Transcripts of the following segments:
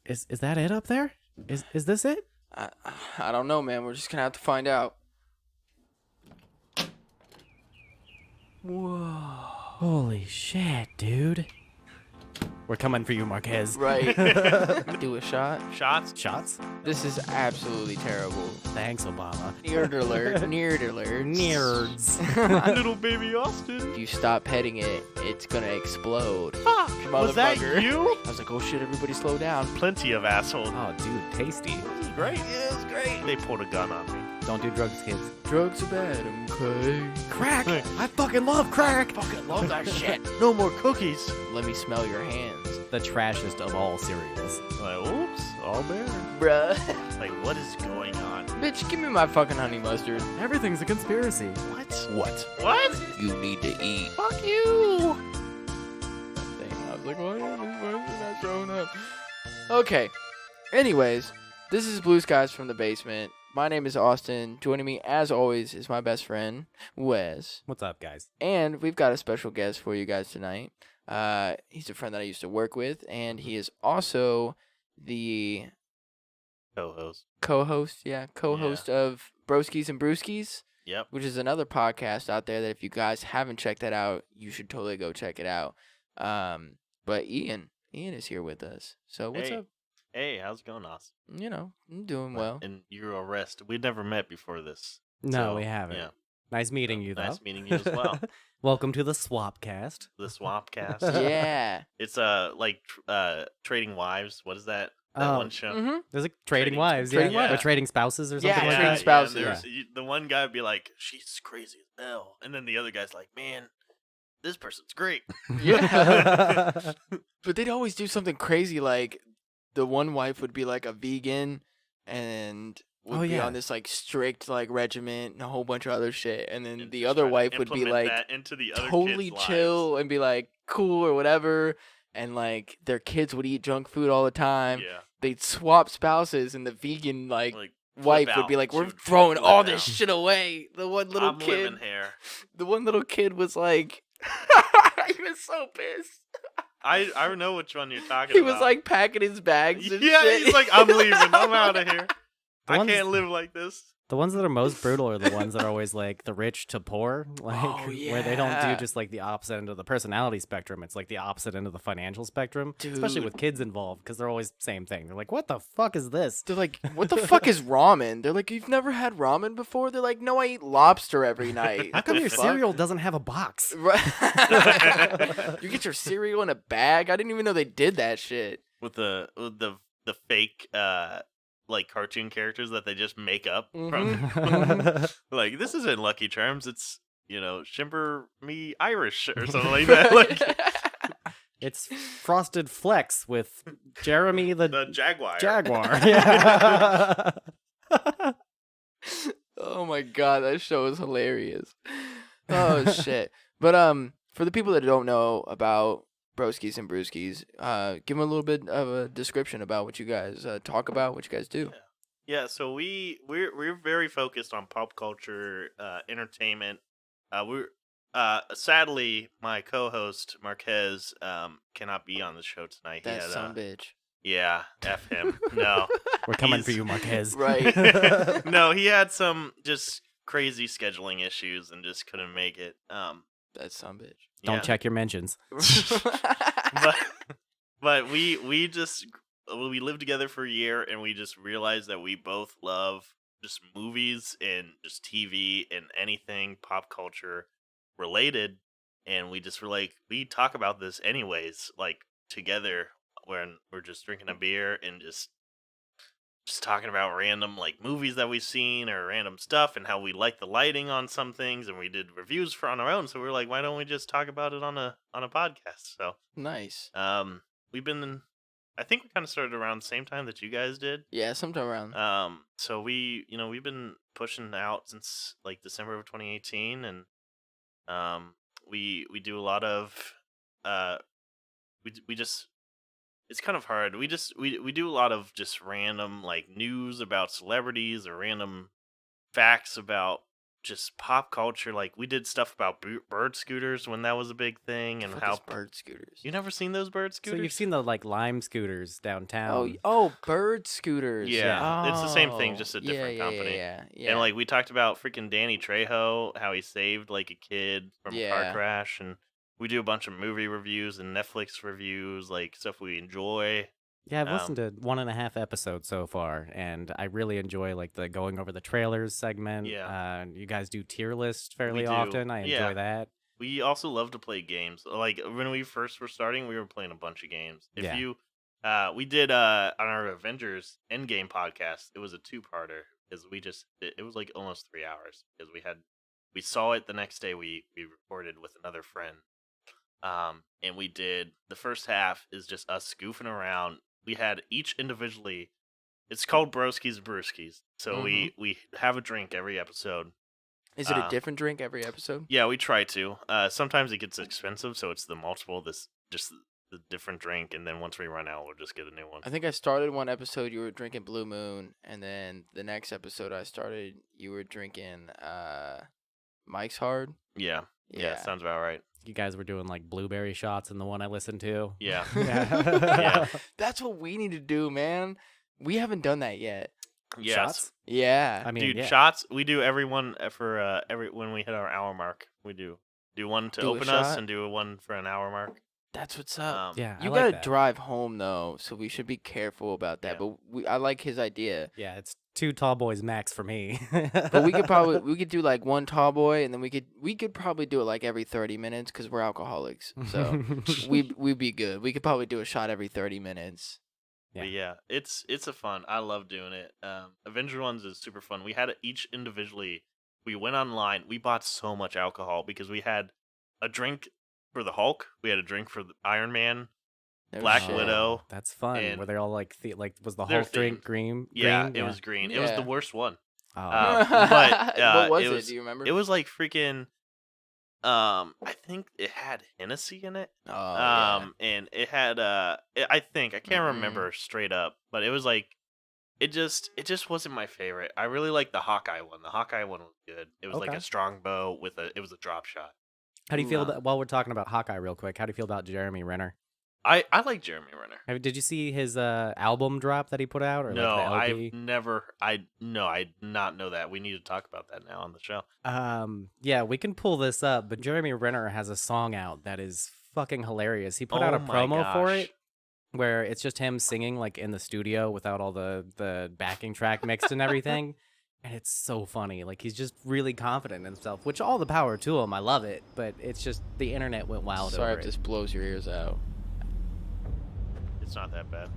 Is that it up there? Is this it? I don't know, man. We're just gonna have to find out. Whoa. Holy shit, dude. We're coming for you, Marquez. Right. Do a shot. Shots? Shots? This is absolutely terrible. Thanks, Obama. Nerd alert. Nerd alert. Nerds. Little baby Austin. If you stop petting it, it's gonna explode. Fuck. Was that Motherfucker. you? I was like, oh shit, everybody slow down. Plenty of assholes. Oh, dude, tasty. This is great. Yeah, it was great. They pulled a gun on me. Don't do drugs, kids. Drugs are bad, okay? Crack! I fucking love crack! Fucking love that shit. No more cookies. Let me smell your hands. The trashiest of all cereals. Like, oops, all bear. Bruh. Like, what is going on? Bitch, give me my fucking honey mustard. Everything's a conspiracy. What? What? What? You need to eat. Fuck you. I was like, why is this person not showing up? Okay. Anyways, this is Blue Skies from the Basement. My name is Austin. Joining me, as always, is my best friend, Wes. What's up, guys? And we've got a special guest for you guys tonight. He's a friend that I used to work with, and he is also the Co-host. co-host of Broskies and Brewskis, Yep. which is another podcast out there that if you guys haven't checked that out, you should totally go check it out. But Ian is here with us. So what's up? Hey, how's it going, Austin? You know, I'm doing well. And you're arrested. We'd never met before this. No, So, we haven't. Yeah. Nice meeting you, though. Nice meeting you as well. Welcome to the Swapcast. The Swapcast. Yeah. It's Trading Wives. What is that? That Oh. one show. Mm-hmm. There's like trading wives, Trading yeah. Or wives. trading spouses or something Yeah, like trading that. spouses. and the one guy would be like, she's crazy as hell. And then the other guy's like, man, this person's great. Yeah. But they'd always do something crazy, like the one wife would be like a vegan and would Oh, be yeah. on this like strict like regiment and a whole bunch of other shit. And then And the just other try to wife would be implement like that into the other totally kids' chill and be like cool or whatever. And like their kids would eat junk food all the time. Lives. They'd swap spouses, and the vegan like Like, wife would out. be like, She "We're would throwing flip all this out. shit away." The one little I'm kid, living here. the one little kid was like, he was so pissed. I know which one you're talking He about. was like packing his bags. And yeah, shit. he's like, I'm leaving. I'm out of here. The I ones- can't live like this. The ones that are most brutal are the ones that are always like the rich to poor, like Oh, where they don't do yeah. just like the opposite end of the personality spectrum. It's like the opposite end of the financial spectrum, especially Dude. with kids involved, because they're always same thing. They're like, "What the fuck is this?" They're like, "What the fuck is ramen?" They're like, "You've never had ramen before?" They're like, "No, I eat lobster every night." How come The your fuck? cereal doesn't have a box? Right. You get your cereal in a bag? I didn't even know they did that shit. With the fake like cartoon characters that they just make up Mhm. from like, this isn't Lucky Charms, it's Shimper Me Irish or something like that. Like It's Frosted Flex with Jeremy the the Jaguar. Jaguar. Yeah. Oh my god, that show is hilarious. Oh shit. But for the people that don't know about Broskies and Brewskis, give them a little bit of a description about what you guys talk about, what you guys do. Yeah, so we're very focused on pop culture, entertainment. We're sadly my co-host Marquez cannot be on the show tonight. That he had, son bitch. yeah, F him. No. We're coming for He's- you, Marquez. Right. No, he had some just crazy scheduling issues and just couldn't make it. That son bitch. Don't yeah. check your mentions. but we lived together for a year and we just realized that we both love just movies and just TV and anything pop culture related, and we just were like, we talk about this anyways, like together when we're just drinking a beer and just talking about random like movies that we've seen or random stuff and how we like the lighting on some things, and we did reviews for on our own, so we were like, why don't we just talk about it on a podcast? So Nice. we've been, I think we kind of started around the same time that you guys did. Yeah, sometime around. So we've been pushing out since like December of 2018, and we do a lot of we just, it's kind of hard. We do a lot of just random like news about celebrities or random facts about just pop culture. Like we did stuff about bird scooters when that was a big thing, and Fuck how is bird scooters. you never seen those bird So scooters? you've seen the like Lime scooters downtown. Oh, bird scooters. Yeah, it's the same thing, Oh, just a yeah, different yeah, company. Yeah. And like we talked about freaking Danny Trejo, how he saved like a kid from a car Yeah. crash, and we do a bunch of movie reviews and Netflix reviews, like stuff we enjoy. Yeah, I've listened to 1.5 episodes so far, and I really enjoy like the going over the trailers segment. Yeah. You guys do tier lists fairly do. often. I Yeah. enjoy that. We also love to play games. Like when we first were starting, we were playing a bunch of games. If Yeah. you, we did on our Avengers Endgame podcast. It was a 2-parter because it was like almost 3 hours because we saw it the next day. We recorded with another friend, and we did the first half is just us goofing around. We had each individually. It's called Broski's Brewskis. So we have a drink every episode. Is it a different drink every episode? Yeah, we try to. Sometimes it gets expensive, so it's the multiple. Just the different drink, and then once we run out, we'll just get a new one. I think I started one episode. You were drinking Blue Moon, and then the next episode I started, you were drinking Mike's Hard. Yeah, sounds about right. You guys were doing like blueberry shots in the one I listened to. Yeah, Yeah. That's what we need to do, man. We haven't done that yet. yes. Shots? Yeah. I mean, Dude, yeah. shots. We do every one for every when we hit our hour mark. We do one to Do a open us shot? and do one for an hour mark. That's what's up. Yeah, I You like gotta that. drive home though, so we should be careful about that. Yeah. But I like his idea. Yeah, it's 2 tall boys max for me. But we could do like one tall boy, and then we could probably do it like every 30 minutes because we're alcoholics. So we'd be good. We could probably do a shot every 30 minutes. Yeah. But yeah, it's a fun. I love doing it. Avenger ones is super fun. We had it each individually. We went online. We bought so much alcohol because we had a drink for the Hulk. We had a drink for the Iron Man. No Black shit. Widow. That's fun. And Were they all like was the they're Hulk drink themed. green? Yeah, green? it was green. It was the Yeah. worst one. Oh. But, what was it it? was- Do you remember? It was like freaking. I think it had Hennessy in it. Oh, yeah. And it had I think I can't Mm-mm. remember straight up, but it was like it just wasn't my favorite. I really liked the Hawkeye one. The Hawkeye one was good. It was like Okay. a strong bow it was a drop shot. How do you feel Ooh. about, while we're talking about Hawkeye real quick, how do you feel about Jeremy Renner? I like Jeremy Renner. Did you see his album drop that he put out? Or No, like the LP? I did not know that. We need to talk about that now on the show. Yeah, we can pull this up, but Jeremy Renner has a song out that is fucking hilarious. He put out a Oh my promo for gosh. it where it's just him singing like in the studio without all the backing track mixed and everything. And it's so funny. Like he's just really confident in himself, which all the power to him. I love it, but it's just the internet went wild Sorry over if it. this blows your ears out. It's not that bad.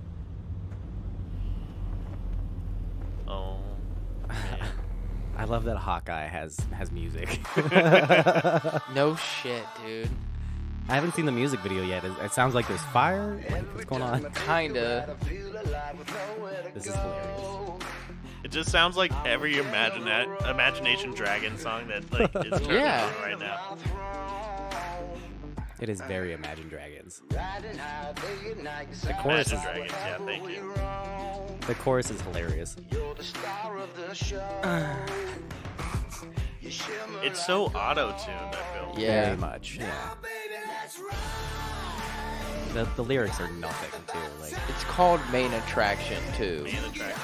Oh man. I love that Hawkeye has music. No shit, dude. I haven't seen the music video yet. It sounds like there's fire. Like, what's going on? Kinda. This is hilarious. It just sounds like every Imagination Dragon song that like is turning Yeah. on right now. It is very Imagine Dragons. The chorus Imagine is, Dragons, yeah, thank you. The chorus is hilarious. It's so auto-tuned, I feel. yeah. Very much. Yeah. The lyrics are nothing too. Like It's called Main Attraction too. Main attraction.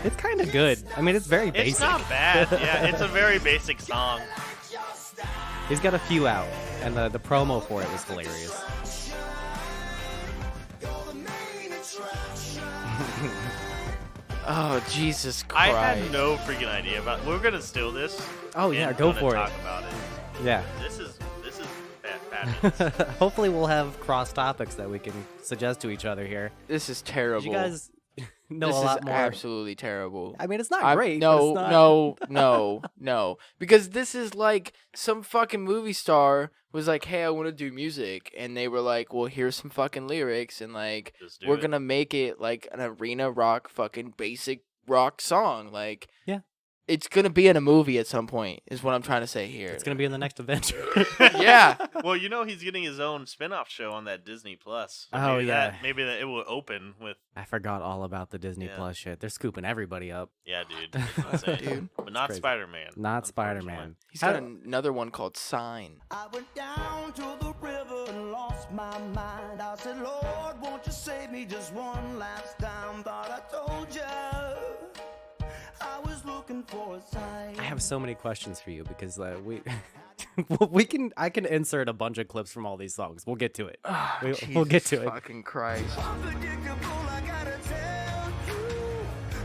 it's kind of good. I mean, it's very basic. It's not bad. Yeah, it's a very basic song. He's got a few out, and the promo for it was hilarious. Oh Jesus I Christ! had no freaking idea about. We're gonna steal this. Oh, yeah, and go gonna for it. talk about it. Yeah. This is fabulous. Hopefully, we'll have cross topics that we can suggest to each other here. This is 'Cause terrible. you guys know this a lot is more. absolutely terrible. I mean, it's not I'm- great. but No, it's not... no. Because this is like some fucking movie star was like, "Hey, I want to do music," and they were like, "Well, here's some fucking lyrics, and like Just do we're it. gonna make it like an arena rock, fucking basic rock song." Like, it's gonna be in a movie at some point. Is what I'm trying to say here. It's gonna be in the next Avenger. Yeah. Well, he's getting his own spin-off show on that Disney Plus. So Oh, maybe yeah. maybe that it will open with. I forgot all about the Disney Yeah. Plus shit. They're scooping everybody up. Yeah, dude. It's insane. Dude. But not crazy. Spider-Man. Not Spider unfortunately. Man. He's got another one called Sign. I went down to the river and lost my mind. I said, Lord, won't you save me just one last time? Thought I told you I was looking for a sign. I have so many questions for you because we I can insert a bunch of clips from all these songs. We'll get to it. We'll get to it. Fucking Christ. Unpredictable, I gotta tell you,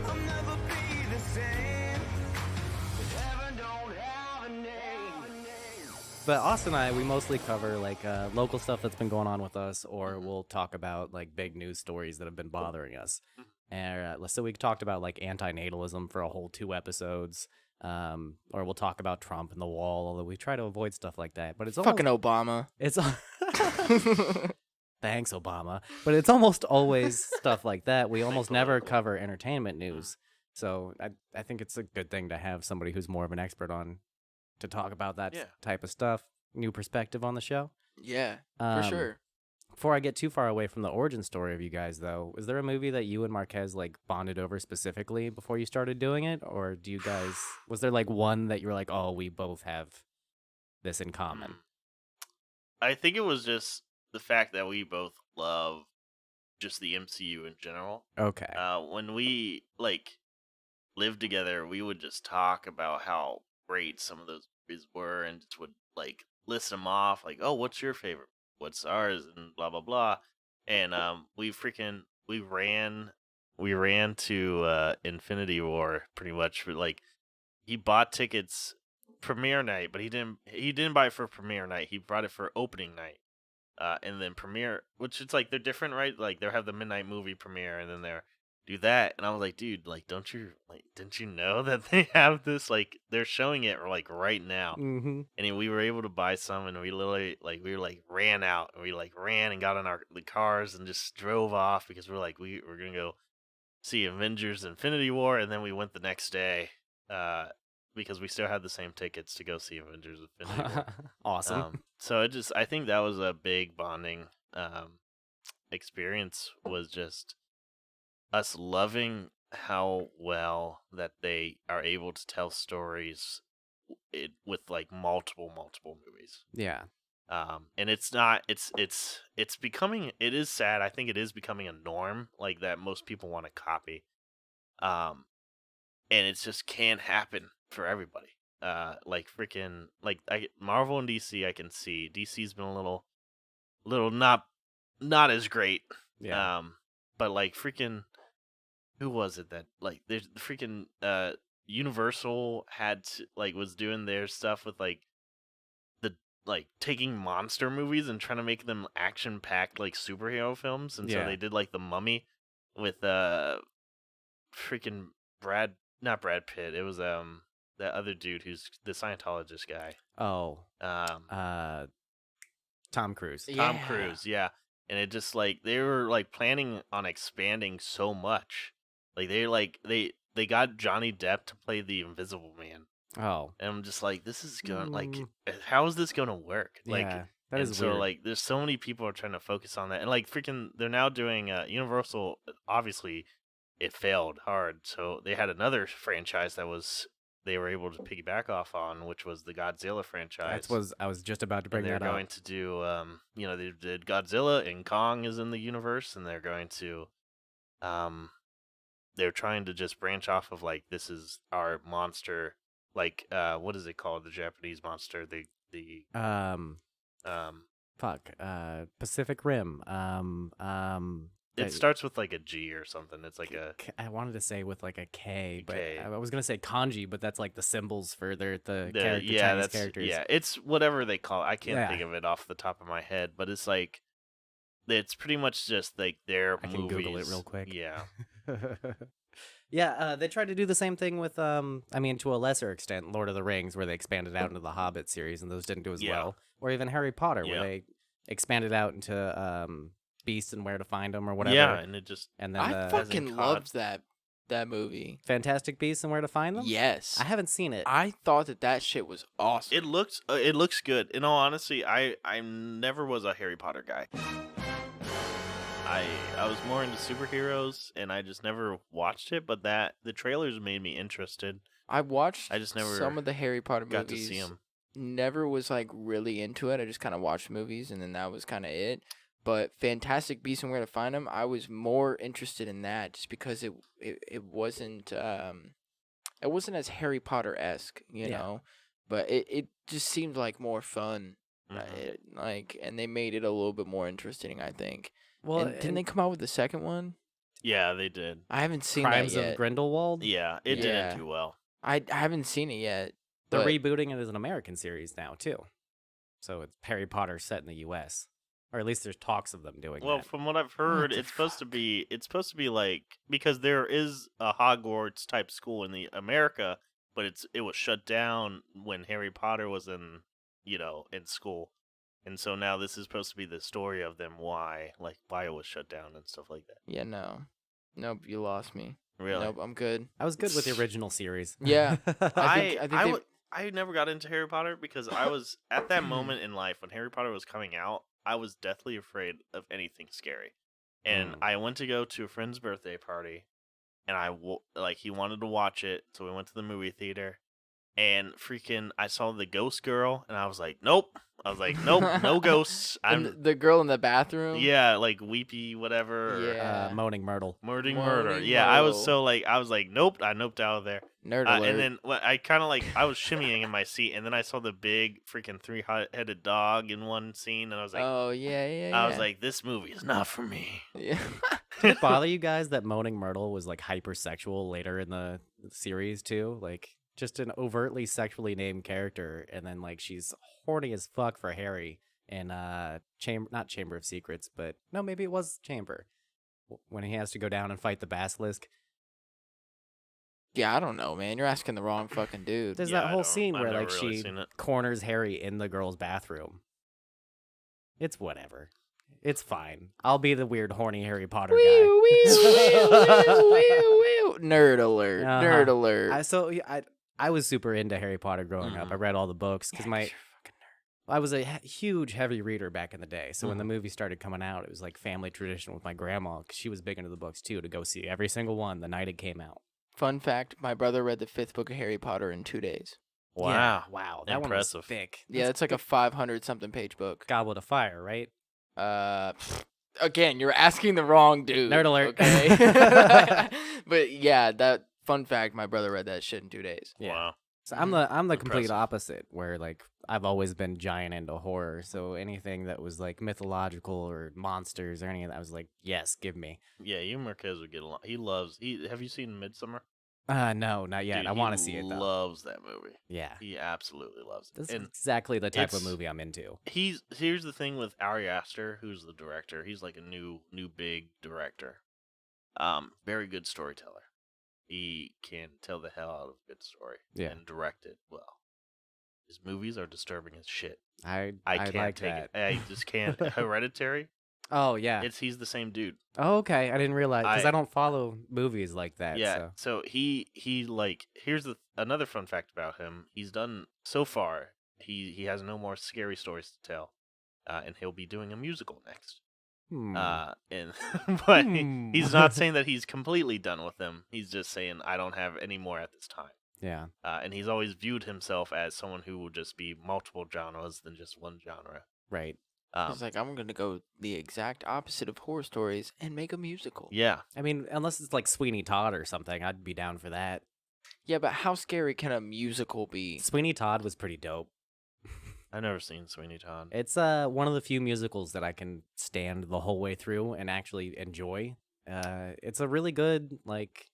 I'll never be the same. Heaven don't have a name. But Austin and I, we mostly cover like local stuff that's been going on with us, or we'll talk about like big news stories that have been bothering us. And so we talked about like antinatalism for a whole 2 episodes, or we'll talk about Trump and the wall, although we try to avoid stuff like that. But it's Fucking Obama. it's thanks Obama, but it's almost always stuff like that. We almost never cover entertainment news, so I think it's a good thing to have somebody who's more of an expert on to talk about that Yeah. type of stuff. New perspective on the show. Yeah, for Um, sure. Before I get too far away from the origin story of you guys, though, is there a movie that you and Marquez like bonded over specifically before you started doing it, or do you guys? Was there like one that you were like, oh, we both have this in common? I think it was just the fact that we both love just the MCU in general. Okay. When we lived together, we would just talk about how great some of those movies were, and just would list them off. Like, oh, what's your favorite? What's ours? And blah blah blah. And we ran to Infinity War pretty much for he bought tickets premiere night, but he didn't buy it for premiere night. He bought it for opening night. And then premiere, which it's they're different, right? Like they'll have the midnight movie premiere, and then they're do that. And I was like, dude, didn't you know that they have this? They're showing it right now. Mm-hmm. And we were able to buy some, and we literally ran out, and we ran and got in the cars and just drove off because we're we're gonna go see Avengers Infinity War, and then we went the next day because we still had the same tickets to go see Avengers Infinity War. Awesome. So I think that was a big bonding experience, was just us loving how well that they are able to tell stories with multiple movies. Yeah. And it is sad. I think it is becoming a norm that most people want to copy. And it just can't happen for everybody. Marvel and DC, I can see DC's been a little not as great. Yeah. But who was it that there's the freaking Universal had to, was doing their stuff with taking monster movies and trying to make them action packed superhero films, and so Yeah. they did the Mummy with freaking not Brad Pitt. It was that other dude who's the Scientologist guy. Oh. Tom Cruise. Tom Cruise, yeah. And it just they were planning on expanding so much. They got Johnny Depp to play the Invisible Man. Oh. And I'm just this is gonna how is this gonna work? Yeah. That and is so weird. there's so many people are trying to focus on that, and freaking they're now doing Universal. Obviously, it failed hard, so they had another franchise that they were able to piggyback off on, which was the Godzilla franchise. I was just about to bring And they're that up. going to do, they did Godzilla, and Kong is in the universe, and they're going to, they're trying to just branch off of this is our monster, what is it called? The Japanese monster, Pacific Rim. it starts with a G or something. It's I wanted to say with a K, but K. I was gonna say kanji, but that's the symbols for the Chinese that's characters. yeah, it's whatever they call it. I can't Yeah. think of it off the top of my head, but it's it's pretty much just their I can movies. Google it real quick. Yeah. Yeah, they tried to do the same thing with I mean, to a lesser extent, Lord of the Rings, where they expanded out into the Hobbit series, and those didn't do as Yeah. well. Or even Harry Potter, where Yeah. they expanded out into Beasts and Where to Find Them or whatever. Yeah, and it just And then I the, fucking COD. loved that that movie. Fantastic Beasts and Where to Find Them? Yes. I haven't seen it. I thought that shit was awesome. It looks good. In all honesty, I never was a Harry Potter guy. I was more into superheroes, and I just never watched it. But the trailers made me interested. I watched I just never some of the Harry Potter Got movies. to see them. Never was like really into it. I just kind of watched movies, and then that was kind of it. But Fantastic Beasts and Where to Find Them, I was more interested in that just because it wasn't as Harry Potter esque, you Yeah. know. But it just seemed like more fun, Mhm. and they made it a little bit more interesting, I think. well, And didn't they come out with the second one? Yeah, they did. I haven't seen Crimes that of yet. Grindelwald? Yeah, it Yeah. didn't do well. I haven't seen it yet. They're but- rebooting it as an American series now, too. So it's Harry Potter set in the U.S. Or at least there's talks of them doing Well, that. from what I've heard, the it's supposed to be like, because there is a Hogwarts type school in the America, but it was shut down when Harry Potter was in school. And so now this is supposed to be the story of them why it was shut down and stuff like that. Yeah, no. Nope, you lost me. Really? Nope, I'm good. I was good with the original series. Yeah. I think they- I never got into Harry Potter because I was at that moment in life when Harry Potter was coming out, I was deathly afraid of anything scary. And I went to go to a friend's birthday party, and he wanted to watch it, so we went to the movie theater, and freaking I saw the ghost girl, and I was like, nope. No ghosts. and I'm the girl in the bathroom. yeah, like weepy whatever. or Yeah. Moaning Myrtle. Murder. Moaning Yeah, I was Myrtle. I was like, nope. I noped out of there. Nerd alert. And then I kind of I was shimmying in my seat, and then I saw the big freaking three-headed dog in one scene, and I was like, oh yeah. I was like, this movie is not for me. yeah. Did it bother you guys that Moaning Myrtle was like hypersexual later in the series too? Like just an overtly sexually named character, and then like she's horny as fuck for Harry in not Chamber of Secrets, but no, maybe it was Chamber when he has to go down and fight the basilisk. Yeah, I don't know, man. You're asking the wrong fucking dude. There's Yeah, that I whole don't- scene I've where never like really she seen it. corners Harry in the girl's bathroom. It's whatever. It's fine. I'll be the weird horny Harry Potter guy. Nerd alert. Uh-huh. Nerd alert. I was super into Harry Potter growing up. I read all the books because Yeah, 'cause you're a fucking I was a huge heavy reader back in the day. So when Mm-hmm. the movie started coming out, it was like family tradition with my grandma because she was big into the books too to go see every single one the night it came out. Fun fact: my brother read the 5th book of Harry Potter in 2 days. Wow. Yeah, wow, that one Impressive. was thick. Yeah, it's like a 500 something page book. Goblet of Fire, right? Again, you're asking the wrong dude. Nerd alert. Okay. But yeah, that fun fact: my brother read that shit in 2 days. Yeah. Wow. So I'm the complete Impressive. opposite, where like I've always been giant into horror. So anything that was like mythological or monsters or any of that, I was like, yes, give me. Yeah, you and Marquez would get along. Have you seen Midsummer? No, not yet. Dude, I want to see it though. Loves that movie. Yeah, He absolutely loves it. this is And exactly the type of it's- movie I'm into. here's the thing with Ari Aster, who's the director. He's like a new big director. Very good storyteller. He can tell the hell out of a good story Yeah. and direct it well. His movies are disturbing as shit. I can't like take that. it. I just can't. Hereditary. Oh yeah. He's the same dude. Oh okay. I didn't realize because I I- don't follow movies like that. Yeah. So. So he here's another fun fact about him. He's done so far. He has no more scary stories to tell, and he'll be doing a musical next. Hmm. And but Hmm. he's not saying that he's completely done with them. He's just saying I don't have any more at this time. Yeah. And he's always viewed himself as someone who will just be multiple genres than just one genre. Right. He's like, I'm gonna go the exact opposite of horror stories and make a musical. Yeah. I mean, unless it's like Sweeney Todd or something, I'd be down for that. Yeah, but how scary can a musical be? Sweeney Todd was pretty dope. I've never seen Sweeney Todd. It's one of the few musicals that I can stand the whole way through and actually enjoy. It's a really good like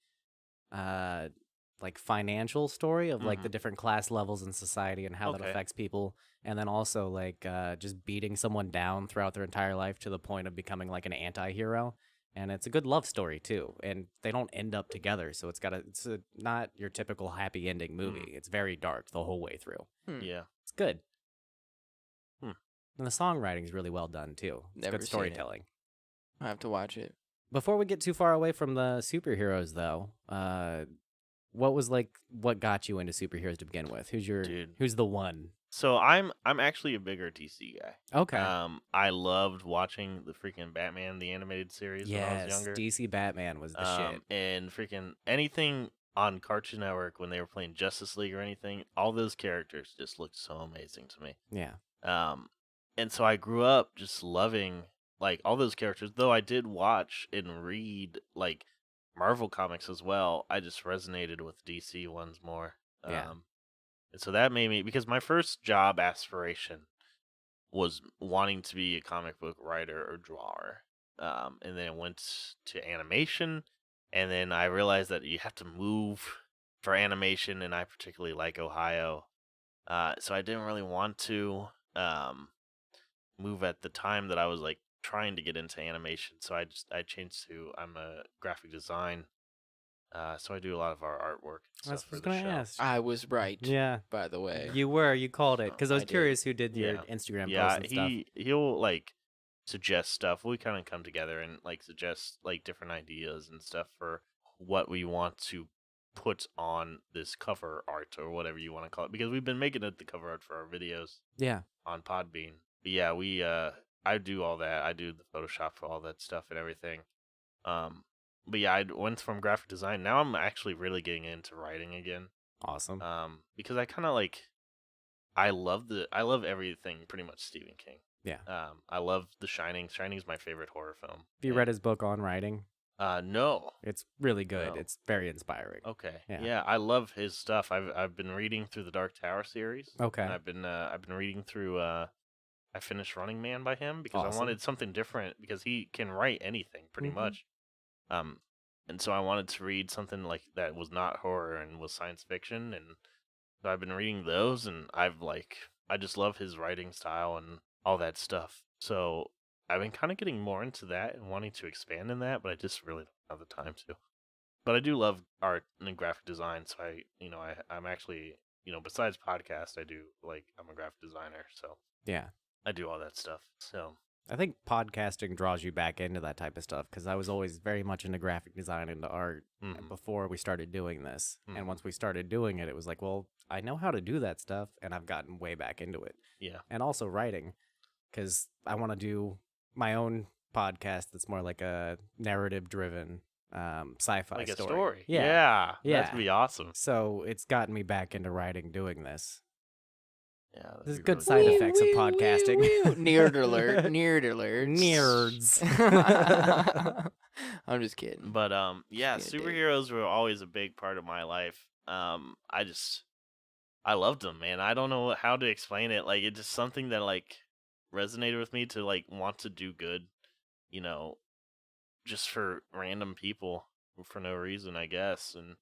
financial story of like the different class levels in society and how that Okay. affects people, and then also like just beating someone down throughout their entire life to the point of becoming like an anti-hero. And it's a good love story too, and they don't end up together, so it's not your typical happy ending movie. It's very dark the whole way through. Yeah. It's good. Hmm. And the songwriting is really well done too. It's Never good seen it. storytelling. I have to watch it. Before we get too far away from the superheroes, though, what got you into superheroes to begin with? Dude. Who's the one? So I'm actually a bigger DC guy. Okay. I loved watching the freaking Batman the animated series when I was Yes, younger. DC Batman was the shit. And freaking anything on Cartoon Network when they were playing Justice League or anything, all those characters just looked so amazing to me. Yeah. And so I grew up just loving like all those characters. Though I did watch and read like Marvel comics as well, I just resonated with DC ones more. Yeah. And so that made me, because my first job aspiration was wanting to be a comic book writer or drawer. And then it went to animation, and then I realized that you have to move for animation, and I particularly like Ohio. So I didn't really want to move at the time that I was like trying to get into animation. So I changed to I'm a graphic design. So I do a lot of our artwork and That's stuff what I was for the gonna show. ask. I was right. Yeah. By the way. You called it because I was I did. curious who did your Yeah. Instagram posts Yeah, and stuff. he'll like suggest stuff. We kind of come together and like suggest like different ideas and stuff for what we want to put on this cover art or whatever you want to call it, because we've been making it the cover art for our videos Yeah. on Podbean. But yeah, we I do all that. I do the Photoshop for all that stuff and everything. But yeah, I went from graphic design. Now I'm actually really getting into writing again. Awesome. Because I kind of like I love everything pretty much Stephen King. Yeah. I love The Shining. Shining's my favorite horror film. Have you read his book on writing? No. It's really good. No. It's very inspiring. Okay. Yeah. Yeah, I love his stuff. I've been reading through the Dark Tower series. Okay. And I've been reading through I finished Running Man by him because Awesome. I wanted something different, because he can write anything pretty Mhm. much. And so I wanted to read something like that was not horror and was science fiction, and so I've been reading those, and I just love his writing style and all that stuff. So I've been kind of getting more into that and wanting to expand in that, but I just really don't have the time to. But I do love art and graphic design, so I'm actually, besides podcast, I'm a graphic designer, so Yeah. I do all that stuff. So I think podcasting draws you back into that type of stuff because I was always very much into graphic design, into art before we started doing this. Mhm. And once we started doing it, it was like, well, I know how to do that stuff, and I've gotten way back into it. yeah, And also writing, because I want to do my own podcast that's more like a narrative-driven sci-fi like a story. story. Yeah. That'd be awesome. So it's gotten me back into writing doing this. Yeah, that'd There's be good really side cool. effects of podcasting. Nerd alert. Nerd alert. Nerds. I'm just kidding. But yeah, Just kidding, dude. superheroes were always a big part of my life. I loved them, man. I don't know how to explain it. Like, it's just something that like resonated with me to like want to do good, you know, just for random people for no reason, I guess. And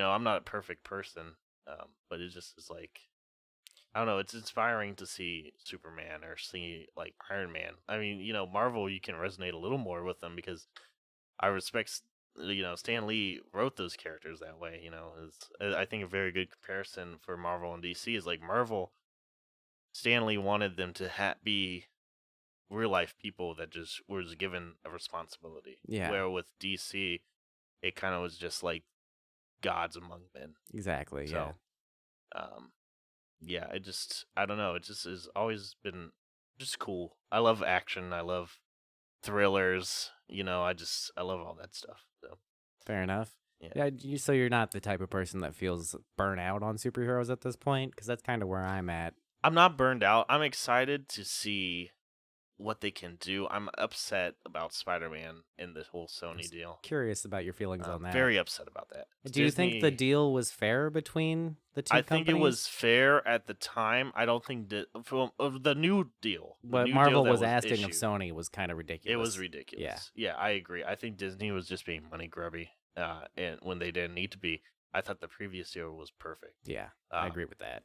I'm not a perfect person, but it just is like, I don't know. It's inspiring to see Superman or see like Iron Man. I mean, Marvel, you can resonate a little more with them because I respect, Stan Lee wrote those characters that way. I think a very good comparison for Marvel and DC is like Marvel, Stan Lee wanted them to be real life people that just was given a responsibility. Yeah. Where with DC, it kind of was just like gods among men. Exactly. So, Yeah. yeah, I don't know. It just has always been just cool. I love action. I love thrillers. I love all that stuff. So, Fair enough. Yeah. So you're not the type of person that feels burnt out on superheroes at this point, because that's kind of where I'm at. I'm not burned out. I'm excited to see what they can do. I'm upset about Spider-Man and this whole Sony deal. Curious about your feelings on that. Very upset about that. Do you think the Disney- deal was fair between the two I companies? think it was fair at the time. I don't think the new deal. the What new Marvel deal that was asking of issued, Sony was kind of ridiculous. It was ridiculous. Yeah, I agree. I think Disney was just being money grubby, and when they didn't need to be. I thought the previous deal was perfect. Yeah, I Uh, agree with that.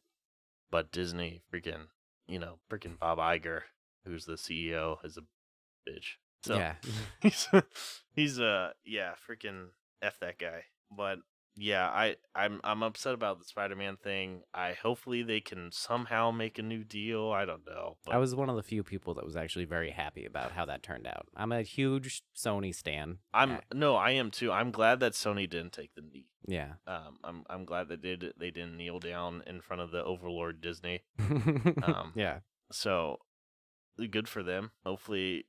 But Disney, freaking Bob Iger, who's the CEO, is a bitch. So Yeah. he's freaking F that guy. But Yeah, I'm upset about the Spider-Man thing. Hopefully they can somehow make a new deal. I don't know, I but was one of the few people that was actually very happy about how that turned out. I'm a huge Sony stan. I am too. I'm glad that Sony didn't take the knee. Yeah. I'm glad they didn't kneel down in front of the Overlord Disney. Yeah. So good for them. Hopefully,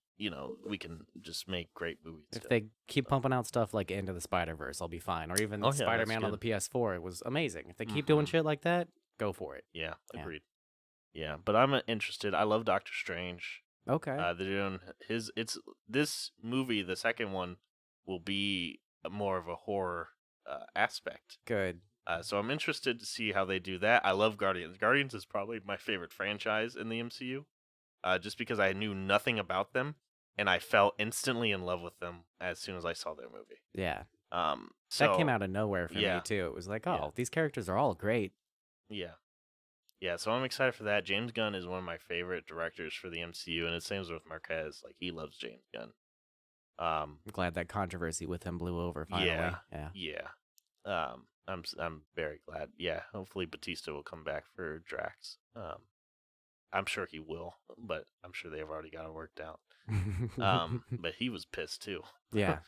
we can just make great movies. If still. they keep pumping out stuff like Into the Spider-Verse, I'll be fine. Or even Oh, yeah, that's Spider-Man on the good. PS4, it was amazing. If they keep doing Mhm. shit like that, go for it. Yeah, Yeah. agreed. Yeah, but I'm interested. I love Doctor Strange. Okay. They're doing this movie. The second one will be more of a horror aspect. Good. So I'm interested to see how they do that. I love Guardians. Guardians is probably my favorite franchise in the MCU, just because I knew nothing about them and I fell instantly in love with them as soon as I saw their movie. Yeah. So That came out of nowhere for yeah. me, too. It was like, Yeah. oh, these characters are all great. Yeah. Yeah, so I'm excited for that. James Gunn is one of my favorite directors for the MCU, and it seems with Marquez, like he loves James Gunn. I'm glad that controversy with him blew over finally. Yeah. Yeah. I'm very glad. Yeah, hopefully Batista will come back for Drax. I'm sure he will, but I'm sure they've already got it worked out. But he was pissed too. Yeah.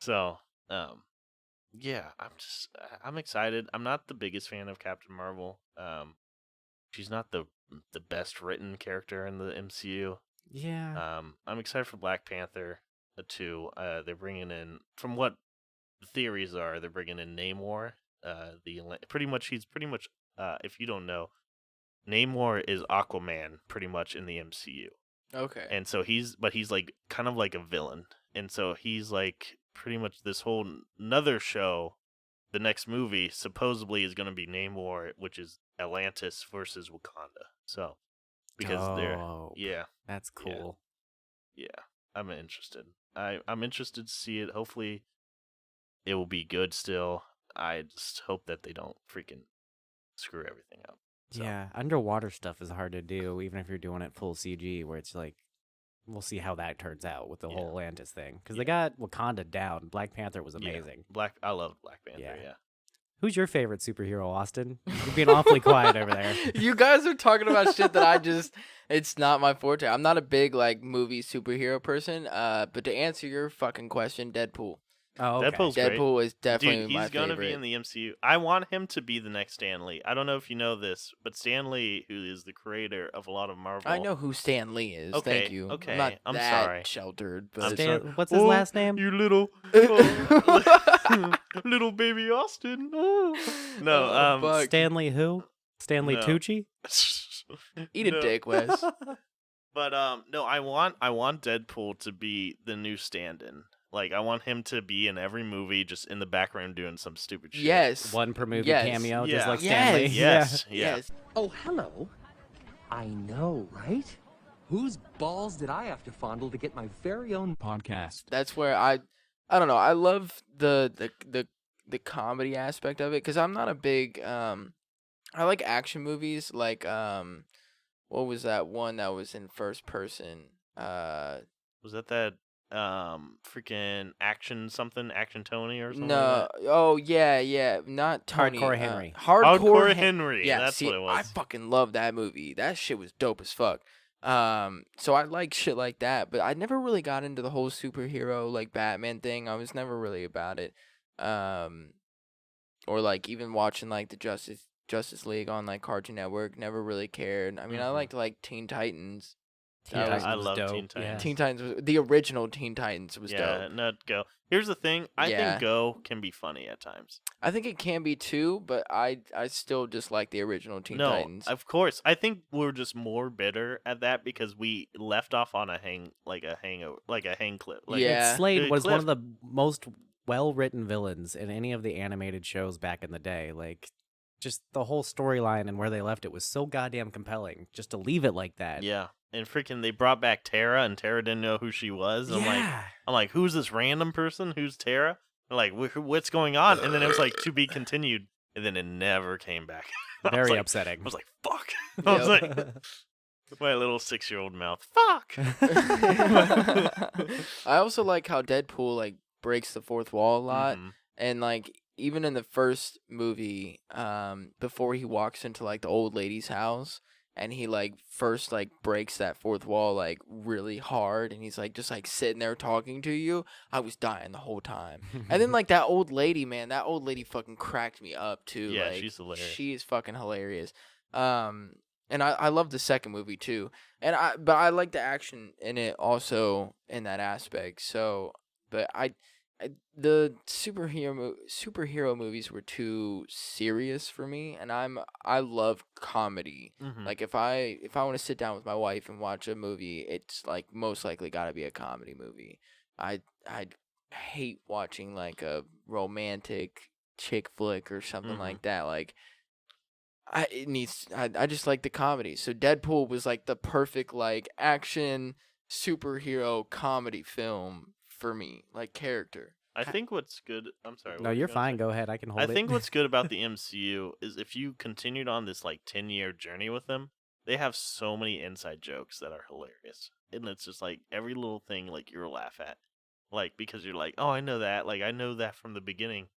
So, yeah, I'm excited. I'm not the biggest fan of Captain Marvel. She's not the best written character in the MCU. Yeah. I'm excited for Black Panther too. They're bringing in, from what the theories are, they're bringing in Namor. He's pretty much. If you don't know, Namor is Aquaman pretty much in the MCU. Okay. And so he's like kind of like a villain. And so he's like pretty much this whole another show. The next movie supposedly is going to be Namor, which is Atlantis versus Wakanda. So because they're yeah, That's cool. yeah, I'm interested. I'm interested to see it. Hopefully it will be good still. I just hope that they don't freaking screw everything up. So. Yeah. Underwater stuff is hard to do, even if you're doing it full CG, where it's like, we'll see how that turns out with the whole Atlantis thing. Because they got Wakanda down. Black Panther was amazing. I love Black Panther, yeah. Who's your favorite superhero, Austin? You're being awfully quiet over there. You guys are talking about shit that it's not my forte. I'm not a big like movie superhero person. But to answer your fucking question, Deadpool. Oh, okay. Deadpool's great. Deadpool is definitely Dude, my he's gonna favorite. be in the MCU. I want him to be the next Stan Lee. I don't know if you know this, but Stan Lee, who is the creator of a lot of Marvel. I know who Stan Lee is. Okay, Thank you. okay, I'm not I'm that sorry. sheltered, but I'm Stan, sorry. what's his last name? You little, little baby Austin. Oh. No, Oh, fuck. Stanley who? Stanley No. Tucci? Eat a No. dick, Wes. But no, I want Deadpool to be the new stand-in. Like I want him to be in every movie, just in the background doing some stupid shit. Yes. One per movie Yes. cameo, Yeah. just like Yes. Stanley. Yes. Yeah. Yes. Oh, hello. I know, right? Whose balls did I have to fondle to get my very own podcast? That's where I don't know. I love the comedy aspect of it because I'm not a big I like action movies like what was that one that was in first person? Was that freaking Action Tony or something? No. Like that? Oh yeah, not Tony. Hardcore Henry. Hardcore Henry. Yeah, That's see, what it was. I fucking love that movie. That shit was dope as fuck. So I like shit like that, but I never really got into the whole superhero like Batman thing. I was never really about it. Or like even watching like the Justice League on like Cartoon Network, never really cared. I mean, I Mhm. liked like Teen Titans. Teen That Titans was- I was love dope, Teen yeah. Titans. Teen Titans was the original Teen Titans was Yeah, dope. not Go. Here's the thing. I Yeah. think Go can be funny at times. I think it can be too, but I still just like the original Teen No, Titans. of course. I think we're just more bitter at that because we left off on a hang clip. Like, Yeah. Slade Good was one clip. of the most well-written villains in any of the animated shows back in the day. Like, just the whole storyline and where they left it was so goddamn compelling. Just to leave it like that. Yeah, and freaking they brought back Tara, and Tara didn't know who she was. I'm like, who's this random person? Who's Tara? I'm like, what's going on? And then it was like to be continued, and then it never came back. I was Very like- upsetting. I was like, fuck. I was like, my little 6-year-old mouth. Fuck. I also like how Deadpool like breaks the fourth wall a lot, Mhm. and like even in the first movie, before he walks into like the old lady's house and he like first like breaks that fourth wall like really hard and he's like just like sitting there talking to you, I was dying the whole time. And then like that old lady, man, that old lady fucking cracked me up too. Yeah, like, she's hilarious. She is fucking hilarious. And I love the second movie too. But I like the action in it also in that aspect. So, but the superhero movies were too serious for me, and I love comedy. Mhm. Like if I want to sit down with my wife and watch a movie, it's like most likely got to be a comedy movie. I hate watching like a romantic chick flick or something Mhm. like that. Like I just like the comedy. So Deadpool was like the perfect like action superhero comedy film for me, like character. I think what's good. I'm sorry. what No, were you you're gonna fine. say? Go ahead. I can hold I it. think what's good about the MCU is if you continued on this like 10-year journey with them, they have so many inside jokes that are hilarious. And it's just like every little thing like you'll laugh at. Like because you're like, "Oh, I know that. Like I know that from the beginning."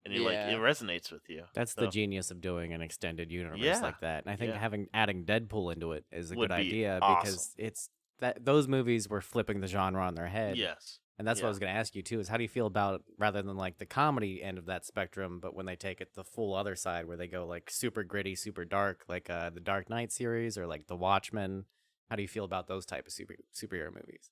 And you're like it Yeah. resonates with you. That's the So, genius of doing an extended universe Yeah, like that. And I think yeah. adding Deadpool into it is a Would good be idea awesome. because it's that those movies were flipping the genre on their head. Yes. And that's what I Yeah. was going to ask you too is how do you feel about rather than like the comedy end of that spectrum, but when they take it the full other side where they go like super gritty, super dark, like the Dark Knight series or like The Watchmen? How do you feel about those type of superhero movies?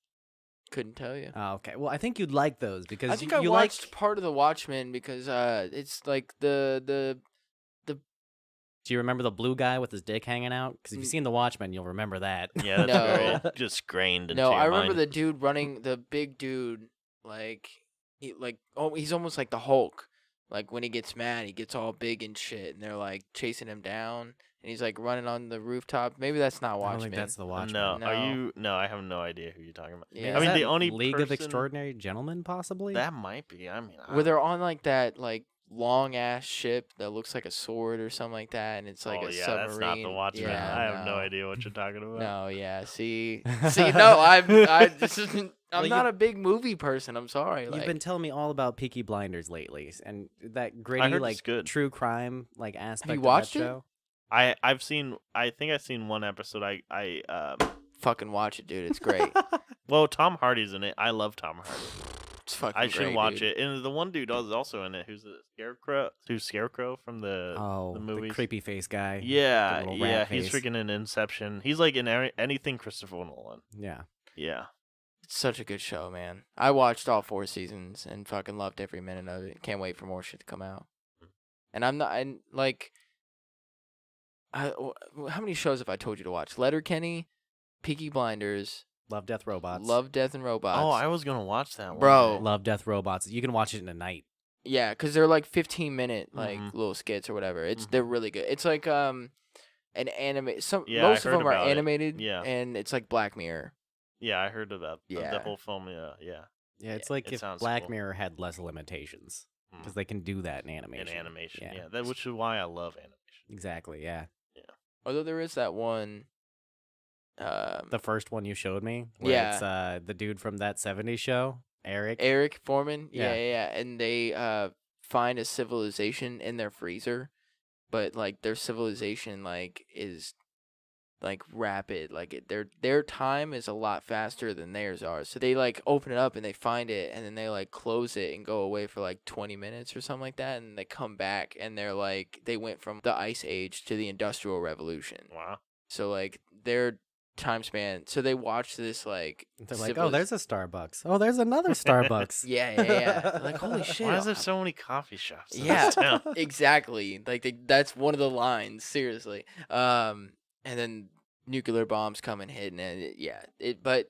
Couldn't tell you. Oh, okay. Well, I think you'd like those because I think you I watched like. part of the Watchmen because it's like the Do you remember the blue guy with his dick hanging out? Because if you've Mm. seen The Watchmen, you'll remember that. Yeah, that's No. very just grained into no, your I remember mind. the dude running, the big dude, like he's almost like the Hulk. Like when he gets mad, he gets all big and shit, and they're like chasing him down, and he's like running on the rooftop. Maybe that's not I don't Watchmen. think that's The Watchmen. No, No. are you? No, I have no idea who you're talking about. Yeah. I mean, Is the that only League of person- Extraordinary Gentlemen, possibly. That might be. I mean, I Where they're on like that like long ass ship that looks like a sword or something like that, and it's like oh a yeah, submarine. that's not the Watchmen. Yeah, I have no no. idea what you're talking about. No, yeah. See, no, I'm Well, not you- a big movie person. I'm sorry. You've Like, been telling me all about Peaky Blinders lately, and that heard gritty, it's like good. true crime, like aspect watched of it? that show. I've seen. I think I've seen one episode. fucking watch it, dude. It's great. Well, Tom Hardy's in it. I love Tom Hardy. It's fucking I should great, watch dude. it. And the one dude is also in it. Who's the Scarecrow? Who's Scarecrow from the Oh, the the movies? creepy face guy. Yeah, little yeah. rat He's face. freaking in Inception. He's like in anything Christopher Nolan. Yeah. Yeah. It's such a good show, man. I watched all 4 seasons and fucking loved every minute of it. Can't wait for more shit to come out. And I'm not, and like, how many shows have I told you to watch? Letterkenny, Peaky Blinders, Love, Death, Robots. Love, Death, and Robots. Oh, I was gonna watch that one. Bro. day. Love, Death, Robots. You can watch it in a night. Yeah, because they're like 15-minute like Mhm. little skits or whatever. Mhm. They're really good. It's like an anime. Yeah, I Most of heard them are about it. animated. Yeah. and it's like Black Mirror. Yeah, I heard about the Yeah. whole film. Yeah, Yeah, it's Yeah, like it if sounds Black cool. Mirror had less limitations because Mm. they can do that in in animation. animation. Yeah, that which is why I love animation. Exactly. Yeah. Although there is that one. The first one you showed me, where Yeah. it's the dude from that '70s show, Eric. Eric Foreman. Yeah. Yeah. And they find a civilization in their freezer, but like their civilization like is like rapid. Like their time is a lot faster than theirs are. So they like open it up and they find it and then they like close it and go away for like 20 minutes or something like that, and they come back and they're like they went from the ice age to the industrial revolution. Wow. So like their time span. So they watch this like They're like, oh, there's a Starbucks. Oh, there's another Starbucks. yeah. They're like, holy shit. Why is there so many coffee shops? In Yeah. this town? Exactly. Like that's one of the lines, seriously. And then nuclear bombs come and hit, and but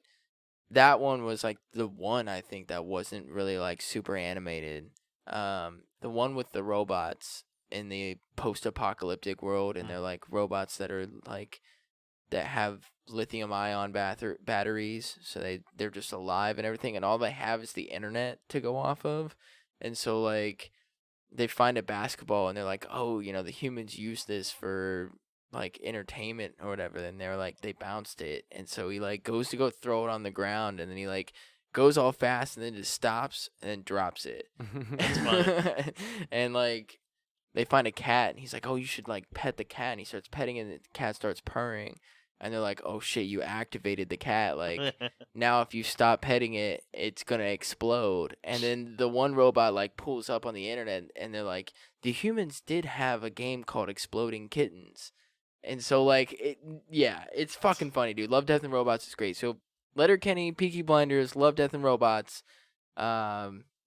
that one was like the one I think that wasn't really like super animated. The one with the robots in the post-apocalyptic world, and they're like robots that are like that have lithium ion batteries, so they're just alive and everything, and all they have is the internet to go off of. And so like they find a basketball and they're like, oh, the humans use this for like entertainment or whatever. Then they're like, they bounced it, and so he like goes to go throw it on the ground, and then he like goes all fast and then just stops and then drops it. That's funny. And like they find a cat and he's like, "Oh, you should like pet the cat." And he starts petting it and the cat starts purring. And they're like, "Oh shit, you activated the cat. Like now if you stop petting it, it's going to explode." And then the one robot like pulls up on the internet and they're like, "The humans did have a game called Exploding Kittens." And so like it's fucking funny, dude. Love, Death and Robots is great. So Letterkenny, Peaky Blinders, Love, Death and Robots.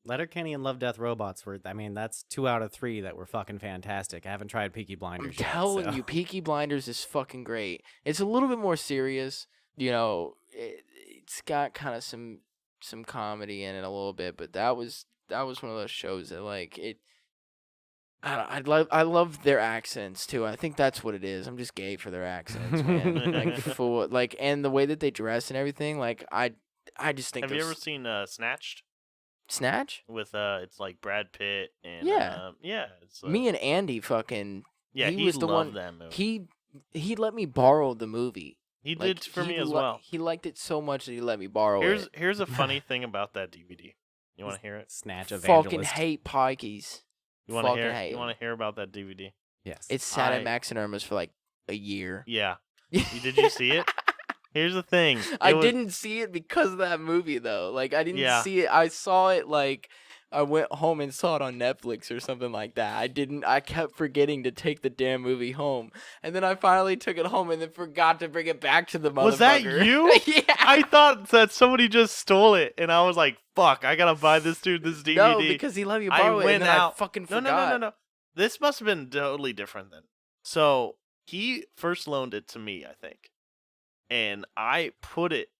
Letterkenny and Love, Death, Robots were. I mean, that's 2 out of 3 that were fucking fantastic. I haven't tried Peaky I'm Blinders yet. telling so. you, Peaky Blinders is fucking great. It's a little bit more serious, you know. It's got kind of some comedy in it a little bit, but that was one of those shows that like it. I love their accents too. I think that's what it is. I'm just gay for their accents, man. And the way that they dress and everything. Like I just think. Have you ever seen Snatched? Snatch? With it's like Brad Pitt and Yeah. yeah. It's, Me and Andy fucking. yeah, he he was the loved one. that movie. He let me borrow the movie. He Like, did for he me as li- well. He liked it so much that he let me borrow it. Here's a funny thing about that DVD. You want to hear it? Snatch Fucking Evangelist. hate Pikeys. You want to fucking hear? hate You him. want to hear about that DVD? Yes. It sat I- at Max and Irma's for like a year. Yeah. Did you see it? Here's the thing. I It was- didn't see it because of that movie though. Like I didn't Yeah. see it. I saw it like I went home and saw it on Netflix or something like that. I kept forgetting to take the damn movie home. And then I finally took it home and then forgot to bring it back to the motherfucker. Was that you? Yeah. I thought that somebody just stole it, and I was like, "Fuck! I gotta buy this dude this DVD." No, because he let me I borrow it went and then out. I fucking No, forgot. no. This must have been totally different then. So he first loaned it to me, I think, and I put it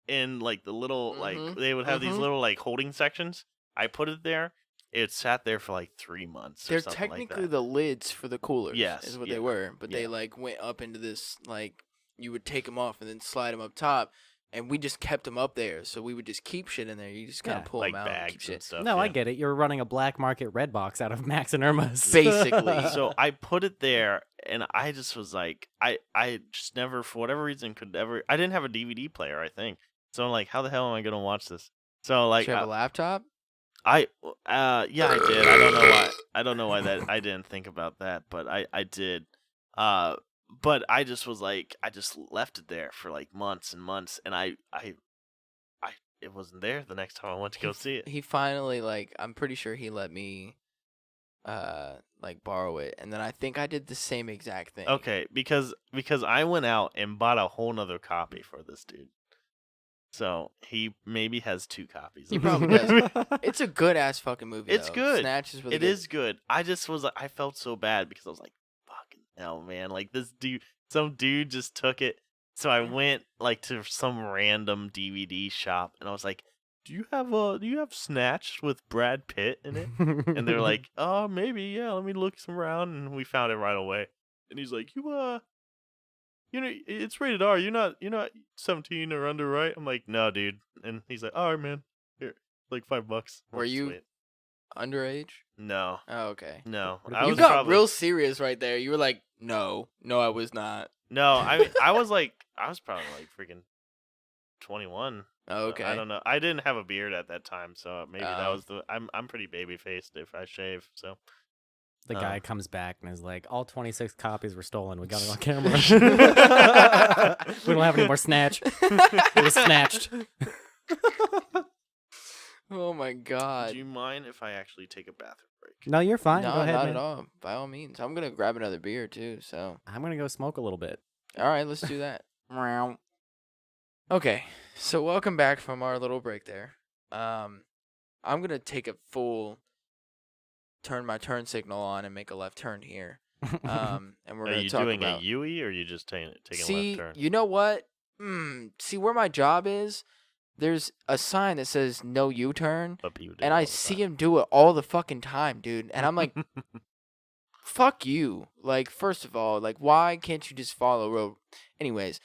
in like the little like Mhm, they would have these mhm. little like holding sections. I put it there. It sat there for like 3 months. They're or something technically like that. the lids for the coolers. Yes, is what yeah, they were. But they yeah. like went up into this like you would take them off and then slide them up top, and we just kept them up there. So we would just keep shit in there. You just kind of Yeah, pull like them out and keep bags and shit. stuff. No, I yeah. get it. You're running a black market red box out of Max and Irma's. Basically. So I put it there, and I just was like, I just never, for whatever reason, could ever. I didn't have a DVD player, I think. So I'm like, how the hell am I gonna watch this? So like, Did you have a laptop? yeah, I did. I don't know why that I didn't think about that, but I did. But I just was like, I just left it there for like months and months, and I it wasn't there the next time I went to go see it. He finally like I'm pretty sure he let me like borrow it, and then I think I did the same exact thing. Okay, because I went out and bought a whole nother copy for this dude. So he maybe has 2 copies. He of probably this does. movie. It's a good ass fucking movie. It's though. good. Snatch is really It good. is good. I just was like, I felt so bad because I was like, fucking hell, man. Like this dude, some dude just took it. So I went like to some random DVD shop and I was like, do you have Snatched with Brad Pitt in it? And they're like, oh, maybe, yeah, let me look some around, and we found it right away. And he's like, you know, it's rated R. You're not 17 or under, right? I'm like, no, dude. And he's like, all right, man. Here, like $5. Were We'll just you- wait." Underage? No, Oh, okay. no. What I You was got probably, real serious right there. You were like, no, I was not. No, I mean, I was probably like freaking 21. Oh, okay. I don't know. I didn't have a beard at that time, so maybe that Oh. was the. I'm pretty baby faced if I shave. So The Oh. guy comes back and is like, all 26 copies were stolen. We got it on camera. We don't have any more Snatch. It was snatched. Oh my god. do you mind if I actually take a bathroom break? No, you're fine. No, Go ahead, not man. at all. By all means. I'm gonna grab another beer too. So, I'm going to go smoke a little bit. all right, let's do that. Meow. Okay, so welcome back from our little break there. I'm gonna take a full turn my turn signal on and make a left turn here. And we're Are gonna you talk doing about. a Yui or are you just taking a See, left turn? you know what? See where my job is. There's a sign that says no U-turn, But people do and it I all the see time. him do it all the fucking time, dude. And I'm like, fuck you. Like, first of all, like, why can't you just follow road? Anyways,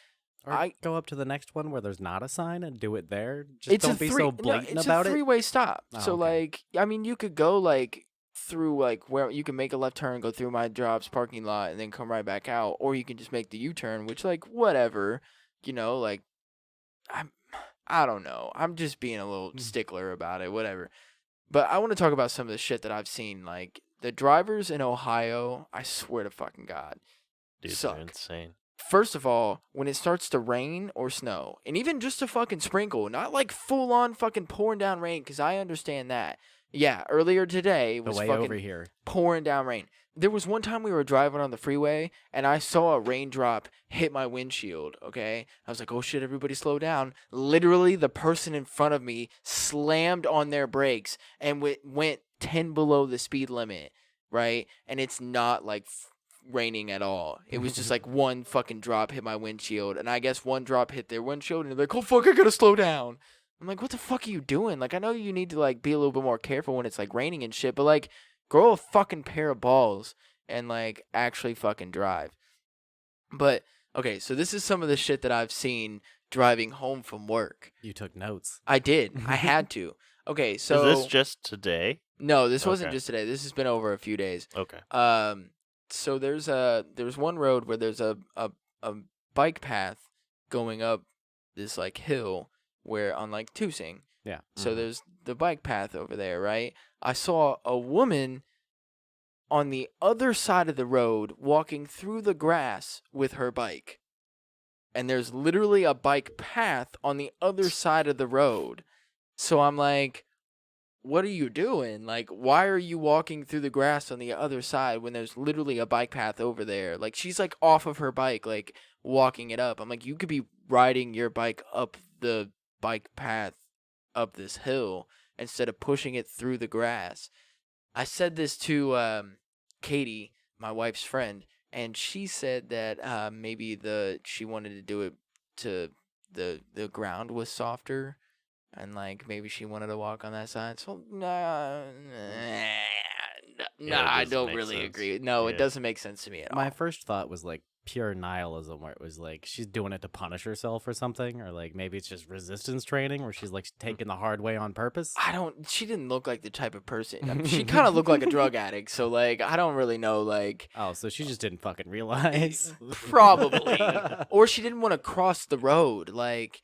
Or I- go up to the next one where there's not a sign and do it there. Just it's don't a be three, so no, blatant it's about a it. three-way stop. Oh, So okay. like, I mean, you could go like through like where you can make a left turn, go through my job's parking lot, and then come right back out, or you can just make the U-turn, which like whatever, you know, like I don't know. I'm just being a little stickler about it, whatever. But I want to talk about some of the shit that I've seen. Like, the drivers in Ohio, I swear to fucking God, Dude, suck. they're insane. First of all, when it starts to rain or snow, and even just a fucking sprinkle, not like full on fucking pouring down rain, because I understand that. Yeah, earlier today it The was way fucking over here. pouring down rain. There was one time we were driving on the freeway, and I saw a raindrop hit my windshield, okay? I was like, oh shit, everybody slow down. Literally, the person in front of me slammed on their brakes and went 10 below the speed limit, right? And it's not like raining at all. It was just like one fucking drop hit my windshield, and I guess one drop hit their windshield, and they're like, oh fuck, I gotta slow down. I'm like, what the fuck are you doing? Like, I know you need to like be a little bit more careful when it's like raining and shit, but like, grow a fucking pair of balls and like actually fucking drive. But okay, so this is some of the shit that I've seen driving home from work. You took notes. I did. I had to. Okay, so Is this just today? no, this wasn't Okay. just today. This has been over a few days. Okay. So there's one road where there's a bike path going up this like hill where on like Tusing. Yeah. So there's the bike path over there, right? I saw a woman on the other side of the road walking through the grass with her bike. And there's literally a bike path on the other side of the road. So I'm like, what are you doing? Like, why are you walking through the grass on the other side when there's literally a bike path over there? Like, she's like off of her bike, like walking it up. I'm like, you could be riding your bike up the bike path up this hill instead of pushing it through the grass. I said this to Katie, my wife's friend, and she said that maybe she wanted to do it to the ground was softer, and like maybe she wanted to walk on that side. So nah, it I doesn't don't make really sense. agree. No, it Yeah. doesn't make sense to me at all. My first thought was like pure nihilism, where it was like she's doing it to punish herself or something, or like maybe it's just resistance training where she's like taking the hard way on purpose. She didn't look like the type of person. I mean, she kind of looked like a drug addict. So like, I don't really know. Like, Oh, so she just didn't fucking realize. probably, or she didn't want to cross the road. Like,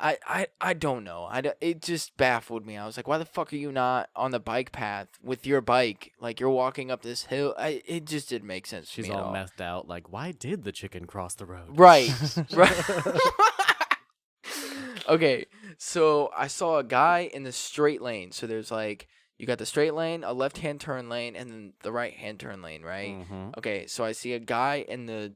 I don't know. It just baffled me. I was like, why the fuck are you not on the bike path with your bike? Like, you're walking up this hill. It just didn't make sense to She's me at all all. methed out. Like, why did the chicken cross the road? Right. Right. Okay, so I saw a guy in the straight lane. So there's like, you got the straight lane, a left-hand turn lane, and then the right-hand turn lane, right? Mhm. Okay, so I see a guy in the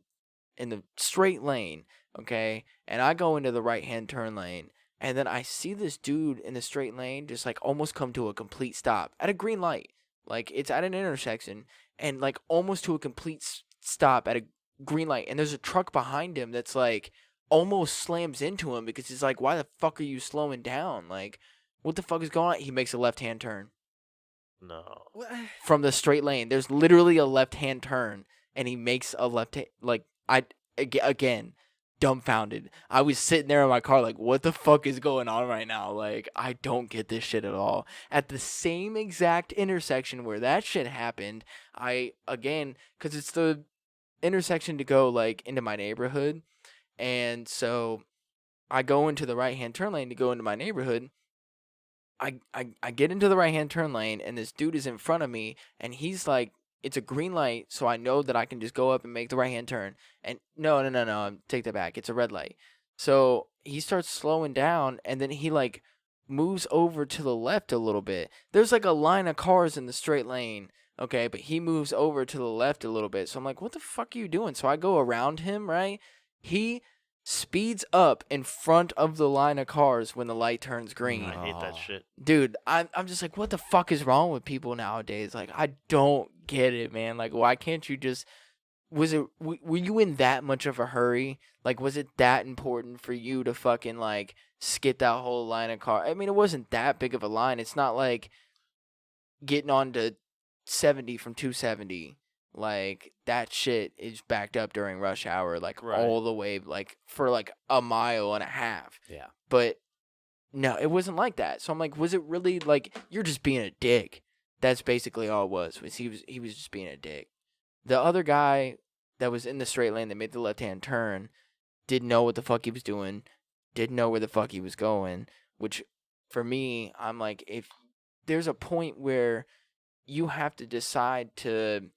straight lane, okay? And I go into the right-hand turn lane, and then I see this dude in the straight lane just like almost come to a complete stop at a green light. Like, it's at an intersection, and like almost to a complete stop at a green light, and there's a truck behind him that's like almost slams into him because he's like, why the fuck are you slowing down? Like, what the fuck is going on? He makes a left-hand turn No. from the straight lane. There's literally a left-hand turn, and he makes a left-hand, like, again, dumbfounded. I was sitting there in my car like, what the fuck is going on right now? Like, I don't get this shit at all. At the same exact intersection where that shit happened, because it's the intersection to go, like, into my neighborhood, and so I go into the right-hand turn lane to go into my neighborhood. I get into the right-hand turn lane, and this dude is in front of me, and he's like, it's a green light, so I know that I can just go up and make the right-hand turn. And no, take that back. It's a red light. So he starts slowing down, and then he like moves over to the left a little bit. There's like a line of cars in the straight lane, okay, but he moves over to the left a little bit. So I'm like, what the fuck are you doing? So I go around him, right? He speeds up in front of the line of cars when the light turns green. I hate that Aw. shit. Dude, I'm just like, what the fuck is wrong with people nowadays? Like, I don't get it, man. Like, why can't you just... were you in that much of a hurry? Like, was it that important for you to fucking, like, skip that whole line of car? I mean, it wasn't that big of a line. It's not like getting on to 70 from 270. Like, that shit is backed up during rush hour, like, Right. all the way, like, for, like, a mile and a half. Yeah. But no, it wasn't like that. So I'm like, was it really like, you're just being a dick? That's basically all it was he was just being a dick. The other guy that was in the straight lane that made the left-hand turn didn't know what the fuck he was doing. didn't know where the fuck he was going, which for me, I'm like, if there's a point where you have to decide to,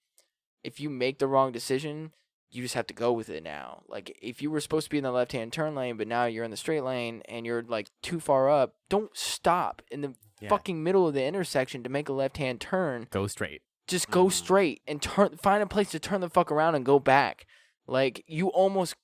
if you make the wrong decision, you just have to go with it now. Like, if you were supposed to be in the left-hand turn lane, but now you're in the straight lane and you're like too far up, don't stop in the fucking middle of the intersection to make a left-hand turn. Go straight. Just go straight and find a place to turn the fuck around and go back. Like, you almost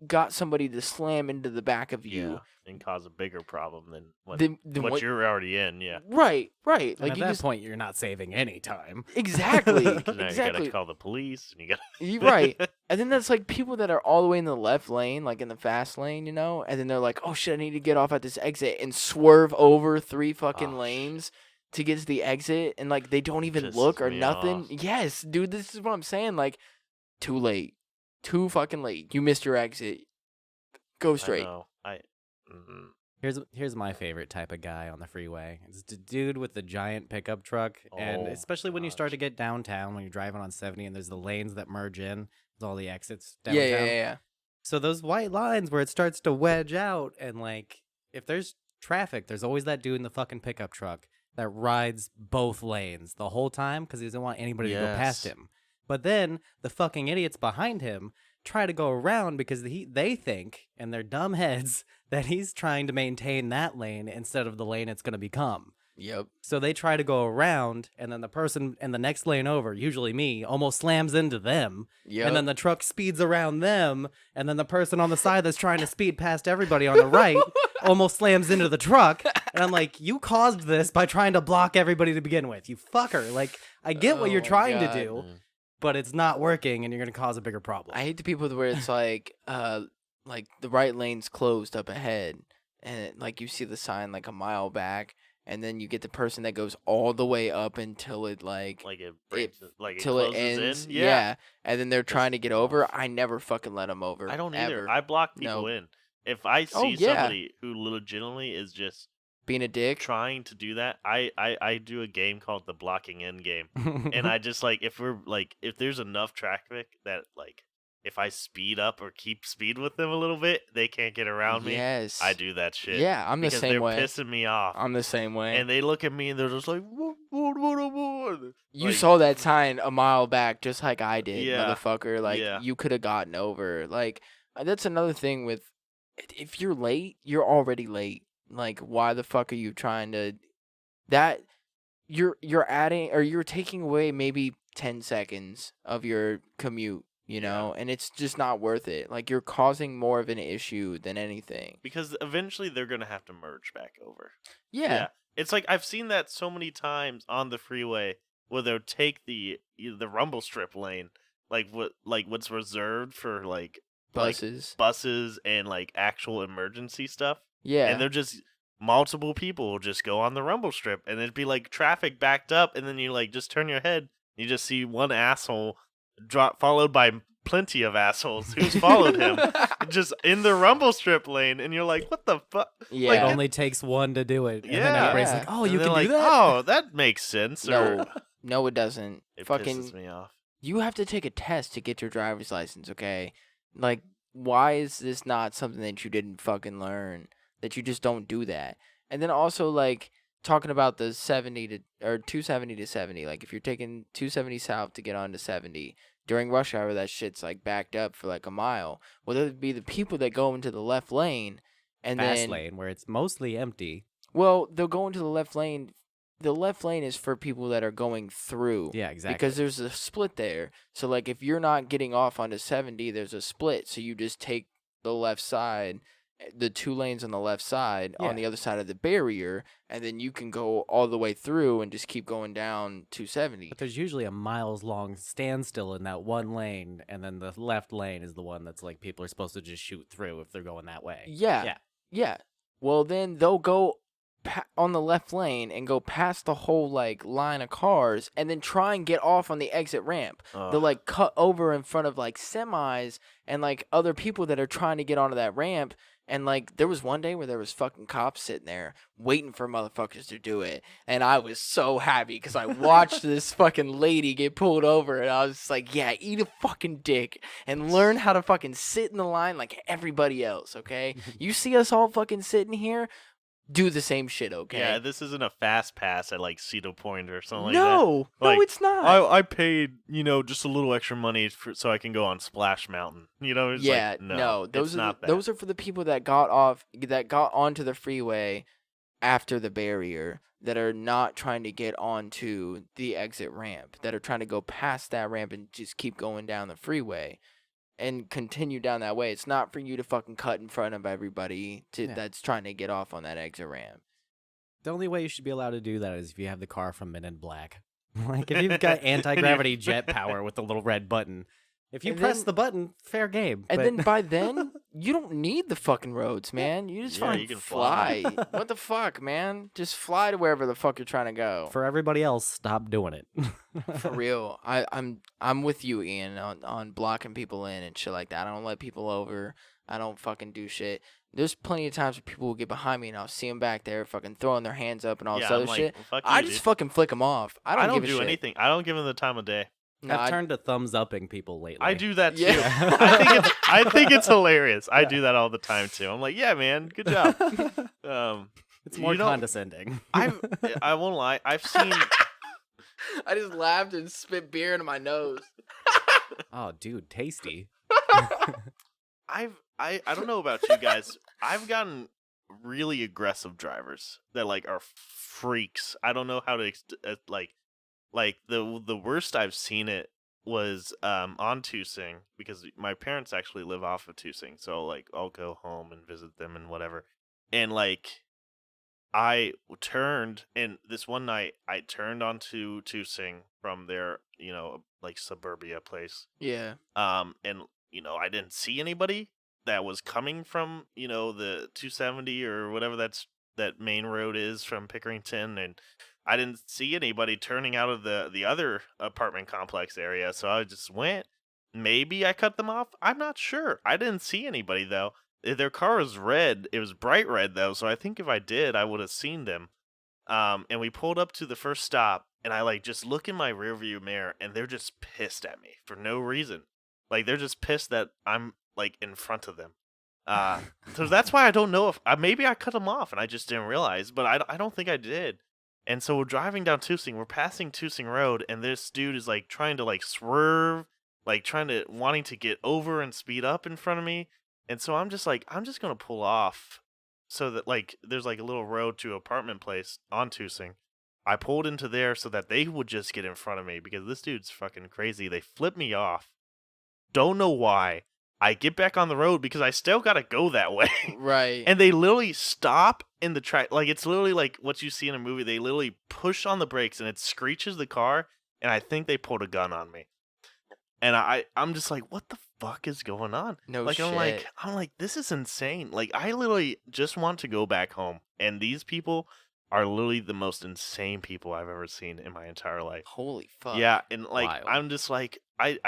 got somebody to slam into the back of you. Yeah, and cause a bigger problem than what, Than what you're already in. Yeah. Right. And Like, at you that just point, you're not saving any time. exactly, So now you exactly. gotta call the police, and you gotta. You're right. And then that's like people that are all the way in the left lane, like in the fast lane, you know? And then they're like, oh shit, I need to get off at this exit and swerve over 3 fucking Oh, lanes to get to the exit. And like they don't even Pisses look or me nothing. off. Yes, dude, this is what I'm saying. Like, too late. Too fucking late. You missed your exit. Go I straight. know. Mhm. Here's my favorite type of guy on the freeway. It's the dude with the giant pickup truck, and Oh, especially when you start to gosh. get downtown, when you're driving on 70, and there's the lanes that merge in with all the exits Yeah, downtown. yeah. So those white lines where it starts to wedge out, and like if there's traffic, there's always that dude in the fucking pickup truck that rides both lanes the whole time because he doesn't want anybody to go past Yes. him. But then the fucking idiots behind him try to go around because they think in their dumb heads that he's trying to maintain that lane instead of the lane it's going to become. Yep. So they try to go around, and then the person in the next lane over, usually me, almost slams into them. Yep. And then the truck speeds around them, and then the person on the side that's trying to speed past everybody on the right almost slams into the truck. And I'm like, you caused this by trying to block everybody to begin with. You fucker. Like, I get what Oh you're my trying God. to do, but it's not working, and you're going to cause a bigger problem. I hate the people where it's like the right lane's closed up ahead, and like you see the sign like a mile back, and then you get the person that goes all the way up until it like Like it breaks, like it till it closes ends. in. Yeah. And then they're trying to get over. off. I never fucking let them over. I don't either. ever. I block people No. in. If I see Oh, yeah. somebody who legitimately is just Being a dick. trying to do that, I do a game called the blocking in game. And I just like if there's enough traffic that like if I speed up or keep speed with them a little bit, they can't get around me. Yes. I do that shit. Yeah, I'm the because same they're way. pissing me off. I'm the same way. And they look at me and they're just like, what? You Like, saw that sign a mile back just like I did, Yeah. motherfucker. Like, Yeah. you could have gotten over. Like, that's another thing with, if you're late, you're already late. Like, why the fuck are you trying to, you're adding, or you're taking away maybe 10 seconds of your commute, you know? And it's just not worth it. Like, you're causing more of an issue than anything. Because eventually they're gonna have to merge back over. Yeah. It's like I've seen that so many times on the freeway where they'll take the rumble strip lane, like what's reserved for like buses and like actual emergency stuff. Yeah. And they're just multiple people will just go on the rumble strip and it'd be like traffic backed up and then you like just turn your head, you just see one asshole drop followed by plenty of assholes who's followed him just in the rumble strip lane and you're like, what the fuck? Yeah. It only takes one to do it. And then Yeah. everybody's Yeah. like, oh, And you they're can like, do that? oh, that makes sense. Or No. No, it doesn't. it Fucking. pisses me off. You have to take a test to get your driver's license, okay? Like, why is this not something that you didn't fucking learn? That you just don't do that? And then also, like, talking about the 270 to 70. Like, if you're taking 270 south to get onto 70, during rush hour, that shit's, like, backed up for, like, a mile. Well, there'd be the people that go into the left lane, and Fast then... lane, where it's mostly empty. Well, they'll go into the left lane. The left lane is for people that are going through. Yeah, exactly. Because there's a split there. So, like, if you're not getting off onto 70, there's a split. So you just take the left side, the 2 lanes on the left side, on Yeah. the other side of the barrier, and then you can go all the way through and just keep going down 270. But there's usually a miles long standstill in that one lane, and then the left lane is the one that's like people are supposed to just shoot through if they're going that way. Yeah. Yeah. Well, then they'll go on the left lane and go past the whole, like, line of cars and then try and get off on the exit ramp. They'll, like, cut over in front of, like, semis and, like, other people that are trying to get onto that ramp. And like there was one day where there was fucking cops sitting there waiting for motherfuckers to do it, and I was so happy because I watched this fucking lady get pulled over, and I was just like, yeah, eat a fucking dick and learn how to fucking sit in the line like everybody else. Okay, you see us all fucking sitting here, do the same shit. Okay. Yeah, this isn't a fast pass at like Cedar Point or something like that. No, Like, it's not. I paid, just a little extra money so I can go on Splash Mountain. It's Yeah, like, no, it's those are not that. those are for the people that got onto the freeway after the barrier, that are not trying to get onto the exit ramp, that are trying to go past that ramp and just keep going down the freeway and continue down that way. It's not for you to fucking cut in front of everybody Yeah. that's trying to get off on that exit ramp. The only way you should be allowed to do that is if you have the car from Men in Black. Like, if you've got anti-gravity jet power with the little red button. If you And press then- the button, fair game. And but- then by then, you don't need the fucking roads, man. You just Yeah, fucking you can fly. fly. What the fuck, man? Just fly to wherever the fuck you're trying to go. for everybody else, stop doing it. For real, I'm with you, Ian, on blocking people in and shit like that. I don't let people over. I don't fucking do shit. There's plenty of times where people will get behind me and I'll see them back there fucking throwing their hands up and all this Yeah, other I'm like, shit. well, fuck I you, just dude. fucking flick them off. I don't, give a do shit. anything. I don't give them the time of day. No, I've turned to thumbs upping people lately. I do that too. Yeah. I think it's hilarious. I do that all the time too. I'm like, yeah, man, good job. It's more you know, condescending. I won't lie. I've seen. I just laughed and spit beer into my nose. Oh, dude, tasty. I don't know about you guys. I've gotten really aggressive drivers that like are freaks. I don't know how to like the worst I've seen it was on Tusing, because my parents actually live off of Tusing, so like I'll go home and visit them and whatever. And like I turned, and this one night I turned onto Tusing from their, like suburbia place. Yeah. And I didn't see anybody that was coming from, the 270 or whatever that main road is from Pickerington, and I didn't see anybody turning out of the other apartment complex area, so I just went. Maybe I cut them off. I'm not sure. I didn't see anybody though. Their car was red. It was bright red though, so I think if I did, I would have seen them. And we pulled up to the first stop, and I like just look in my rearview mirror, and they're just pissed at me for no reason. Like they're just pissed that I'm like in front of them. So that's why I don't know if maybe I cut them off and I just didn't realize, but I don't think I did. And so we're driving down Tusing. We're passing Tusing Road, and this dude is like trying to like swerve, like wanting to get over and speed up in front of me. And so I'm just gonna pull off, so that like there's like a little road to apartment place on Tusing. I pulled into there so that they would just get in front of me, because this dude's fucking crazy. They flip me off. Don't know why. I get back on the road because I still gotta go that way. Right. And they literally stop in the track. Like, it's literally like what you see in a movie. They literally push on the brakes and it screeches the car. And I think they pulled a gun on me. And I'm just like, what the fuck is going on? No like, shit. I'm like, this is insane. Like, I literally just want to go back home. And these people are literally the most insane people I've ever seen in my entire life. Holy fuck. Yeah, and like Wild. I'm just like I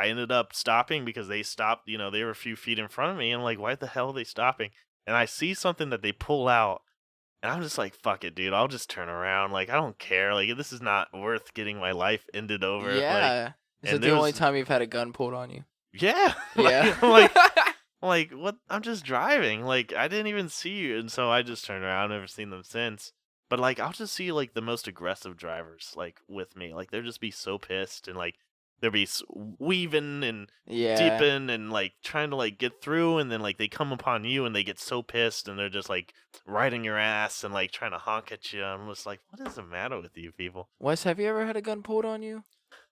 ended up stopping because they stopped, they were a few feet in front of me, and I'm like, why the hell are they stopping? And I see something that they pull out, and I'm just like, fuck it, dude, I'll just turn around. Like, I don't care. Like, this is not worth getting my life ended over. Like, Yeah. Is and it the there only was- time you've had a gun pulled on you? yeah. Yeah. I'm like, what? I'm just driving. Like, I didn't even see you, and so I just turned around. Never seen them since. But like, I'll just see like the most aggressive drivers like with me. Like, they'll just be so pissed, and like they'll be weaving and Yeah. deeping and like trying to like get through, and then like they come upon you and they get so pissed, and they're just like riding your ass and like trying to honk at you. I'm just like, what is the matter with you people? Wes, have you ever had a gun pulled on you?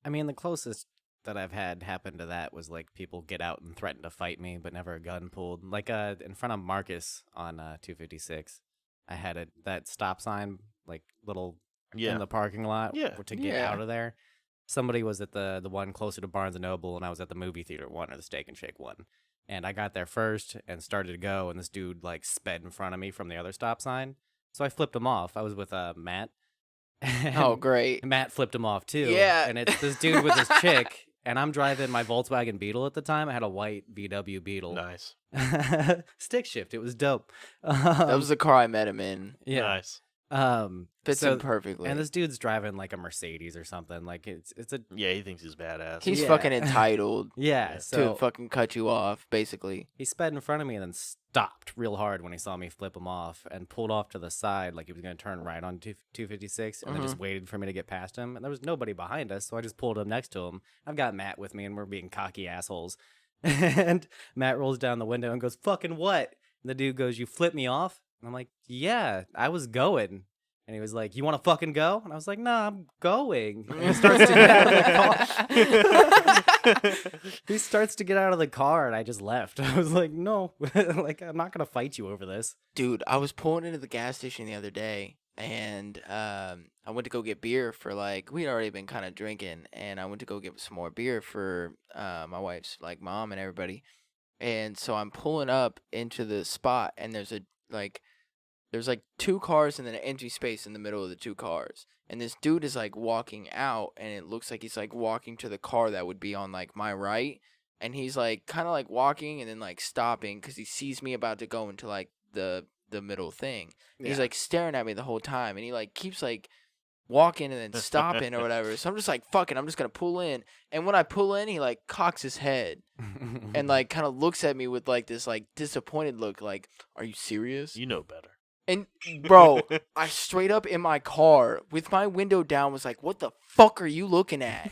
I mean, the closest that I've had happen to that was like people get out and threaten to fight me, but never a gun pulled. Like in front of Marcus on 256, I had that stop sign like little Yeah. in the parking lot Yeah. to get Yeah. out of there. Somebody was at the one closer to Barnes and Noble, and I was at the movie theater one, or the Steak and Shake one. And I got there first and started to go, and this dude like sped in front of me from the other stop sign. So I flipped him off. I was with Matt. Oh, and great. Matt flipped him off too. Yeah. And it's this dude with his chick, and I'm driving my Volkswagen Beetle at the time. I had a white VW Beetle. Nice. Stick shift. It was dope. That was the car I met him in. yeah. Nice. Fits so- him perfectly. And this dude's driving like a Mercedes or something. Like it's a Yeah, he thinks he's badass. He's Yeah. fucking entitled yeah. to So fucking cut you off, basically. he sped in front of me and then stopped real hard when he saw me flip him off and pulled off to the side like he was going to turn right on 256 and then just waited for me to get past him. And there was nobody behind us, so I just pulled up next to him. I've got Matt with me and we're being cocky assholes. And Matt rolls down the window and goes, "Fucking what?" And the dude goes, "You flipped me off?" And I'm like, "Yeah, I was going." And he was like, "You want to fucking go?" And I was like, "Nah, I'm going." And he starts to get out of the car. He starts to get out of the car, and I just left. I was like, "No, like I'm not gonna fight you over this." Dude, I was pulling into the gas station the other day, and I went to go get beer for like we'd already been kind of drinking, and I went to go get some more beer for my wife's like mom and everybody, and so I'm pulling up into the spot, and there's like 2 cars and then an empty space in the middle of the 2 cars, and this dude is like walking out, and it looks like he's like walking to the car that would be on like my right, and he's like kind of like walking and then like stopping because he sees me about to go into like the middle thing. He's Yeah. like staring at me the whole time, and he like keeps like walking and then stopping or whatever. So I'm just like, fuck it, I'm just gonna pull in. And when I pull in, he like cocks his head and like kind of looks at me with like this like disappointed look, like, "Are you serious?" You know better. And bro, I straight up in my car with my window down was like, "What the fuck are you looking at?"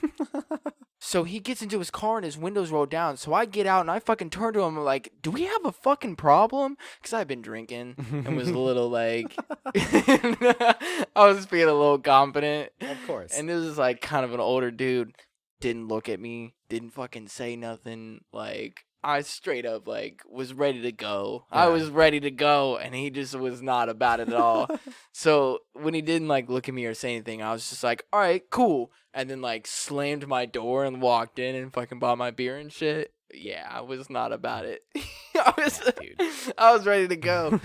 So he gets into his car and his windows rolled down. So I get out and I fucking turn to him and I'm like, "Do we have a fucking problem?" Because I've been drinking and was a little like, I was being a little confident. Of course. And this is like kind of an older dude. Didn't look at me. Didn't fucking say nothing. Like, I straight up like was ready to go. I Yeah. was ready to go, and he just was not about it at all. So when he didn't like look at me or say anything, I was just like, "All right, cool," and then like slammed my door and walked in and fucking bought my beer and shit. Yeah, I was not about it. dude. I was ready to go.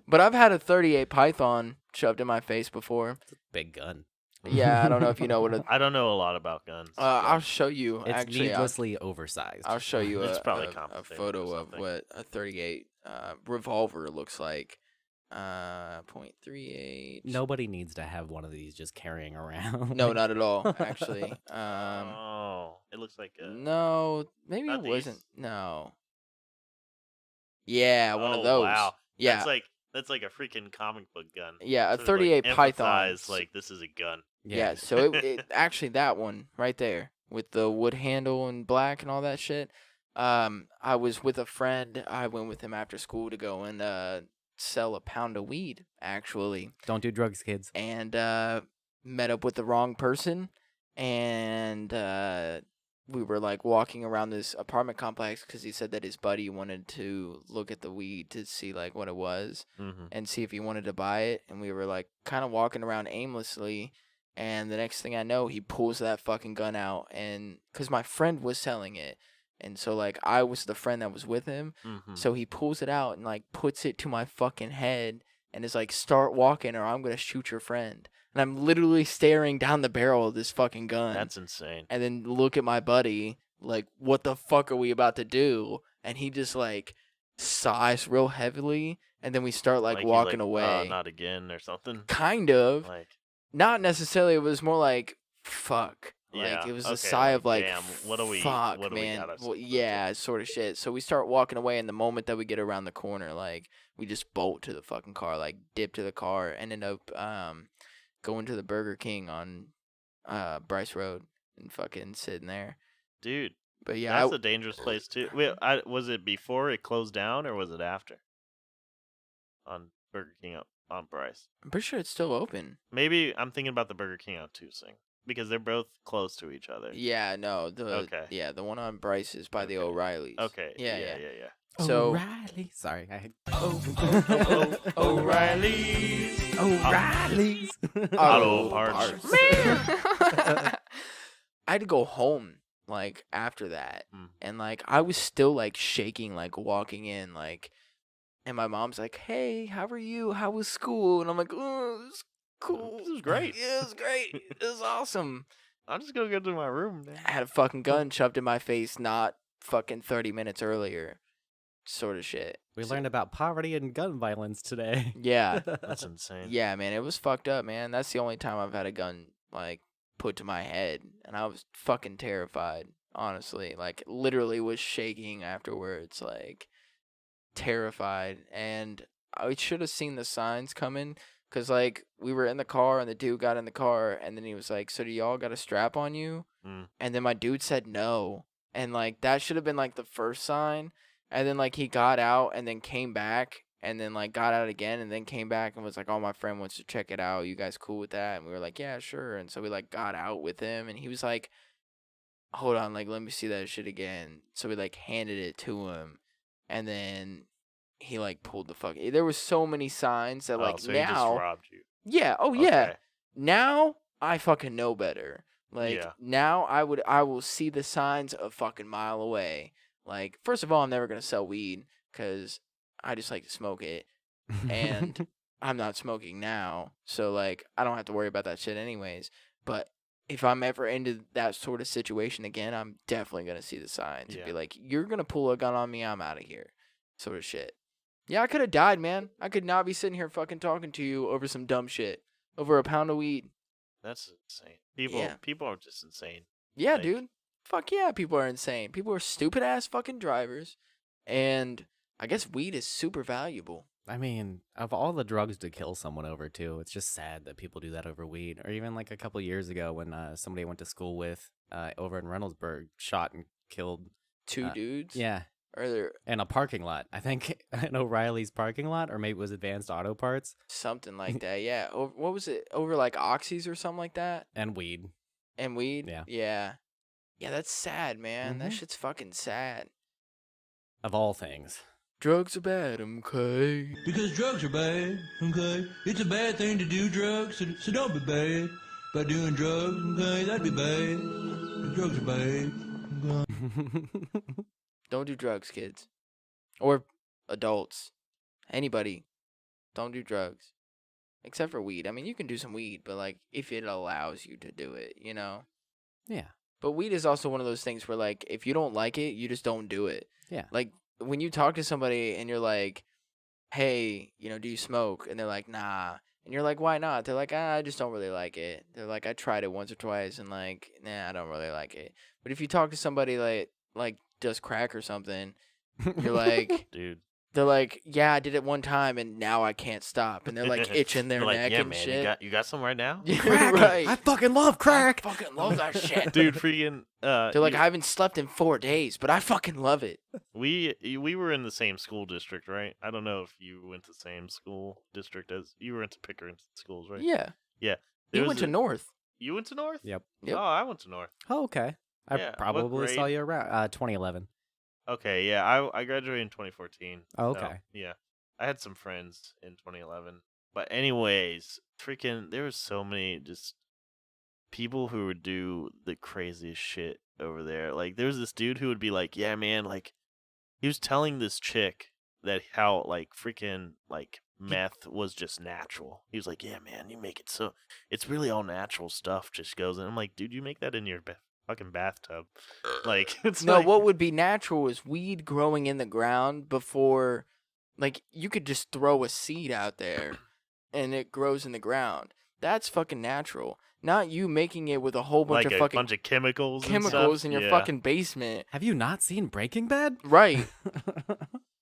But I've had a 38 Python shoved in my face before. Big gun. Yeah, I don't know if you know what a. I don't know a lot about guns. I'll show you. It's Actually, needlessly oversized. I'll show you It's a, probably a compensated photo or of something. what a 38 revolver looks like. .38. Nobody needs to have one of these just carrying around. No, not at all. Actually, Oh, it looks like a. no, maybe Not it these? wasn't. No. Yeah, one Oh, of those. Wow. Yeah, That's like a freaking comic book gun. yeah, a Sort of, 38 like, Python. emphasize, like this is a gun. Yeah, so it actually that one right there with the wood handle and black and all that shit. I was with a friend. I went with him after school to go and sell a pound of weed actually, Don't do drugs, kids. and met up with the wrong person, and we were like walking around this apartment complex because he said that his buddy wanted to look at the weed to see like what it was Mm-hmm. and see if he wanted to buy it, and we were like kind of walking around aimlessly, and the next thing I know he pulls that fucking gun out, and because my friend was selling it, and so like I was the friend that was with him, Mm-hmm. so he pulls it out and like puts it to my fucking head and is like, "Start walking or I'm gonna shoot your friend." And I'm literally staring down the barrel of this fucking gun, That's insane. and then look at my buddy like, "What the fuck are we about to do?" And he just like sighs real heavily, and then we start like he's walking "Oh, away. not again, or something. Kind of. Like, Not necessarily. It was more like, "Fuck." Like, Yeah, it was okay, a sigh of like, damn, what do we- fuck, what do we man. got ourselves Well, into? yeah, sort of shit. So we start walking away, and the moment that we get around the corner, like, we just bolt to the fucking car, like, dip to the car, and end up going to the Burger King on Bryce Road and fucking sitting there. dude, But yeah, that's a dangerous place too. Wait, was it before it closed down, or was it after? On Burger King on Bryce. I'm pretty sure it's still open. Maybe I'm thinking about the Burger King on Tusing because they're both close to each other. Yeah, no, Okay. the one on Bryce is by the Okay. O'Reillys. Okay. Yeah. Oh, So O'Reilly. Sorry, I had O'Reillys. O'Reilly's. Auto parts. I had to go home like after that, Mm. and like I was still like shaking, like walking in, like, and my mom's like, "Hey, how are you? How was school?" And I'm like, "Oh, it was cool. This was great." Yeah, it was great. It was awesome." I'm just gonna go to my room, man. I had a fucking gun shoved in my face not fucking 30 minutes earlier. Sort of shit. We So- learned about poverty and gun violence today. Yeah. That's insane. Yeah, man, it was fucked up, man. That's the only time I've had a gun, like, put to my head. And I was fucking terrified, honestly. Like, literally was shaking afterwards, like, terrified. And I should have seen the signs coming. Because, like, we were in the car, and the dude got in the car, and then he was like, so do y'all got a strap on you? Mm. And then my dude said no. And, like, that should have been, like, the first sign. And then, like, he got out and then came back and then, like, got out again and then came back and was like, oh, my friend wants to check it out. You guys cool with that? And we were like, yeah, sure. And so we, like, got out with him. And he was like, hold on, like, let me see that shit again. So we, like, handed it to him. And then he, like, pulled the fuck. There was so many signs that, like, so he just now. robbed you. Yeah. Oh, yeah. Okay. Now I fucking know better. Like, Yeah. now I will see the signs a fucking mile away. Like, first of all, I'm never going to sell weed because I just like to smoke it. And I'm not smoking now. So, like, I don't have to worry about that shit anyways. But if I'm ever into that sort of situation again, I'm definitely going to see the signs and be Yeah. like, you're going to pull a gun on me, I'm out of here. Sort of shit. Yeah, I could have died, man. I could not be sitting here fucking talking to you over some dumb shit. Over a pound of weed. That's insane. People are just insane. Yeah, Like- dude. Fuck yeah, people are insane. People are stupid ass fucking drivers. And I guess weed is super valuable. I mean, of all the drugs to kill someone over, too, it's just sad that people do that over weed. Or even like a couple years ago when somebody I went to school with over in Reynoldsburg shot and killed. Two dudes. Yeah, Or there in a parking lot. I think in O'Reilly's parking lot, or maybe it was Advanced Auto Parts something like that. Yeah. What was it? Over like Oxys or something like that? and weed. And weed? Yeah. Yeah. Yeah, that's sad, man. That Mhm. shit's fucking sad. Of all things. Drugs are bad, okay? Because drugs are bad, okay? It's a bad thing to do drugs, so don't be bad by doing drugs, okay? That'd be bad. Drugs are bad. Don't do drugs, kids. Or adults. Anybody. Don't do drugs. Except for weed. I mean, you can do some weed, but, like, if it allows you to do it, you know? Yeah. But weed is also one of those things where, like, if you don't like it, you just don't do it. Yeah. Like, when you talk to somebody and you're like, hey, you know, do you smoke? And they're like, nah. And you're like, why not? They're like, I just don't really like it. They're like, I tried it once or twice and, like, nah, I don't really like it. But if you talk to somebody like does crack or something, you're like, Dude. they're like, yeah, I did it one time and now I can't stop. And they're like itching their They're like, neck yeah, and man, shit. you got some right now? Yeah, right. I fucking love crack. I fucking love that shit. Dude, freaking They're like, I haven't slept in 4 days, but I fucking love it. we were in the same school district, right? I don't know if you went to the same school district as you went to Pickering schools, right? Yeah. Yeah. You There went was to a- North. You went to North? Yep. Yep. Oh, I went to North. Oh, okay. I Yeah, what probably saw grade? you around 2011. Okay, yeah, I graduated in 2014. Oh, so, okay. yeah. I had some friends in 2011. But anyways, freaking there was so many just people who would do the craziest shit over there. Like there was this dude who would be like, "Yeah, man, like he was telling this chick that how like freaking like meth was just natural. He was like, "Yeah, man, you make it so it's really all natural stuff just goes." And I'm like, "Dude, you make that in your fucking bathtub." Like it's No, like, what would be natural is weed growing in the ground before, like, you could just throw a seed out there and it grows in the ground. That's fucking natural. Not you making it with a whole bunch like of a fucking bunch of chemicals and chemicals stuff. in your Yeah. fucking basement. Have you not seen Breaking Bad? Right.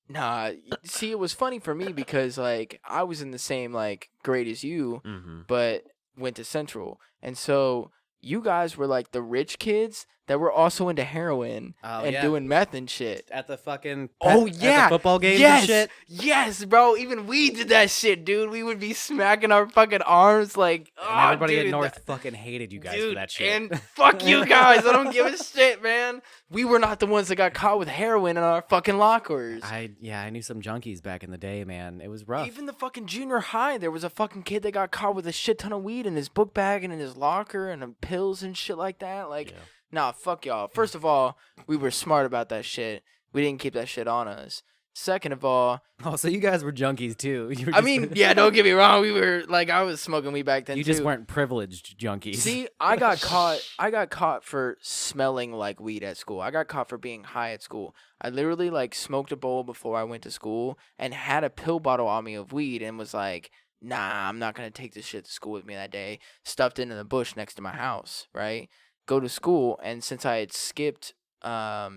Nah, see, it was funny for me because, like, I was in the same, like, grade as you, Mm-hmm. but went to Central. And so you guys were, like, the rich kids that were also into heroin Oh, and yeah. doing meth and shit. At the fucking Oh, at yeah. the football games yes. and shit. Yes, bro. Even we did that shit, dude. We would be smacking our fucking arms like, And oh, everybody dude, at North that- fucking hated you guys dude, for that shit. And fuck you guys. I don't give a shit, man. We were not the ones that got caught with heroin in our fucking lockers. I knew some junkies back in the day, man. It was rough. Even the fucking junior high, there was a fucking kid that got caught with a shit ton of weed in his book bag and in his locker and pills and shit like that. Like, nah, fuck y'all. First of all, we were smart about that shit. We didn't keep that shit on us. Second of all, Oh, so you guys were junkies too. You were I mean, yeah, don't get me wrong. We were like, I was smoking weed back then you too. just weren't privileged junkies. See, I got caught. I got caught for smelling like weed at school. I got caught for being high at school. I literally like smoked a bowl before I went to school and had a pill bottle on me of weed and was like, nah, I'm not gonna take this shit to school with me that day. Stuffed it in the bush next to my house, right? Go to school, and since I had skipped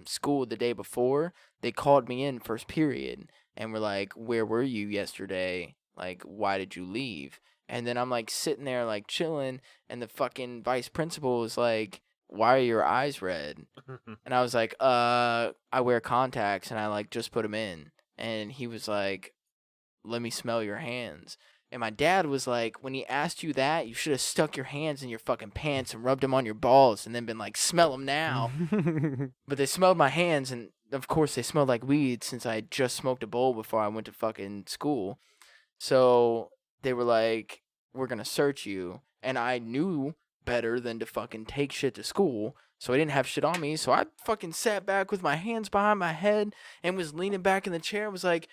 school the day before, they called me in first period and were like, where were you yesterday? Like, why did you leave? And then I'm like sitting there like chilling, and the fucking vice principal was like, why are your eyes red? And I was like, I wear contacts and I like just put them in. And he was like, let me smell your hands. And my dad was like, when he asked you that, you should have stuck your hands in your fucking pants and rubbed them on your balls and then been like, smell them now. But they smelled my hands, and of course they smelled like weed since I had just smoked a bowl before I went to fucking school. So they were like, we're going to search you. And I knew better than to fucking take shit to school. So I didn't have shit on me. So I fucking sat back with my hands behind my head and was leaning back in the chair and was like,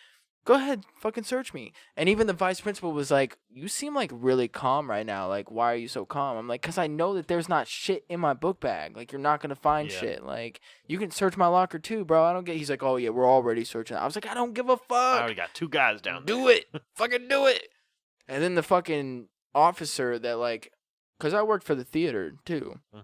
go ahead, fucking search me. And even the vice principal was like, you seem like really calm right now. Like, why are you so calm? I'm like, because I know that there's not shit in my book bag. Like, you're not going to find Yeah. shit. Like, you can search my locker too, bro. I don't get. He's like, oh, yeah, we're already searching. I was like, I don't give a I fuck. already got 2 guys down there. Do it. Fucking do it. And then the fucking officer that, like, because I worked for the theater too. Mhm.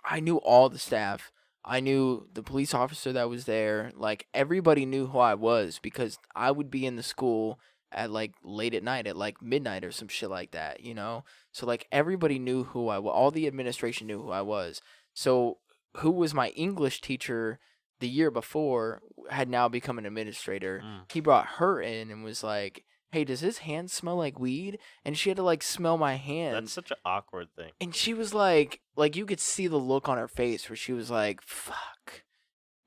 I knew all the staff. I knew the police officer that was there. Like, everybody knew who I was because I would be in the school at, like, late at night, at, like, midnight or some shit like that, you know? So, like, everybody knew who I was. All the administration knew who I was. So, who was my English teacher the year before had now become an administrator. Mm. He brought her in and was like, hey, does his hand smell like weed? And she had to, like, smell my hand. That's such an awkward thing. And she was like, you could see the look on her face where she was like, fuck.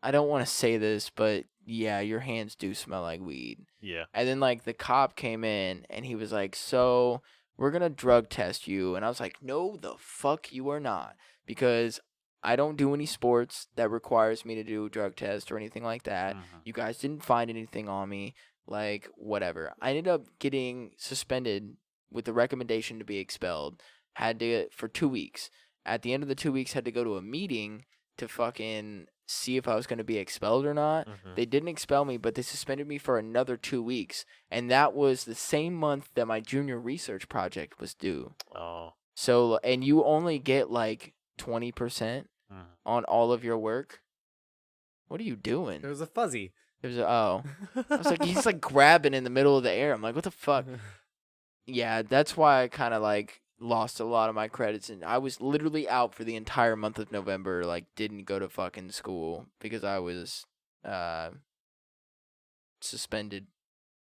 I don't want to say this, but yeah, your hands do smell like weed. Yeah. And then, like, the cop came in and he was like, so we're going to drug test you. And I was like, no, the fuck you are not. Because I don't do any sports that requires me to do a drug test or anything like that. Mhm. You guys didn't find anything on me. Like, whatever. I ended up getting suspended with the recommendation to be expelled. Had to for 2 weeks. At the end of the 2 weeks, had to go to a meeting to fucking see if I was going to be expelled or not. Mhm. They didn't expel me, but they suspended me for another 2 weeks. And that was the same month that my junior research project was due. Oh. So, and you only get like 20% Mhm. on all of your work. What are you doing? It was a fuzzy. It was I was like, he's like grabbing in the middle of the air. I'm like, what the fuck? Yeah, that's why I kind of like lost a lot of my credits, and I was literally out for the entire month of November. Like, didn't go to fucking school because I was suspended,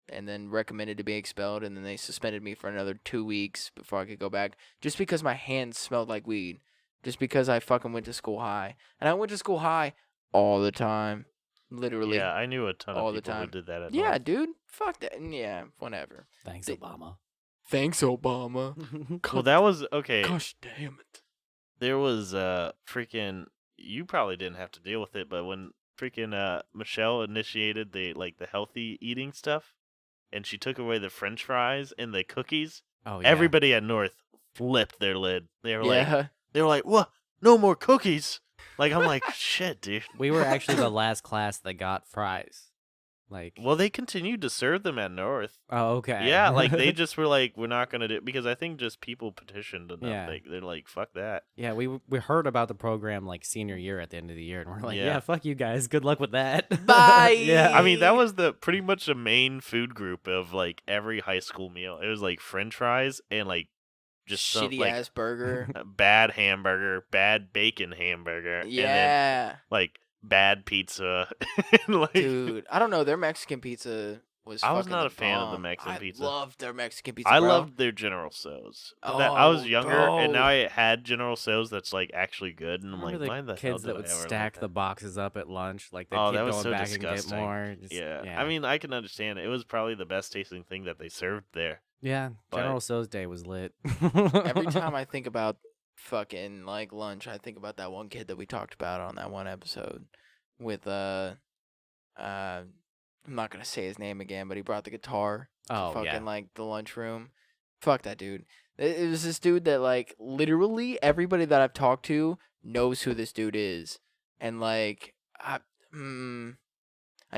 and then recommended to be expelled, and then they suspended me for another 2 weeks before I could go back, just because my hands smelled like weed, just because I fucking went to school high, and I went to school high all the time, literally. Yeah, I knew a ton all of the people who time. did that at Yeah, North. dude. Fuck that. Yeah, whatever. Thanks, They- Obama. Thanks, Obama. Well, that was okay. Gosh damn it. There was freaking. You probably didn't have to deal with it, but when freaking Michelle initiated the healthy eating stuff, and she took away the French fries and the cookies, Oh yeah. everybody at North flipped their lid. They were like, Yeah. "What? No more cookies!" Like, I'm like, "Shit, dude." We were actually the last class that got fries. Like, Well, they continued to serve them at North. oh okay. Yeah, like they just were like, "We're not gonna do," because I think just people petitioned enough. Yeah. They're like, "Fuck that." Yeah, we heard about the program like senior year at the end of the year, and we're like, Yeah. yeah, fuck you guys. Good luck with that. Bye. yeah. I mean, that was the pretty much the main food group of like every high school meal. It was like French fries and like just some shitty like ass burger. a bad hamburger, bad bacon hamburger, and then Yeah. like bad pizza. and, like, Dude, I don't know. Their Mexican pizza was I was fucking not the a fan of the bomb. Mexican pizza. I loved their Mexican pizza, I bro. loved their General Tso's. But I was Oh, younger, and now bro. I had General Tso's that's like actually good, and I'm like, Remember why the hell kids did that I would ever like stack that? the boxes up at lunch, like they Oh, keep that was going so back and disgusting. get more. Just- Yeah. I mean, I can understand it. It was probably the best tasting thing that they served there. yeah. but- General So's day was lit. Every time I think about fucking like lunch, I think about that one kid that we talked about on that one episode with I'm not gonna say his name again, but he brought the guitar to Oh, fucking yeah. like the lunchroom. Fuck that dude. It was this dude that like literally everybody that I've talked to knows who this dude is, and like I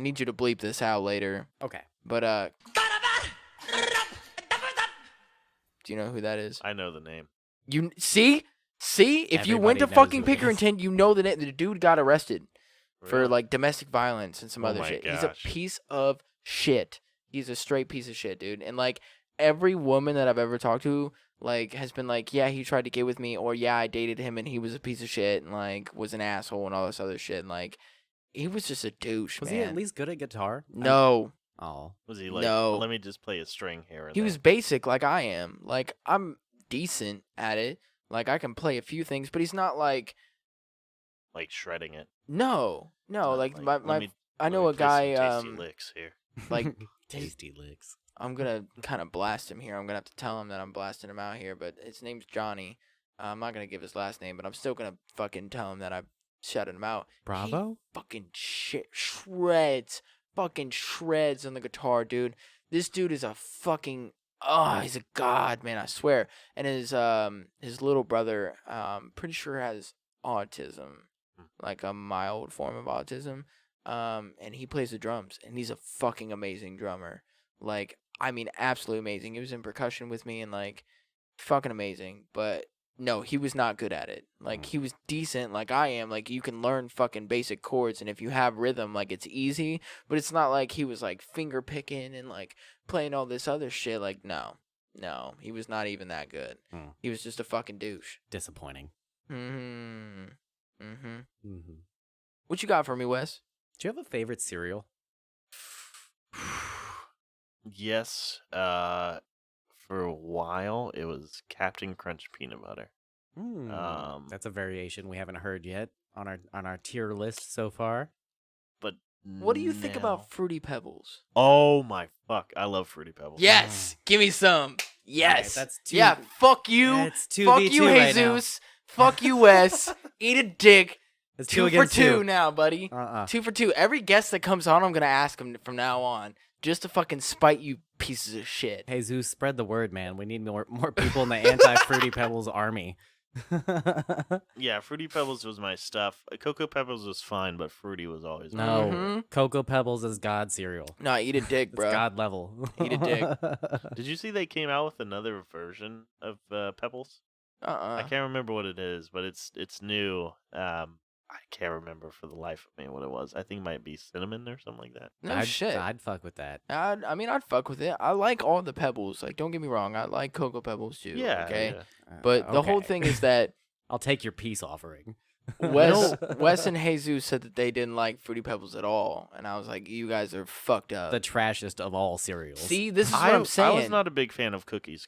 need you to bleep this out later. Okay. But do you know who that is? I know the name. You see, if you went Everybody to knows fucking who it is. Pickerington, you know the dude got arrested for Really? like domestic violence and some Oh other my shit. He's a gosh. piece of shit. He's a straight piece of shit, dude. And like every woman that I've ever talked to, like, has been like, yeah, he tried to get with me, or yeah, I dated him and he was a piece of shit and like was an asshole and all this other shit. And like, he was just a douche, Was man. he at least good at guitar? No, Oh. Was he like? No. Let me just play a string here. And he was there." basic like I am. Like I'm decent at it. Like I can play a few things, but he's not like like shredding it. no, Not like let my me- I let know me a play guy some tasty licks here. like Tasty licks. I'm gonna kind of blast him here. I'm gonna have to tell him that I'm blasting him out here, but his name's Johnny. I'm not gonna give his last name, but I'm still gonna fucking tell him that I shouted him out. Bravo? Fucking shit shreds, fucking shreds on the guitar, dude. This dude is a fucking he's a god, man. I swear. And his little brother, pretty sure has autism, like a mild form of autism. And he plays the drums, and he's a fucking amazing drummer. Like, I mean, absolutely amazing. He was in percussion with me, and like, fucking amazing. But no, he was not good at it. Like, he was decent, like I am. Like, you can learn fucking basic chords, and if you have rhythm, like, it's easy. But it's not like he was like finger picking and like playing all this other shit. Like, no, he was not even that good. Hmm. He was just a fucking douche. Disappointing. Mm-hmm. What What you got for me, Wes? Do you have a favorite cereal? Yes. For a while it was Captain Crunch peanut butter. That's a variation we haven't heard yet on our tier list so far. But What do you think now- about Fruity Pebbles? Oh my fuck! I love Fruity Pebbles. Yes, give me some. Yes, that's two- yeah. Fuck you. It's 2v2 Fuck you, right now. Jesus. Fuck you, Wes. Eat a dick. It's 2 for against 2 now, buddy. 2 for 2. Every guest that comes on, I'm gonna ask him from now on, just to fucking spite you pieces of shit. Hey Zeus, spread the word, man. We need more people in the anti-Fruity Pebbles army. Yeah, Fruity Pebbles was my stuff. Cocoa Pebbles was fine, but Fruity was always my No, favorite. Cocoa Pebbles is God cereal. Nah, eat a dick, It's bro. God level. Eat a dick. Did you see they came out with another version of Pebbles? I can't remember what it is, but it's new. I can't remember for the life of me what it was. I think it might be cinnamon or something like that. No shit. I'd fuck with that. I mean, I'd fuck with it. I like all the Pebbles. Like, don't get me wrong. I like Cocoa Pebbles too. Yeah. Okay. yeah. But the whole Okay. thing is that I'll take your peace offering. Wes and Jesus said that they didn't like Fruity Pebbles at all, and I was like, "You guys are fucked up." The trashest of all cereals. See, this is what I I'm saying. was not a big fan of Cookies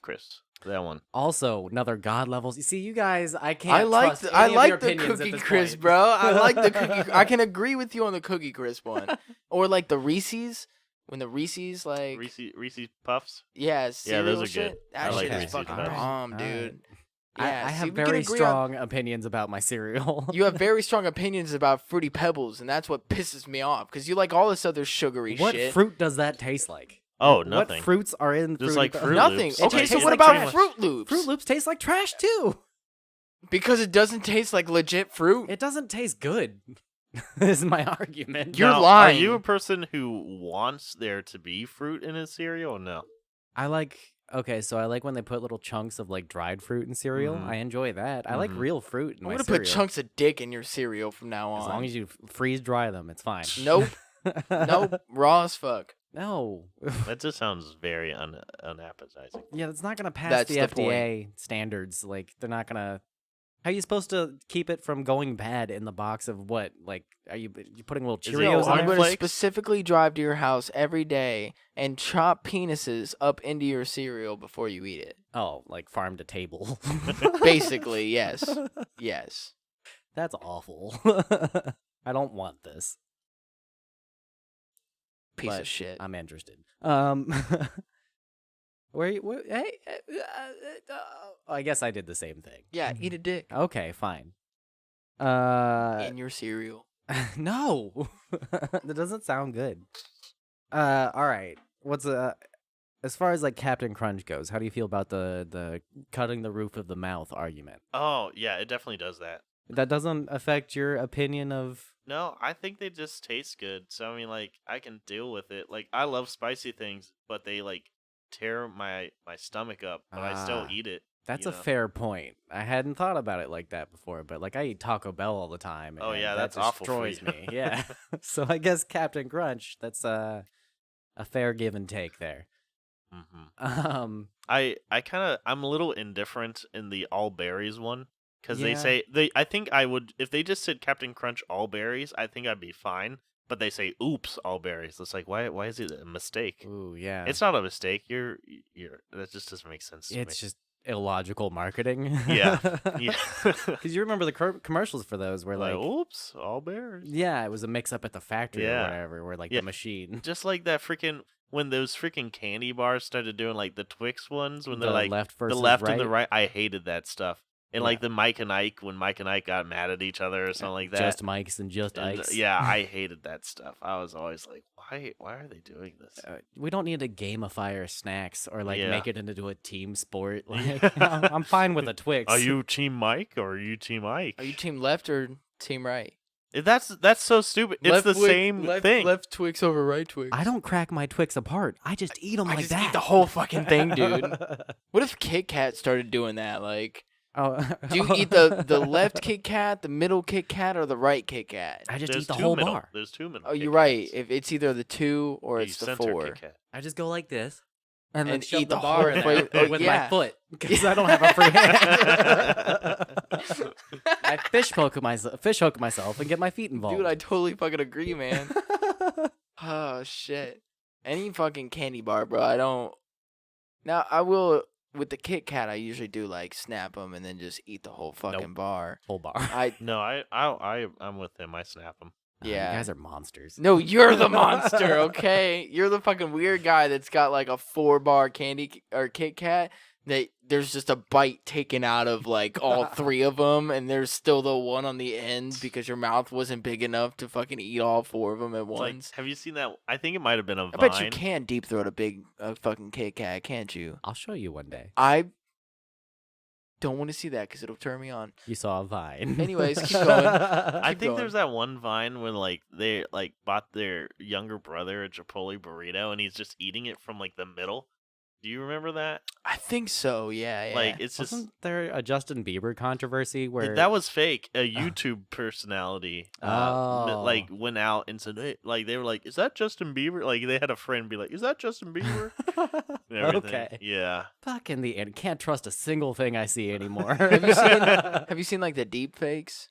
Crisp. That one. Also, another God levels. You see, you guys, I can't. I like trust I any of like your the opinions at Cookie this Crisp, point. bro. I like the Cookie. I can agree with you on the Cookie Crisp one, or like the Reese's. When the Reese's like Reese's Puffs. yeah, Yeah, those cereal are shit, good. That I like shit is Reese's fucking Puffs. bomb, Alright. dude. I Yeah, have see, we can very agree on- strong opinions about my cereal. You have very strong opinions about Fruity Pebbles, and that's what pisses me off because you like all this other sugary What shit. fruit does that taste like? Oh, nothing. What fruits are in Just Fruity like Pebbles? Fruit Nothing. Loops. Okay, It so tastes what like about trash. Fruit Loops? Fruit Loops taste like trash too. Because it doesn't taste like legit fruit. It doesn't taste good. Is my argument. You're Now, lying. Are you a person who wants there to be fruit in his cereal or no? I like. Okay, so I like when they put little chunks of like dried fruit in cereal. Mhm. I enjoy that. I like Mhm. real fruit in I'm my gonna cereal. put chunks of dick in your cereal from now on. As long as you freeze dry them, it's fine. Nope. Nope. Raw as fuck. No. That just sounds very unappetizing. Yeah, that's not gonna pass That's the the FDA standards. Like, they're not gonna. How are you supposed to keep it from going bad in the box of what? Like, are you putting little Is it Cheerios all on I'm it? going to Flakes? specifically drive to your house every day and chop penises up into your cereal before you eat it. Oh, like farm to table. Basically, yes. Yes. That's awful. I don't want this. Piece But of shit. I'm interested. Hey, I guess I did the same thing. Yeah, eat a dick Okay, fine. in your cereal. No, that doesn't sound good. All right. What's as far as like Captain Crunch goes? How do you feel about the cutting the roof of the mouth argument? Oh yeah, it definitely does that. That doesn't affect your opinion of. No, I think they just taste good. So I mean, like I can deal with it. Like I love spicy things, but they like tear my stomach up. But I still Ah. eat it. That's you a know? fair point. I hadn't thought about it like that before, but like I eat Taco Bell all the time. Oh, and yeah, that that's awful for destroys you. me. Yeah. So I guess Captain Crunch. That's a fair give and take there. I'm a little indifferent in the all berries one because they Yeah. say I think I would if they just said Captain Crunch all berries. I think I'd be fine. But they say oops all berries. It's like why is it a mistake? Ooh, yeah. It's not a mistake. You're that just doesn't make sense to me. It's just illogical marketing. Yeah. Yeah. Because you remember the commercials for those where like like, oops all berries. yeah, it was a mix up at the factory Yeah. or whatever, where like Yeah. the machine, Just like that freaking when those freaking candy bars started doing like the Twix ones when they're the like left the versus left right, and the right. I hated that stuff. And Yeah. like the Mike and Ike when Mike and Ike got mad at each other or something like that. just Mike's and just And, Ike's. yeah, I hated that stuff. I was always like, why are they doing this? We don't need to gamify our snacks or like Yeah. make it into a team sport. Like, I'm fine with a Twix. Are you team Mike or are you team Ike? Are you team left or team right? That's so stupid. It's Left the Twix- same left, thing. Left Twix over right Twix. I don't crack my Twix apart. I just eat them I like just that. eat the whole fucking thing, dude. What if Kit Kat started doing that? Like, Oh, do you eat the left Kit Kat, the middle Kit Kat, or the right Kit Kat? I just There's eat the two whole middle. bar. There's two middle. Oh, Kit you're right. Kats. If it's either the 2 or The it's the center 4. Kit Kat. I just go like this, and then And shove eat the the bar whole in flavor- there oh, with my yeah. foot because I don't have a free hand. I fish hook myself and get my feet involved. Dude, I totally fucking agree, man. Oh shit. Any fucking candy bar, bro. I don't. Now I will with the Kit Kat. I usually do like snap them and then just eat the whole fucking bar. Whole bar. I No, I'm with him. I snap him. yeah. You guys are monsters. No, you're the monster, okay? You're the fucking weird guy that's got like a 4-bar candy or Kit Kat that there's just a bite taken out of like all 3 of them, and there's still the one on the end because your mouth wasn't big enough to fucking eat all 4 of them at It's like, once. have you seen that? I think it might have been a I Vine. bet you can deep throat a fucking Kit Kat, can't you? I'll show you one day. I don't want to see that because it'll turn me on. You saw a Vine. Anyways, keep going. I Keep think going. there's that one Vine when like they like bought their younger brother a Chipotle burrito and he's just eating it from like the middle. Do you remember that? I think so. Yeah. Like it's just Wasn't there a Justin Bieber controversy where that was fake. A YouTube personality like Oh. went out and said hey, like they were like, "Is that Justin Bieber?" Like they had a friend be like, "Is that Justin Bieber?" And everything. Okay. Yeah. Fucking the end. Can't trust a single thing I see anymore. Have you seen like the deep fakes?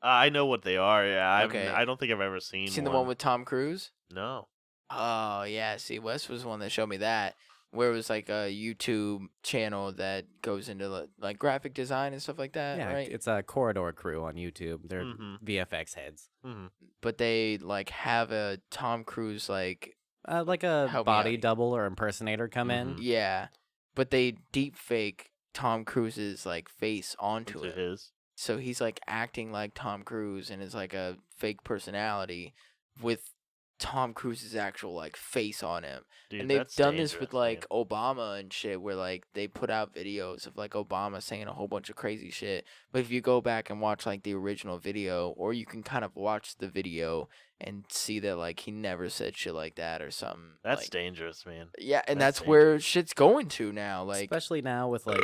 I know what they are. Yeah. Okay. I don't think I've ever seen. You seen the one with Tom Cruise? No. Oh yeah, see, Wes was the one that showed me that, where it was like a YouTube channel that goes into like graphic design and stuff like that, Yeah, right? it's a Corridor Crew on YouTube. They're Mhm. VFX heads. Mhm. But they like have a Tom Cruise like Like a Help me body out. double or impersonator come in. Mhm. yeah, but they deep fake Tom Cruise's like face onto Into it. his. So he's like acting like Tom Cruise and is like a fake personality with Tom Cruise's actual like face on him. Dude, And they've that's done this dangerous, with like Obama and shit where like they put out videos of like Obama saying a whole bunch of crazy shit. But if you go back and watch like the original video, or you can kind of watch the video and see that like he never said shit like that or something. That's like, dangerous, man. yeah, and that's that's where shit's going to now. Like Especially now with like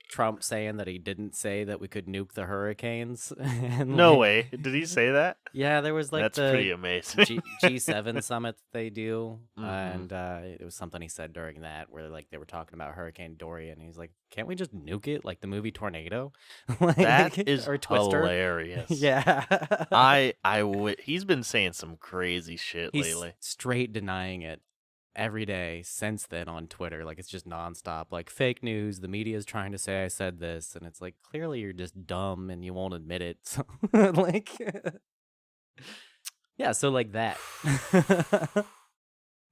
Trump saying that he didn't say that we could nuke the hurricanes. And, No like, way. Did he say that? Yeah, there was like That's the pretty amazing. G7 summit that they do, Mhm. and it was something he said during that where like they were talking about Hurricane Dorian. He's like, "Can't we just nuke it like the movie Tornado?" Like, That is or Twister. hilarious. Yeah, He's been saying some crazy shit he's lately. straight denying it every day since then on Twitter. Like it's just nonstop. Like fake news. The media is trying to say I said this, and it's like clearly you're just dumb and you won't admit it. So like, yeah. So like that.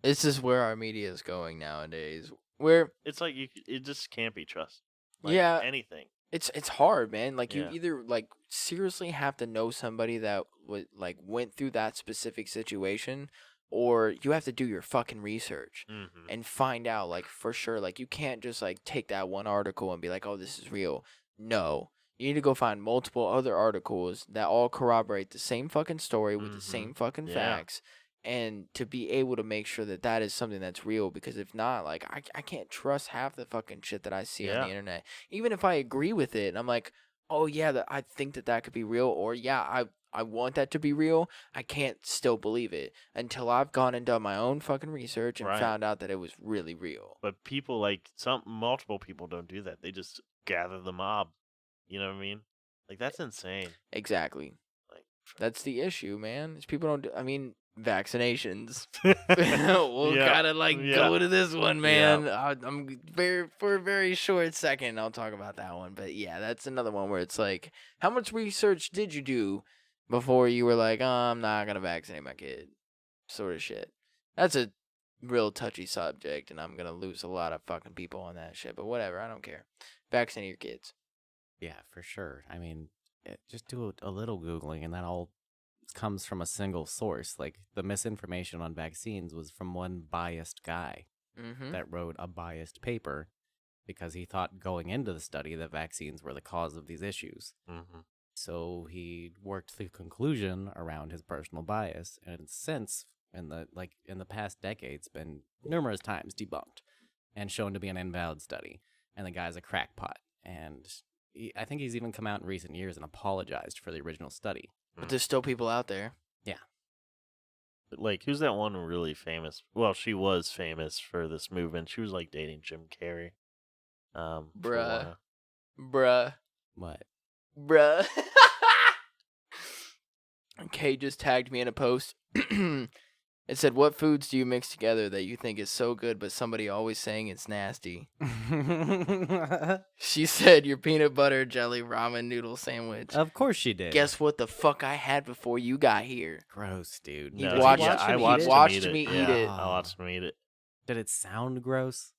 this is where our media is going nowadays. Where It just can't be trusted. Like Yeah. anything. It's hard, man. Like you Yeah. either like seriously have to know somebody that would like went through that specific situation, or you have to do your fucking research Mm-hmm. and find out like for sure. Like you can't just like take that one article and be like, "Oh, this is real." No. You need to go find multiple other articles that all corroborate the same fucking story with the same fucking Yeah. facts, and to be able to make sure that that is something that's real. Because if not, like I can't trust half the fucking shit that I see on Yeah. the internet. Even if I agree with it, and I'm like, oh yeah, that I think that that could be real, or yeah, I want that to be real. I can't still believe it until I've gone and done my own fucking research and Right. found out that it was really real. But people like multiple people don't do that. They just gather the mob. You know what I mean? Like that's insane. Exactly. Like That's the issue, man. Is people don't do. I mean, vaccinations. We'll Yeah, gotta like yeah. go to this one, Yeah. man. I'm for a very short second. I'll talk about that one, but yeah, that's another one where it's like, how much research did you do before you were like, oh, I'm not gonna vaccinate my kid, sort of shit. That's a real touchy subject, and I'm gonna lose a lot of fucking people on that shit. But whatever, I don't care. Vaccinate your kids. Yeah, for sure. I mean, just do a little Googling and that all comes from a single source. Like the misinformation on vaccines was from one biased guy Mm-hmm. that wrote a biased paper because he thought going into the study that vaccines were the cause of these issues. mm-hmm. So he worked the conclusion around his personal bias, and since in the past decades been numerous times debunked and shown to be an invalid study. And the guy's a crackpot, and I think he's even come out in recent years and apologized for the original study. But there's still people out there. Like who's that one really famous? Well, she was famous for this movement. She was like dating Jim Carrey. For a Bruh. while. Bruh. What? Bruh. Kay just tagged me in a post. It said, what foods do you mix together that you think is so good, but somebody always saying it's nasty? She said, your peanut butter jelly ramen noodle sandwich. Of course she did. Guess what the fuck I had before you got here? Gross, dude. You No, watched- yeah, I him eat watched it? Watched him me eat eat it. it. Yeah, I watched him eat it. Did it sound gross?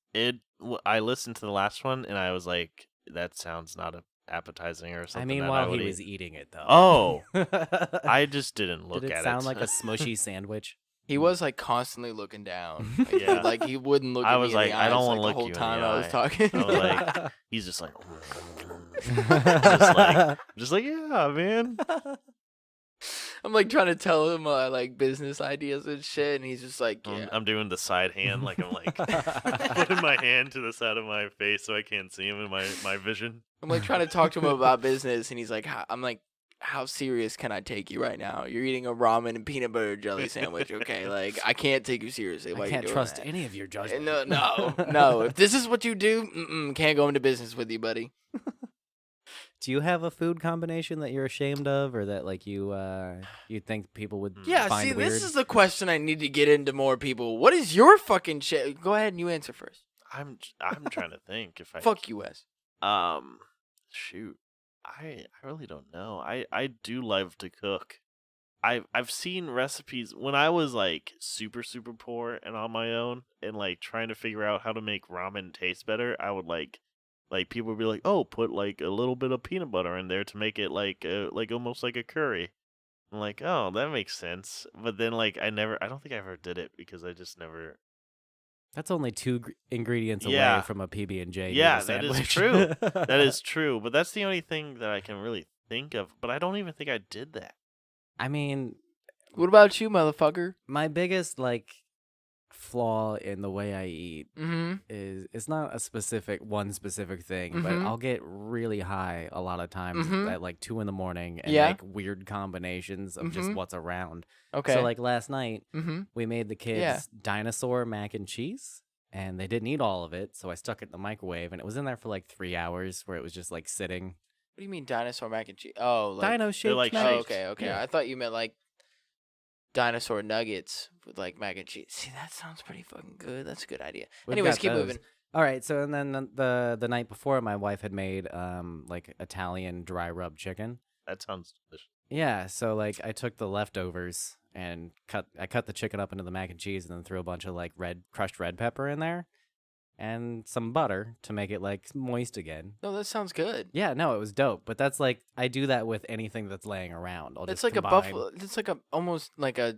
I listened to the last one and I was like, that sounds not appetizing or something. I mean, that while would he eat. was eating it, though. Oh, I I just didn't look Did it at sound it. like a smushy sandwich? He was like constantly looking down. Like, Yeah. like he wouldn't look I at was me in like, the I don't eyes, wanna like, look the whole you in time the I was eye. talking. I was like, he's just like, just like, yeah, man. I'm like trying to tell him like business ideas and shit, and he's just like, yeah. I'm doing the side hand, like I'm like putting my hand to the side of my face so I can't see him in my vision. I'm like trying to talk to him about business, and he's like, I'm like, how serious can I take you right now? You're eating a ramen and peanut butter jelly sandwich, okay? Like I can't take you seriously. Why I you can't doing trust that? any of your judgment. No. If this is what you do, can't go into business with you, buddy. Do you have a food combination that you're ashamed of, or that like you think people would Yeah, find see, weird? this is the question I need to get into more people. What is your fucking shit? Go ahead and you answer first. I'm trying to think if I Fuck you, Wes. Shoot, I really don't know. I do love to cook. I've seen recipes when I was like super poor and on my own and like trying to figure out how to make ramen taste better. I would like people would be like, oh, put like a little bit of peanut butter in there to make it like almost like a curry. I'm like, oh, that makes sense. But then like I don't think I ever did it because I just never. That's only two ingredients Yeah. away from a PB and J. Yeah, that sandwich. is true. That is true. But that's the only thing that I can really think of. But I don't even think I did that. I mean, What about you, motherfucker? my biggest like flaw in the way I eat Mm-hmm. is it's not one specific thing, but Mhm. I'll get really high a lot of times Mhm. at like 2 a.m. and Yeah. make weird combinations of just Mhm. what's around. Okay. So like last night, mm-hmm. we made the kids Yeah. dinosaur mac and cheese, and they didn't eat all of it, so I stuck it in the microwave, and it was in there for like 3 hours, where it was just like sitting. What do you mean dinosaur mac and cheese? Oh, like, Dino shaped like mac. Oh, shaped. okay. Yeah. I thought you meant like dinosaur nuggets with like mac and cheese. See, that sounds pretty fucking good. That's a good idea. We've Anyways, got keep those. moving. All right, so and then the night before, my wife had made like Italian dry rub chicken. That sounds delicious. Yeah, so like I took the leftovers and cut the chicken up into the mac and cheese, and then threw a bunch of like crushed red pepper in there, and some butter to make it like moist again. No, that sounds good. Yeah, no, it was dope. But that's like I do that with anything that's laying around. I'll It's just like combine. a buffalo. It's like a almost like a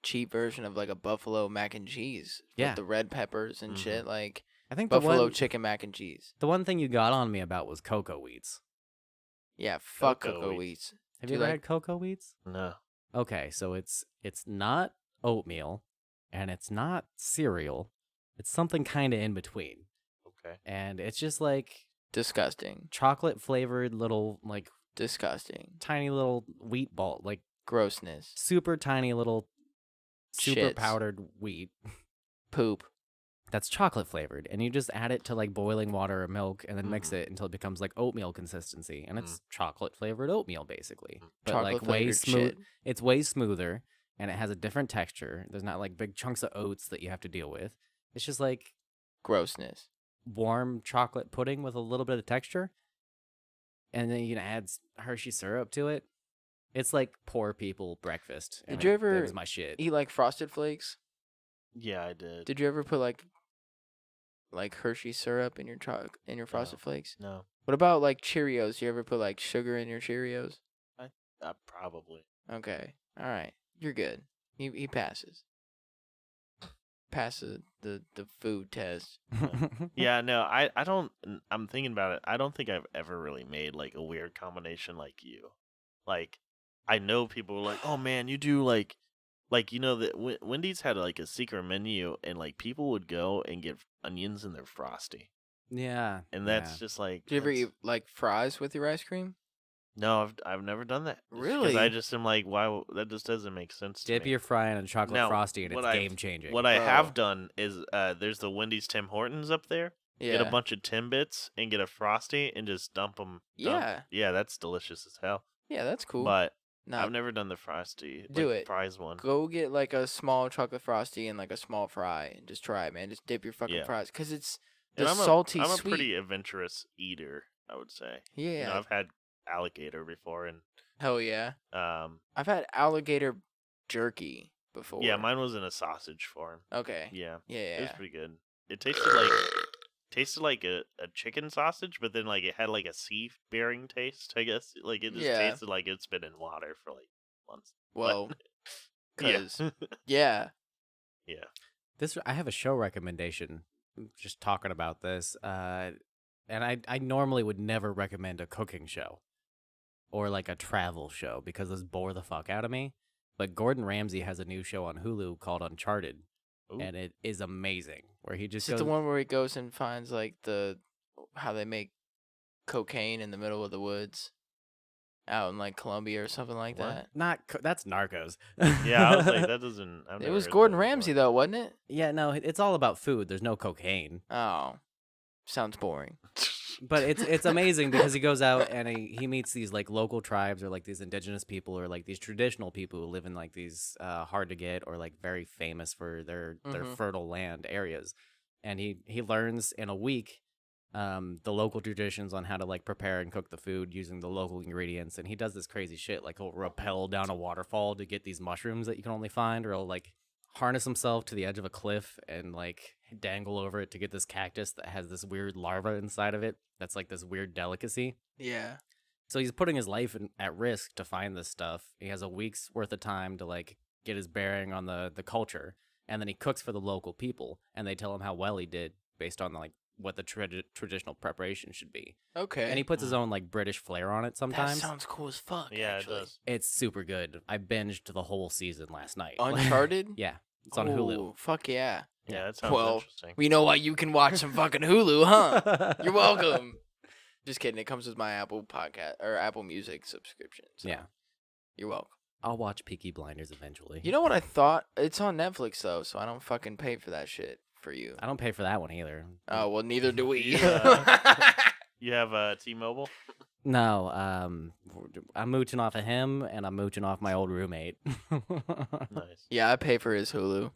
cheap version of like a buffalo mac and cheese. Yeah. With the red peppers and shit, like I think buffalo the chicken mac and cheese. one thing you got on me about was cocoa wheats. Yeah, fuck Cocoa cocoa wheats. wheats. Have Do you you ever like- had cocoa wheats? No. Okay, so it's not oatmeal, and it's not cereal. It's something kind of in between, Okay. and it's just like Disgusting. chocolate flavored little like Disgusting. tiny little wheat ball, like Grossness. super tiny little super Shits. powdered wheat Poop. that's chocolate flavored, and you just add it to like boiling water or milk, and then mix Mhm. it until it becomes like oatmeal consistency, and it's chocolate flavored oatmeal basically, but Chocolate like way flavored smooth. shit. It's way smoother, and it has a different texture. There's not like big chunks of oats that you have to deal with. It's just like Grossness. warm chocolate pudding with a little bit of texture, and then you can add Hershey syrup to it. It's like poor people breakfast. and Did you it ever was my shit. Eat like Frosted Flakes? Yeah, I did. Did you ever put like Hershey syrup in your Frosted Flakes? No. What about like Cheerios? You ever put like sugar in your Cheerios? Probably. Okay. All right. You're good. He passes. Passes the food test. Yeah, no, I don't. I'm thinking about it. I don't think I've ever really made like a weird combination like you. Like, I know people are like, oh man, you do like that. Wendy's had like a secret menu, and like people would go and get onions in their frosty, Yeah, and that's yeah. just like. Do you ever that's- eat like fries with your ice cream? No, I've never done that. Just 'cause Really? I just am like, why? That just doesn't make sense to Dip me. your fry in a chocolate Now, frosty, and it's what I've- game changing. What I Oh. have done is, there's the Wendy's Tim Hortons up there. Yeah. Get a bunch of Timbits and get a frosty and just dump them. Yeah. Yeah, that's delicious as hell. Yeah, that's cool. But No, I've never done the frosty. Do like, it. Fries one. go get like a small chocolate frosty and like a small fry and just try it, man. Just dip your fucking Yeah. fries because it's And the I'm salty I'm sweet. a pretty adventurous eater, I would say. Yeah. You know, I've had alligator before, and Hell yeah. um, I've had alligator jerky before. yeah, mine was in a sausage form. Okay. Yeah, Yeah. it was Yeah. pretty good. It tasted like a chicken sausage, but then like it had like a sea bearing taste. I guess like it just Yeah. tasted like it's been in water for like months. Well, Yeah. cause yeah. Yeah. I have a show recommendation. Just talking about this, and I normally would never recommend a cooking show or like a travel show because those bore the fuck out of me. But Gordon Ramsay has a new show on Hulu called Uncharted, Ooh. and it is amazing. Where he just Is it goes, the one where he goes and finds like how they make cocaine in the middle of the woods out in like Colombia or something like What? that? that's Narcos. Yeah, I was like, that doesn't. I've It never was heard Gordon that before. Ramsay though, wasn't it? Yeah, no, it's all about food. There's no cocaine. Oh, sounds boring. But it's amazing because he goes out and he meets these like local tribes or like these indigenous people or like these traditional people who live in like these hard to get or like very famous for their Mhm. fertile land areas, and he learns in a week the local traditions on how to like prepare and cook the food using the local ingredients, and he does this crazy shit like he'll rappel down a waterfall to get these mushrooms that you can only find, or he'll like harness himself to the edge of a cliff and like dangle over it to get this cactus that has this weird larva inside of it that's like this weird delicacy. Yeah. So he's putting his life at risk to find this stuff. He has a week's worth of time to like get his bearing on the culture, and then he cooks for the local people, and they tell him how well he did based on like what the traditional preparation should be. Okay. And he puts his own like British flair on it that sometimes. sounds cool as fuck. Yeah, actually. it does. It's super good. I binged the whole season last night. Uncharted. Yeah, it's on Hulu. Ooh, fuck yeah. Yeah, that sounds Well, interesting. we know why you can watch some fucking Hulu, huh? You're welcome. Just kidding. It comes with my Apple Podcast or Apple Music subscription. So Yeah, You're welcome. I'll watch Peaky Blinders eventually. You know what I thought? It's on Netflix though, so I don't fucking pay for that shit for you. I don't pay for that one either. Oh well, neither do we. You have T-Mobile? No, I'm mooching off of him, and I'm mooching off my old roommate. Nice. Yeah, I pay for his Hulu.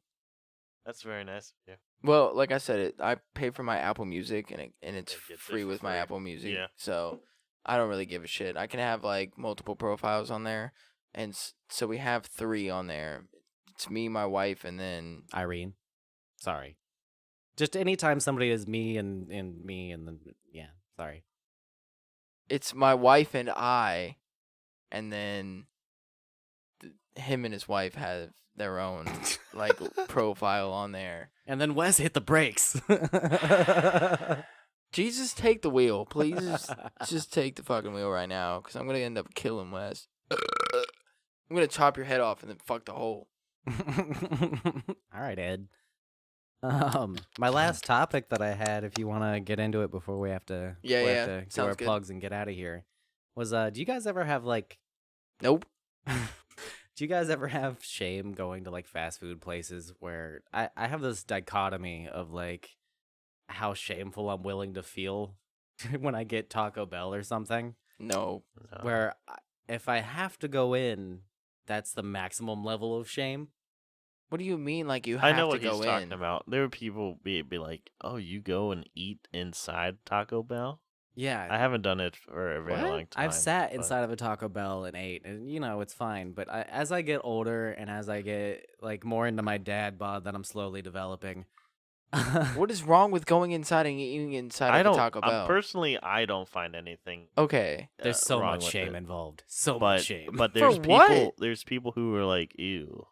That's very nice of you. Well, like I said, I pay for my Apple Music, and it's It gets it free for with my free. Apple Music. Yeah. So I don't really give a shit. I can have like multiple profiles on there, and so we have 3 on there. It's me, my wife, and then Irene, sorry. Just anytime somebody is me and me and then yeah, sorry. It's my wife and I, and then him and his wife have their own like profile on there. And then Wes hit the brakes. Jesus, take the wheel, please. Just take the fucking wheel right now, because I'm gonna end up killing Wes. I'm gonna chop your head off and then fuck the hole. All right, Ed. My last topic that I had, if you want to get into it before we have to, Yeah, we yeah, have to do sounds our good. plugs and get out of here, was do you guys ever have like, Nope. do you guys ever have shame going to like fast food places where I have this dichotomy of like how shameful I'm willing to feel when I get Taco Bell or something, No. where if I have to go in, that's the maximum level of shame. What do you mean? Like you I have know to what he's go talking in? about. There were people be like, "Oh, you go and eat inside Taco Bell." Yeah, I haven't done it for a very What? long time. I've sat but- inside of a Taco Bell and ate, and it's fine. But as I get older and as I get like more into my dad bod that I'm slowly developing, What is wrong with going inside and eating inside I of don't. a Taco Bell? Personally, I don't find anything. Okay. there's so wrong much with shame it. involved. So But much shame. but For there's people. what? There's people who are like, "Ew."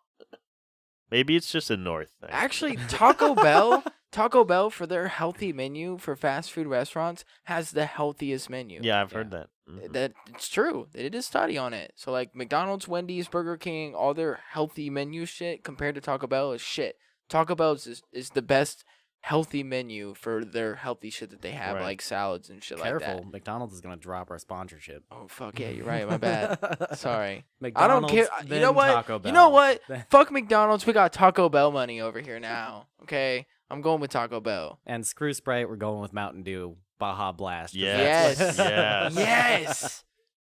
Maybe it's just a North thing. Actually, Taco Bell for their healthy menu for fast food restaurants has the healthiest menu. yeah, I've heard that. Mhm. That it's true. They did a study on it. So like McDonald's, Wendy's, Burger King, all their healthy menu shit compared to Taco Bell is shit. Taco Bell is the best healthy menu for their healthy shit that they have, Right. like salads and shit Careful, like that. McDonald's is gonna drop our sponsorship. Oh fuck yeah, you're right. My bad. Sorry. I McDonald's, don't care. You then know what? Taco Bell. You know what? Fuck McDonald's. We got Taco Bell money over here now. Okay, I'm going with Taco Bell. And screw Sprite, we're going with Mountain Dew, Baja Blast. 'cause Yes. Yes. Yes. Yes.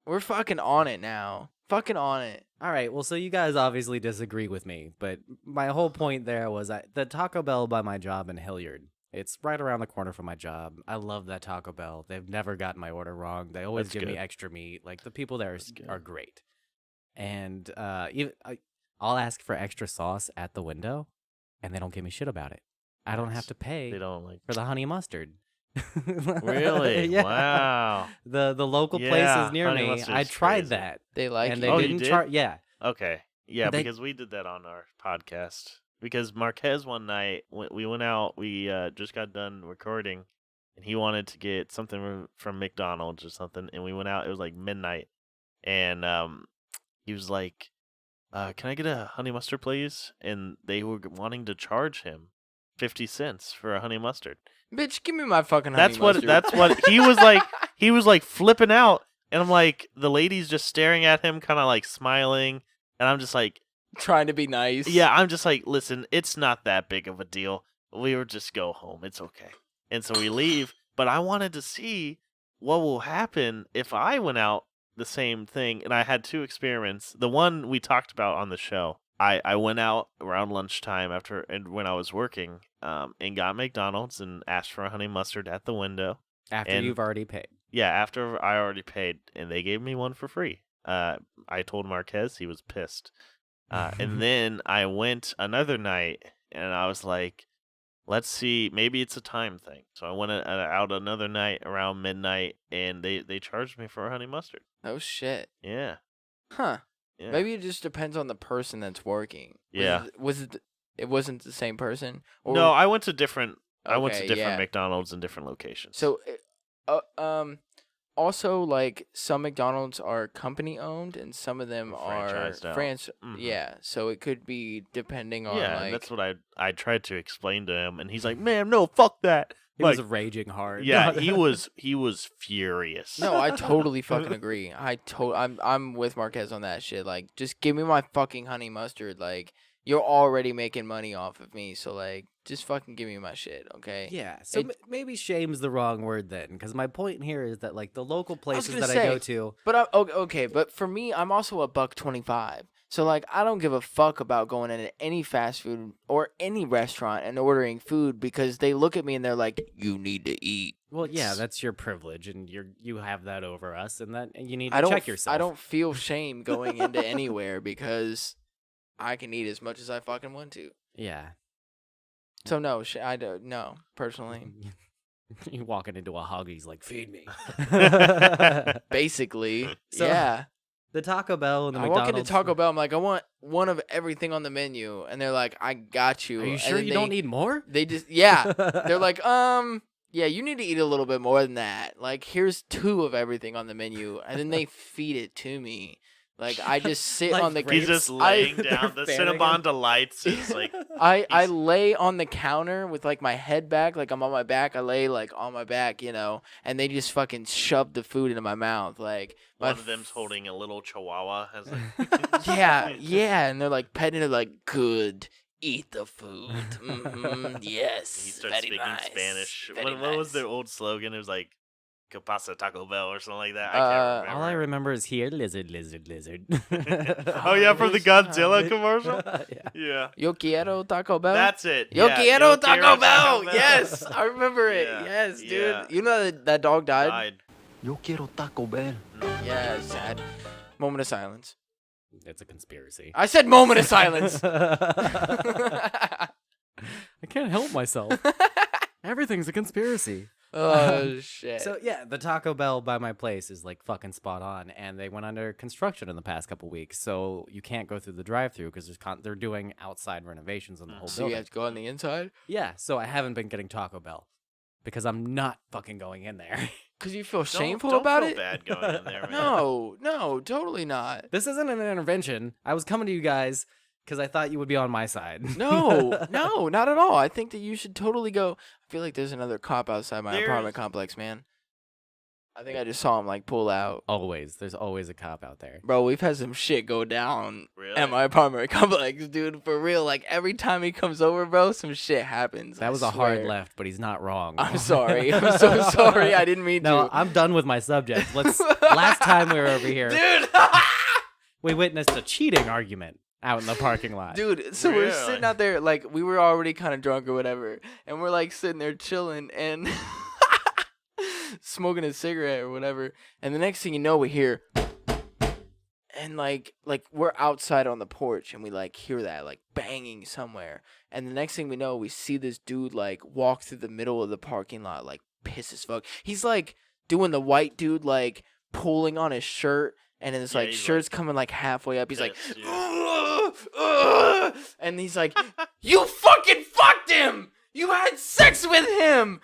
We're fucking on it now. Fucking on it. All right, well, so you guys obviously disagree with me, but my whole point there was the Taco Bell by my job in Hilliard. It's right around the corner from my job. I love that Taco Bell. They've never gotten my order wrong. They always That's give me good. extra meat. Like the people there That's good. are great. And I'll ask for extra sauce at the window, and they don't give me shit about it. I don't have Nice. to pay They don't like. for the honey mustard. Really? Yeah. Wow. The local Yeah, places near honey me, mustard I is tried crazy. that, They like and it. they Oh, you didn't did? charge. Yeah, Okay. Yeah, They- because we did that on our podcast. Because Marquez one night, we went out, we just got done recording, and he wanted to get something from McDonald's or something, and we went out. It was like midnight, and he was like, "Can I get a honey mustard, please?" And they were wanting to charge him 50 cents for a honey mustard. Bitch, give me my fucking honey That's what. mustard. That's what he was like. He was like flipping out, and I'm like, the lady's just staring at him, kind of like smiling, and I'm just like. Trying to be nice. Yeah, I'm just like, listen, it's not that big of a deal. We will just go home. It's okay. And so we leave. But I wanted to see what will happen if I went out the same thing. And I had two experiments. The one we talked about on the show. I went out around lunchtime and when I was working, and got McDonald's and asked for a honey mustard at the window. after And- you've already paid. Yeah, after I already paid, and they gave me one for free. I told Marquez, he was pissed. And then I went another night, and I was like, let's see, maybe it's a time thing. So I went out another night around midnight, and they charged me for a honey mustard. Oh shit. Yeah. Huh. Yeah. Maybe it just depends on the person that's working. Yeah. It wasn't the same person? Or No, I went to different Okay, yeah. McDonald's in different locations. So, also like some McDonald's are company owned and some of them are Franchised out. France. Mhm. Yeah, so it could be depending on yeah, like. and that's what I tried to explain to him, and he's like, "Man, no, fuck that." He Like, was raging hard. yeah, he was furious. No, I totally fucking agree. I'm with Marquez on that shit. Like, just give me my fucking honey mustard. Like, you're already making money off of me, so like, just fucking give me my shit, okay? Yeah, so It- maybe shame's the wrong word then, because my point here is that like the local places gonna that I go say, to, But okay, but for me, I'm also a $1.25. So like, I don't give a fuck about going into any fast food or any restaurant and ordering food because they look at me and they're like, "You need to eat." well, yeah, that's your privilege, and you have that over us, and you need to I don't. check yourself. I don't feel shame going into anywhere because I can eat as much as I fucking want to. Yeah, So no, I don't know personally. You walking into a Huggies like, feed me. Basically, So, yeah. The Taco Bell and the I walk McDonald's. into Taco Bell, I'm like, I want one of everything on the menu, and they're like, I got you. Are you And sure then you don't need more? They just, yeah. They're like, yeah, you need to eat a little bit more than that. Like, here's 2 of everything on the menu, and then they feed it to me. Like, I just sit Like on the He's just laying They're down. The fanning Cinnabon him. Delights is like I he's- lay on the counter with like my head back, like I'm on my back. I lay like on my back, and they just fucking shove the food into my mouth. Like my one of them's holding a little chihuahua. Has like, yeah, and they're like petting it, like good. Eat the food. Yes. he starts very speaking nice, Spanish. very What was nice. their old slogan? It was like "Que pasa Taco Bell" or something like that. I Uh, can't remember. All I remember is here, lizard, lizard, lizard. Oh yeah, from the Yes, Godzilla commercial. Yeah. Yeah, Yo quiero Taco Bell. that's it. Yo yeah. quiero Yo Taco quiero Bell. Taco Yes, I remember it. Yeah, Yes, dude. yeah. You know that dog died. Died. Yo quiero Taco Bell. Yeah, sad. Moment of silence. It's a conspiracy. I said moment of silence. I can't help myself. Everything's a conspiracy. Oh shit. So yeah, the Taco Bell by my place is like fucking spot on, and they went under construction in the past couple weeks, so you can't go through the drive-through because they're doing outside renovations on the whole So you building. have to go on the inside Yeah, so I haven't been getting Taco Bell because I'm not fucking going in there. because you feel Don't- shameful don't about feel it. Bad going in there, man. No, totally not. This isn't an intervention. I was coming to you guys because I thought you would be on my side. No, not at all. I think that you should totally go. I feel like there's another cop outside my apartment complex, man. I think I just saw him like pull out. Always. There's always a cop out there. Bro, we've had some shit go down Really? at my apartment complex, dude. For real, like every time he comes over, bro, some shit happens. That I was a hard swear. left, but he's not wrong. I'm sorry. I'm so sorry. I didn't mean No, to. I'm done with my subject. Last time we were over here, Dude. we witnessed a cheating argument out in the parking lot. Dude, so we're Really? sitting out there, like, we were already kind of drunk or whatever, and we're, like, sitting there chilling and smoking a cigarette or whatever, and the next thing you know, we hear, and, like, we're outside on the porch, and we, like, hear that, like, banging somewhere, and the next thing we know, we see this dude, like, walk through the middle of the parking lot, like, pissed as fuck. He's, like, doing the white dude, like, pulling on his shirt, and his, Yeah, like, he's, shirt's coming, like, halfway up. He's like, pissed, yeah. and he's like, you fucking fucked him! You had sex with him!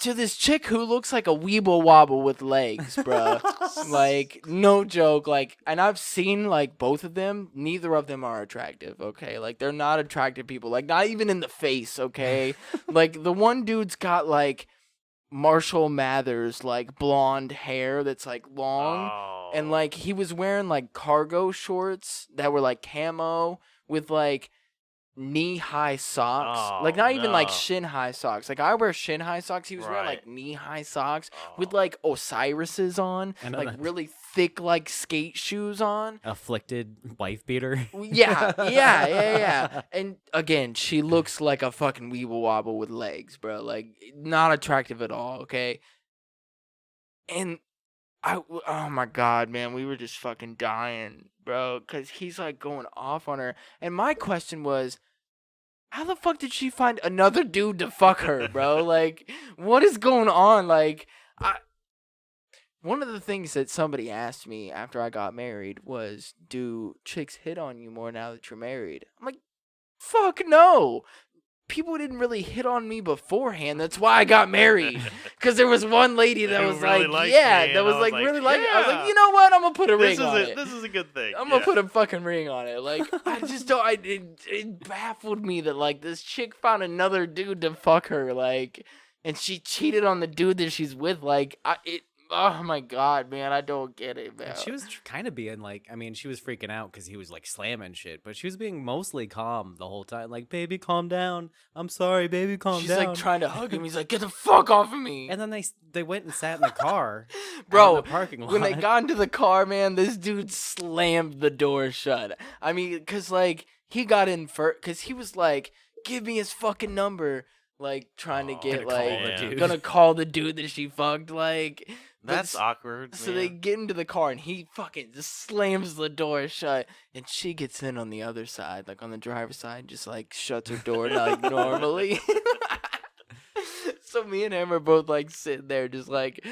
To this chick who looks like a weeble wobble with legs, bruh. Like, no joke. Like, and I've seen, like, both of them. Neither of them are attractive, okay? Like, they're not attractive people. Like, not even in the face, okay? Like, the one dude's got, like, Marshall Mathers, like, blonde hair that's, like, long. Oh. And like he was wearing like cargo shorts that were like camo with like knee-high socks. Like Oh, not even like no. shin-high socks. Like I wear shin-high socks. He was wearing like Right. knee-high socks with Oh. like Osiris's on, And like then- really thick like skate shoes on. Afflicted wife beater. Yeah. And again, she looks like a fucking weeble wobble with legs, bro. Like not attractive at all, okay? And oh my god, man, we were just fucking dying, bro, cuz he's like going off on her. And my question was, how the fuck did she find another dude to fuck her, bro? Like what is going on? Like one of the things that somebody asked me after I got married was, do chicks hit on you more now that you're married? I'm like, fuck no. People didn't really hit on me beforehand. That's why I got married. Because there was one lady that Who was really like, liked yeah, me, that and was I like was like, really like it. I was yeah. like, you know what? I'm going to put a This ring is on it. it. This is a good thing. I'm yeah. going to put a fucking ring on it. Like, I just don't, it baffled me that like this chick found another dude to fuck her. Like, and she cheated on the dude that she's with. Like, oh my god, man, I don't get it, man. And she was kind of being like, I mean, she was freaking out because he was like slamming shit, but she was being mostly calm the whole time. Like, baby, calm down. I'm sorry, baby, calm She's down. like trying to hug him. He's like, get the fuck off of me. And then they went and sat in the car, out in Bro, the parking lot. when they got into the car, man, this dude slammed the door shut. I mean, because, like, he got in first, because he was like, give me his fucking number. like trying to Oh, get Gonna call like the dude. gonna call the dude that she fucked, like but That's awkward. so they man. get into the car and he fucking just slams the door shut, and she gets in on the other side, like on the driver's side, just like shuts her door like normally. So me and him are both like sitting there, just like,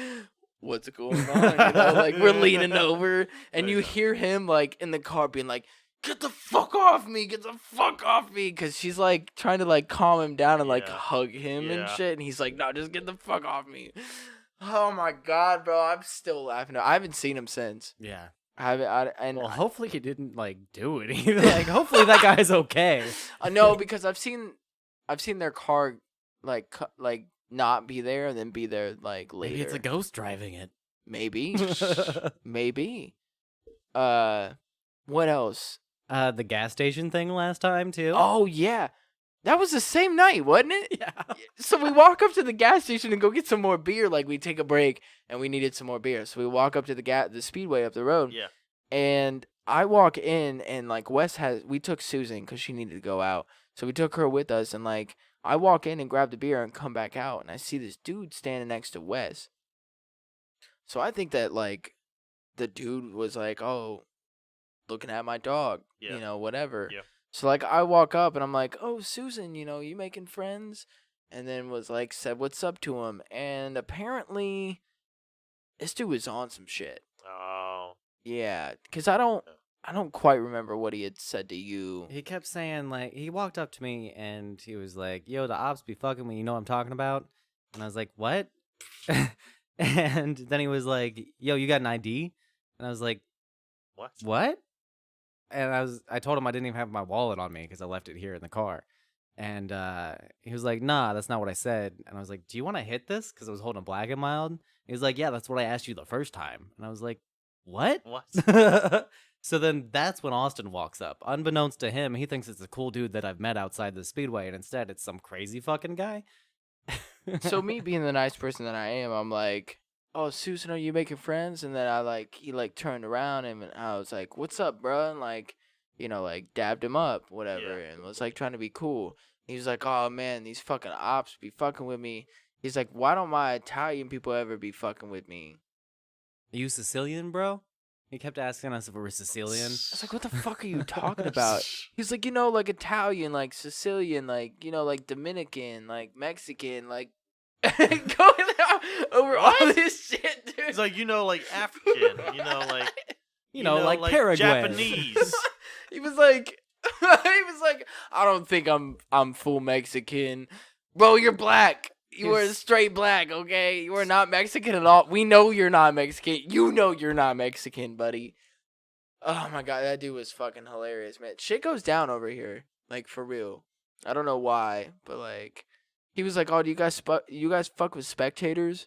what's going on? You know, like we're leaning over, and you hear him like in the car being like, "Get the fuck off me! Get the fuck off me!" Because she's like trying to like calm him down and like Yeah. hug him and Yeah. shit, and he's like, "No, just get the fuck off me." Oh my god, bro! I'm still laughing. I haven't seen him since. Yeah. I haven't. And Well, hopefully he didn't like do it either. Like, hopefully that guy's okay. I know because I've seen their car like like not be there and then be there like later. Maybe it's a ghost driving it. Maybe. Maybe. What else? The gas station thing last time too. Oh yeah. That was the same night, wasn't it? yeah. So we walk up to the gas station and go get some more beer. Like we take a break and we needed some more beer. So we walk up to the speedway up the road. Yeah. And I walk in and like we took Susan because she needed to go out. So we took her with us and like I walk in and grab the beer and come back out and I see this dude standing next to Wes. So I think that like the dude was like, "Oh, looking at my dog," Yeah. you know, whatever. Yeah. So like I walk up and I'm like, "Oh, Susan, you know, you making friends?" And then was like said what's up to him, and apparently this dude was on some shit. Oh. Yeah, cuz I don't quite remember what he had said to you. He kept saying like he walked up to me and he was like, "Yo, the ops be fucking me. You know what I'm talking about?" And I was like, "What?" And then he was like, "Yo, you got an ID?" And I was like, What? "What?" And I told him I didn't even have my wallet on me because I left it here in the car. And he was like, "Nah, that's not what I said." And I was like, "Do you want to hit this?" Because I was holding Black and Mild. He was like, "Yeah, that's what I asked you the first time." And I was like, "What?" What? So then that's when Austin walks up. Unbeknownst to him, he thinks it's a cool dude that I've met outside the speedway, and instead it's some crazy fucking guy. So me being the nice person that I am, I'm like, "Oh, Susan, are you making friends?" And then he like turned around and I was like, "What's up, bro?" And like, you know, like dabbed him up, whatever, Yeah. and was like trying to be cool. He was like, "Oh man, these fucking ops be fucking with me." He's like, "Why don't my Italian people ever be fucking with me?" Are you Sicilian, bro? He kept asking us if we were Sicilian. I was like, "What the fuck are you talking about?" He's like, "You know, like Italian, like Sicilian, like, you know, like Dominican, like Mexican, like going over all this shit, dude." He's like, like African, like You know, like Paraguay. Japanese. He was like, "I don't think I'm full Mexican, bro. You're black. You are He's- straight black, okay? You are not Mexican at all. We know you're not Mexican. You know you're not Mexican, buddy." Oh my god, that dude was fucking hilarious, man. Shit goes down over here, like for real. I don't know why, but like, he was like, "Oh, do you guys fuck with spectators?"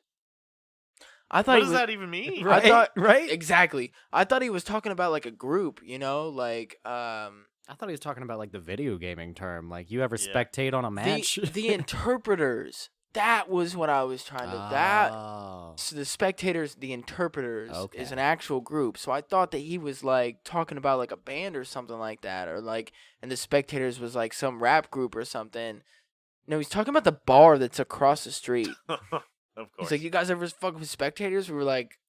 I thought What he does was- that even mean? I thought- right? Exactly. I thought he was talking about like a group, you know, like I thought he was talking about like the video gaming term. Like, you ever Yeah. spectate on a match? the interpreters. That was what I was trying to. That Oh. so the spectators, the interpreters, is Okay. an actual group. So I thought that he was like talking about like a band or something like that, or like, and the spectators was like some rap group or something. No, he's talking about the bar that's across the street. Of course. He's like, "You guys ever fuck with spectators?" We were like,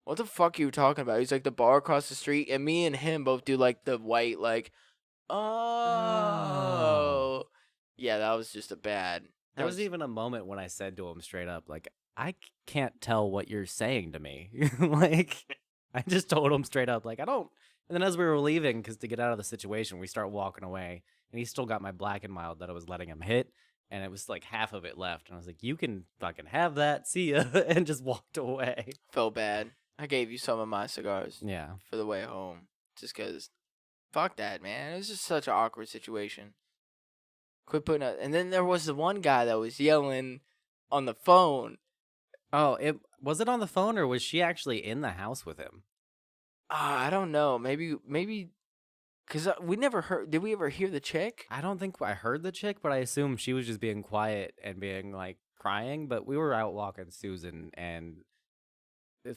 "What the fuck are you talking about?" He's like, "The bar across the street," and me and him both do like the white like, oh. Yeah, that was just a bad. There was even a moment when I said to him straight up, like, I can't tell what you're saying to me. Like, I just told him straight up, like, I don't. And then as we were leaving, because to get out of the situation, we start walking away, and he still got my Black and Mild that I was letting him hit, and it was like half of it left. And I was like, "You can fucking have that. See ya," and just walked away. felt bad. I gave you some of my cigars Yeah. for the way home, just cause, fuck that, man. It was just such an awkward situation. Quit putting up. And then there was the one guy that was yelling on the phone. Oh, was it on the phone, or was she actually in the house with him? I don't know. Maybe, cause we never heard. Did we ever hear the chick? I don't think I heard the chick, but I assume she was just being quiet and being like crying. But we were out walking Susan, and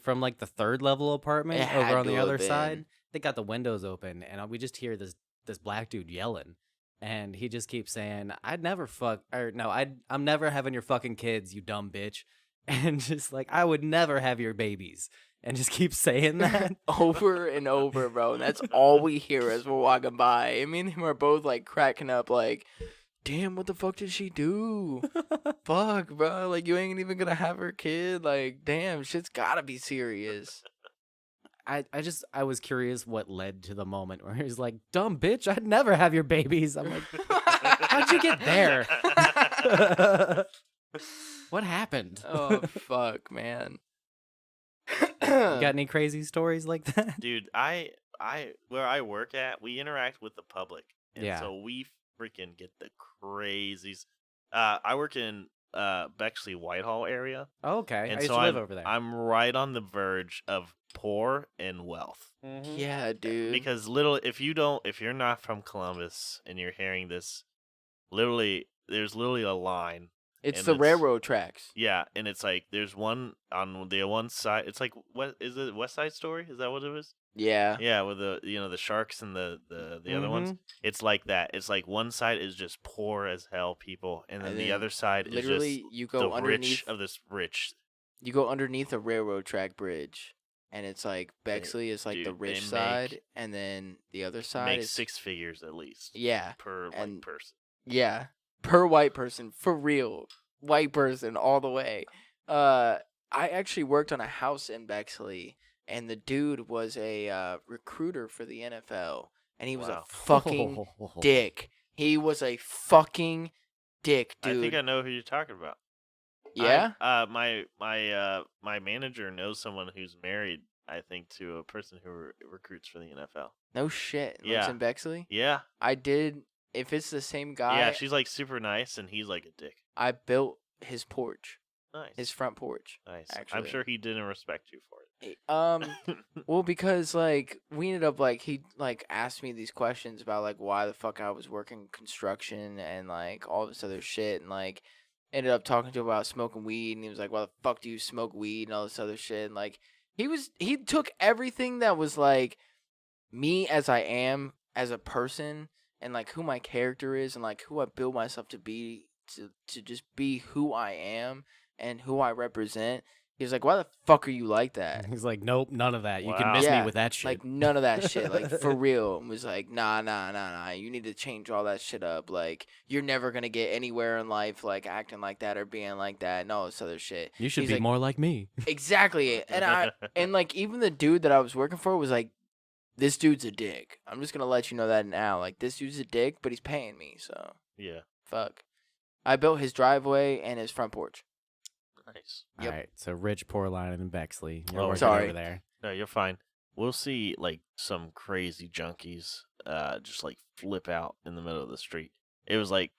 from like the third level apartment It had over on to the have other been. side, they got the windows open, and we just hear this black dude yelling. and he just keeps saying, "I'd never fuck," or no, I'm never having your fucking kids, you dumb bitch, and just like I would never have your babies, and just keep saying that. Over and over, bro. And that's all we hear as we're walking by. I mean, him are both like cracking up, like, damn, what the fuck did she do? Fuck, bro. Like, you ain't even gonna have her kid. Like, damn, shit's gotta be serious. I was curious what led to the moment where he's like, "Dumb bitch, I'd never have your babies." I'm like, how'd you get there? What happened? Oh, fuck, man. You got any crazy stories like that? Dude, I where I work at, we interact with the public, and Yeah. so we freaking get the crazies. I work in Bexley Whitehall area, Oh, okay, I and used so to live I'm over there. I'm right on the verge of poor and wealth. Mhm. Yeah, dude. Because if you're not from Columbus and you're hearing this, there's literally a line. It's and the it's- railroad tracks. Yeah, and it's like there's one on the one side. It's like, what is it? West Side Story? Is that what it is? Yeah. Yeah, with the sharks and the other ones. Mhm. It's like that. It's like one side is just poor as hell people, and then And the then other side is Literally, just you the go underneath. rich of this rich. You go underneath a railroad track bridge, and it's like Bexley is like the dude, rich they side, make- and then the other side Make is 6 figures at least yeah, per and- person. yeah, per white person for real, white person all the way. I actually worked on a house in Bexley, and the dude was a recruiter for the NFL, and he was Wow. a fucking dick. He was a fucking dick, dude. I think I know who you're talking about. Yeah. My manager knows someone who's married. I think to a person who recruits for the NFL. No shit. Lives Yeah. in Bexley. Yeah, I did. If it's the same guy, yeah. She's like super nice, and he's like a dick. I built his porch, Nice, his front porch. nice. I'm actually. sure he didn't respect you for it. Well, because like we ended up like he like asked me these questions about like why the fuck I was working construction and like all this other shit, and like ended up talking to him about smoking weed, and he was like, "Why the fuck do you smoke weed?" and all this other shit, and like he took everything that was like me as I am as a person and like who my character is and like who I build myself to be to just be who I am and who I represent. He was like, "Why the fuck are you like that?" He's like, "Nope, none of that. You Wow. can miss Yeah, me with that shit." Like none of that shit. Like for real. And was like, nah. You need to change all that shit up. Like you're never gonna get anywhere in life like acting like that or being like that and all this other shit. You should He's be like, more like me. Exactly. And like even the dude that I was working for was like, "This dude's a dick. I'm just gonna let you know that now. Like this dude's a dick, but he's paying me, so Yeah, fuck." I built his driveway and his front porch. nice. Yep. All right, so Rich Porline in Bexley. You're Oh, working sorry. over there. No, you're fine. We'll see like some crazy junkies just like flip out in the middle of the street. It was like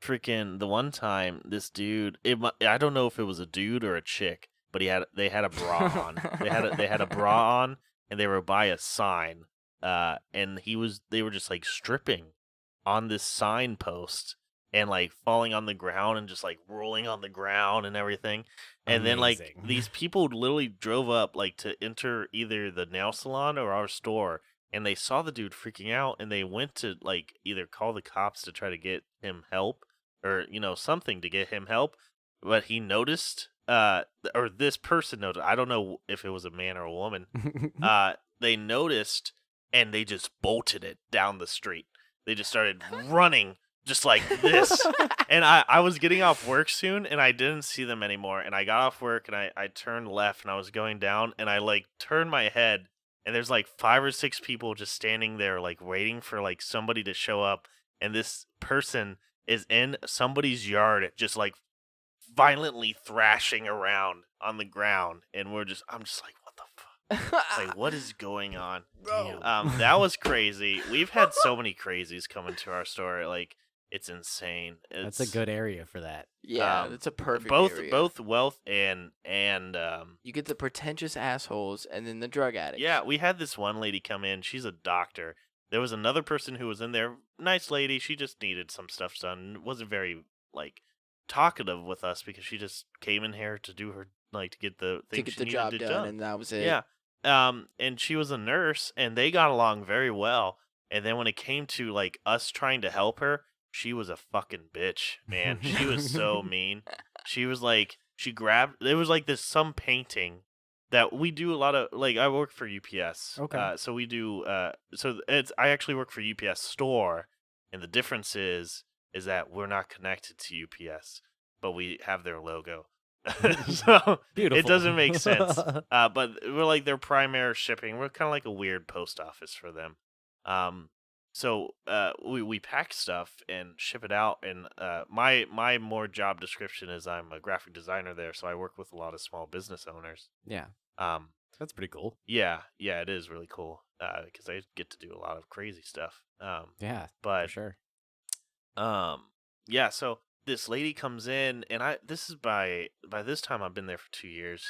freaking the one time this dude, I don't know if it was a dude or a chick, but they had a bra on. They had a bra on and they were by a sign. And they were just like stripping on this signpost and like falling on the ground and just like rolling on the ground and everything. And then like Amazing. these people literally drove up like to enter either the nail salon or our store, and they saw the dude freaking out and they went to like either call the cops to try to get him help or something to get him help, but he noticed or this person noticed, I don't know if it was a man or a woman, they noticed and they just bolted it down the street. They just started running just like this. And I was getting off work soon and I didn't see them anymore. And I got off work and I turned left and I was going down and I like turned my head and there's like 5 or 6 people just standing there like waiting for like somebody to show up. And this person is in somebody's yard just like violently thrashing around on the ground. And I'm just like, what the fuck? Like, what is going on? Bro. That was crazy. We've had so many crazies come into our store. Like, it's insane. That's a good area for that. Yeah, Um, that's a perfect area. both wealth and You get the pretentious assholes and then the drug addicts. yeah. We had this one lady come in. She's a doctor. There was another person who was in there. Nice lady. She just needed some stuff done. Wasn't very like talkative with us because she just came in here to do her to get the to thing get she the needed job to done, and that was it. Yeah. And she was a nurse, and they got along very well. And then when it came to like us trying to help her, she was a fucking bitch, man. She was so mean. She was like, she grabbed. It was like this some painting that we do a lot of. Like I work for UPS, Okay. so we do. So it's I actually work for UPS store, and the difference is that we're not connected to UPS, but we have their logo. So Beautiful. it doesn't make sense. But we're like their primary shipping. We're kind of like a weird post office for them. So we pack stuff and ship it out. And my more job description is I'm a graphic designer there, so I work with a lot of small business owners. Yeah, Um, that's pretty cool. yeah, it is really cool because I get to do a lot of crazy stuff. Yeah, for But sure. yeah, so this lady comes in and this is by this time I've been there for 2 years,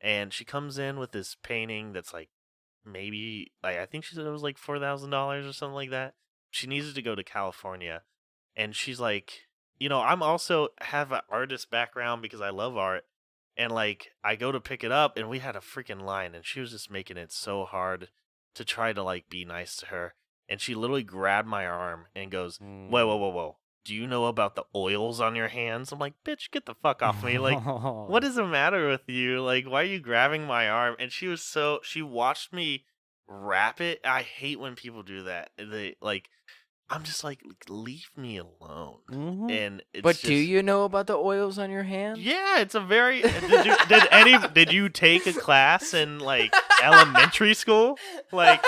and she comes in with this painting that's like maybe like I think she said it was like $4,000 or something like that. She needed to go to California, and she's like, I'm also have an artist background because I love art, and like I go to pick it up, and we had a freaking line, and she was just making it so hard to try to like be nice to her, and she literally grabbed my arm and goes, "Whoa, whoa, whoa, whoa! Do you know about the oils on your hands?" I'm like, "Bitch, get the fuck off me!" Like, what is the matter with you? Like, why are you grabbing my arm? And she watched me wrap it. I hate when people do that. They like, I'm just like, leave me alone. Mhm. And it's But just, do you know about the oils on your hand? Yeah, it's a very. Did you take a class in like elementary school? Like,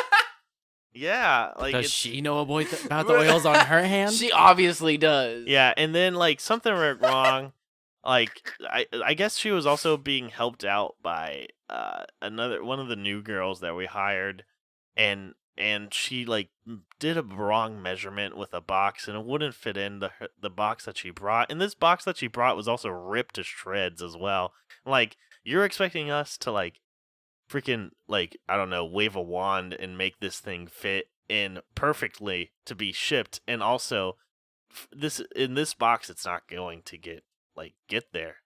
yeah, like Does it's, she know about the oils on her hand? She obviously does. yeah, and then like something went wrong. Like I guess she was also being helped out by another one of the new girls that we hired, and she like did a wrong measurement with a box, and it wouldn't fit in the box that she brought. And this box that she brought was also ripped to shreds as well. Like you're expecting us to like freaking like I don't know wave a wand and make this thing fit in perfectly to be shipped, and also this in this box it's not going to get there.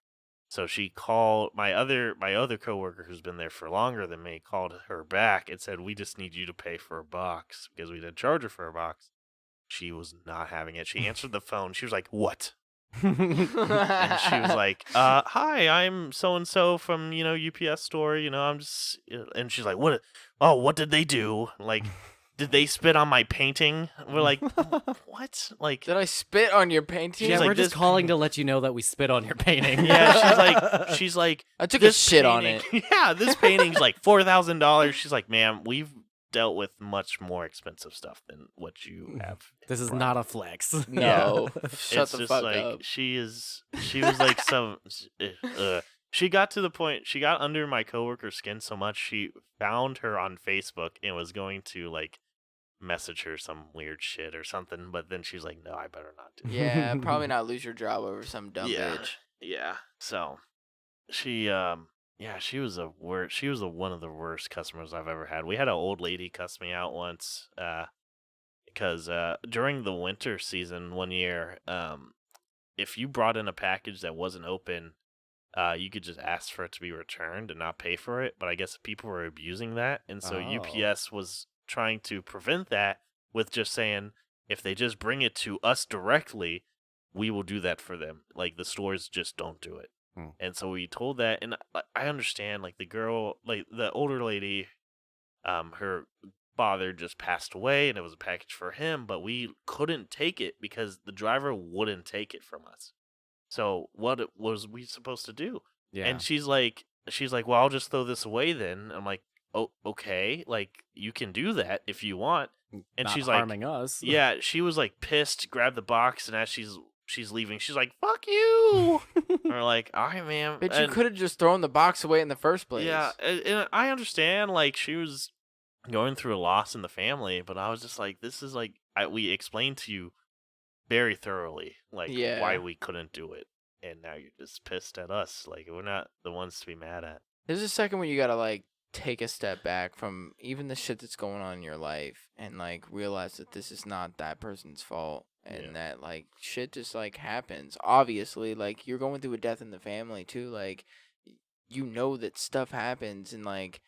So she called my other coworker who's been there for longer than me, called her back and said, "We just need you to pay for a box because we didn't charge her for a box." She was not having it. She answered the phone. She was like, "What?" And she was like, "Hi, I'm so and so from UPS store. I'm just." And she's like, "What? Oh, what did they do? Like, did they spit on my painting?" We're like, "What?" Like, Did I spit on your painting? Yeah, She's we're like, just "This calling to let you know that we spit on your painting. yeah. She's like, I took a "This shit on it." painting- Yeah, this painting's like $4,000. She's like, "Ma'am, we've dealt with much more expensive stuff than what you have." This is not a flex. No. Shut It's the just fuck like up. she was like she got to the point she got under my coworker's skin so much she found her on Facebook and was going to like message her some weird shit or something, but then she's like, "No, I better not do." Yeah, probably not lose your job over some dumb Yeah. bitch. Yeah. So she she was one of the worst customers I've ever had. We had an old lady cuss me out once because during the winter season one year, if you brought in a package that wasn't open, you could just ask for it to be returned and not pay for it. But I guess people were abusing that, and so Oh. UPS was trying to prevent that with just saying, if they just bring it to us directly, we will do that for them. Like the stores just don't do it. Hmm. And so we told that, and I understand, like the girl, like the older lady, her father just passed away, and it was a package for him, but we couldn't take it because the driver wouldn't take it from us. So what was we supposed to do? Yeah. And she's like, "Well, I'll just throw this away then." I'm like, "Oh, okay. Like you can do that if you want." And Not she's like, harming us. yeah, she was like pissed, grabbed the box, and as she's leaving, she's like, "Fuck you." We're like, "All right, ma'am." Bitch, you And- could have just thrown the box away in the first place. yeah, and I understand. Like she was going through a loss in the family, but I was just like, "This is like we explained to you very thoroughly, like Yeah. why we couldn't do it, and now you're just pissed at us. Like we're not the ones to be mad at." There's a second when you gotta like take a step back from even the shit that's going on in your life and like realize that this is not that person's fault and Yeah. that like shit just like happens. Obviously, like you're going through a death in the family too. Like you know that stuff happens and like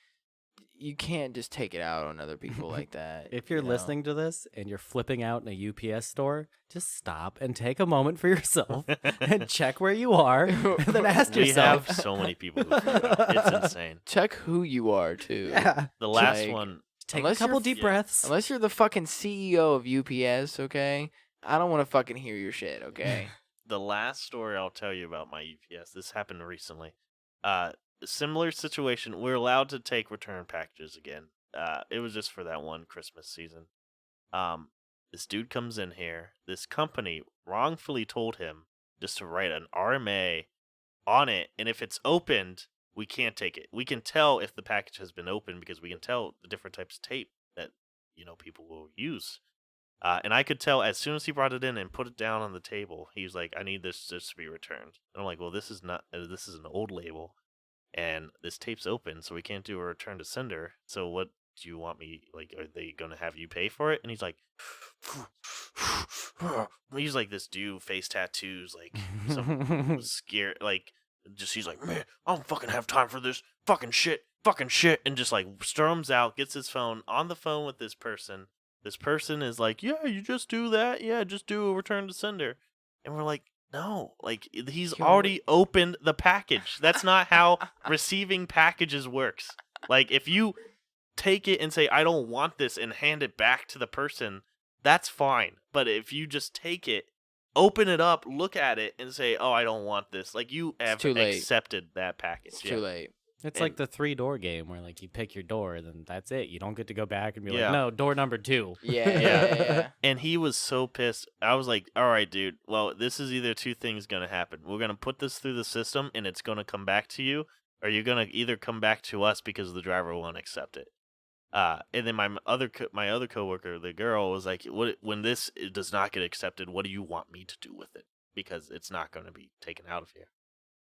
you can't just take it out on other people like that. If you're you know? listening to this and you're flipping out in a UPS store, just stop and take a moment for yourself and check where you are, and then ask We yourself. have so many people who flip out. It's insane. check who you are too. Yeah. The last Like, one, Take a Unless you're couple f- deep yeah. breaths. Unless you're the fucking CEO of UPS, okay? I don't want to fucking hear your shit, okay? the last story I'll tell you about my UPS. This happened recently. Similar situation. We're allowed to take return packages again. It was just for that one Christmas season. This dude comes in here. This company wrongfully told him just to write an RMA on it, and if it's opened, we can't take it. We can tell if the package has been opened because we can tell the different types of tape that people will use. And I could tell as soon as he brought it in and put it down on the table, he was like, "I need this just to be returned." And I'm like, "Well, this is not. This is an old label, and this tape's open, so we can't do a return to sender. So what do you want me like? Are they gonna have you pay for it?" And he's like, he's like this dude, face tattoos, like some scared, like just he's like, "Man, I don't fucking have time for this fucking shit, and just like storms out, gets his phone on the phone with this person. This person is like, "Yeah, you just do that. Yeah, just do a return to sender." And we're like, "No, like he's Yo. already opened the package. That's not how receiving packages works. Like if you take it and say, 'I don't want this,' and hand it back to the person, that's fine. But if you just take it, open it up, look at it, and say, 'Oh, I don't want this,' like you have too late. accepted that package. It's Yeah. too late. It's And- like the 3-door game where like you pick your door, then that's it. You don't get to go back and be Yeah. like, no, door number 2. Yeah. And he was so pissed. I was like, "All right, dude. Well, this is either two things gonna happen. We're gonna put this through the system, and it's gonna come back to you, or you're gonna either come back to us because the driver won't accept it." And then my other coworker, the girl, was like, "What when this does not get accepted? What do you want me to do with it? Because it's not gonna be taken out of here."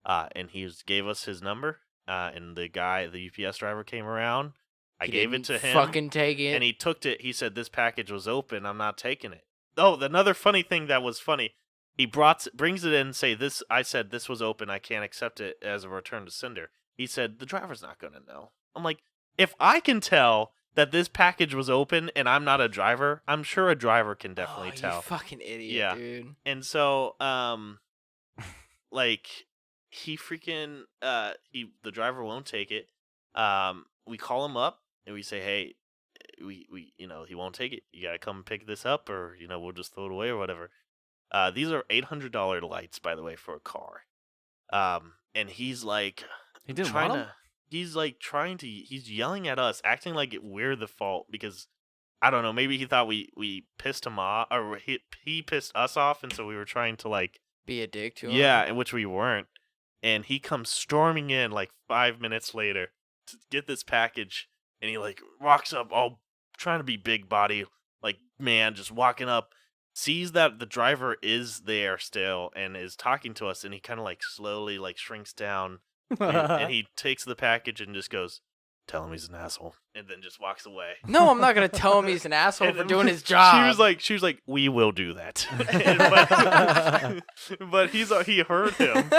And gave us his number. And the UPS driver came around. I He gave it didn't to him. Fucking take it. And he took it. He said, "This package was open. I'm not taking it." Oh, another funny thing that was funny. He brings it in and say, "This." I said, "This was open. I can't accept it as a return to sender." He said, "The driver's not going to know." I'm like, if I can tell that this package was open and I'm not a driver, I'm sure a driver can definitely You tell. fucking idiot, Yeah. dude. And so, like, he freaking, the driver won't take it. We call him up and we say, "Hey, we he won't take it. You gotta come pick this up, or we'll just throw it away or whatever." These are $800 lights, by the way, for a car. And he's like, He didn't trying want 'em? to. He's like he's yelling at us, acting like we're the fault because I don't know. Maybe he thought we pissed him off, or he pissed us off, and so we were trying to like. Be a dick to him. Yeah, in which we weren't. And he comes storming in like 5 minutes later to get this package, and he like walks up, all trying to be big body, like man, just walking up, sees that the driver is there still and is talking to us, and he kind of like slowly like shrinks down, and he takes the package and just goes, "Tell him he's an asshole," and then just walks away. No, I'm not gonna tell him he's an asshole And for then doing his job. She was like, "We will do that." but he heard him.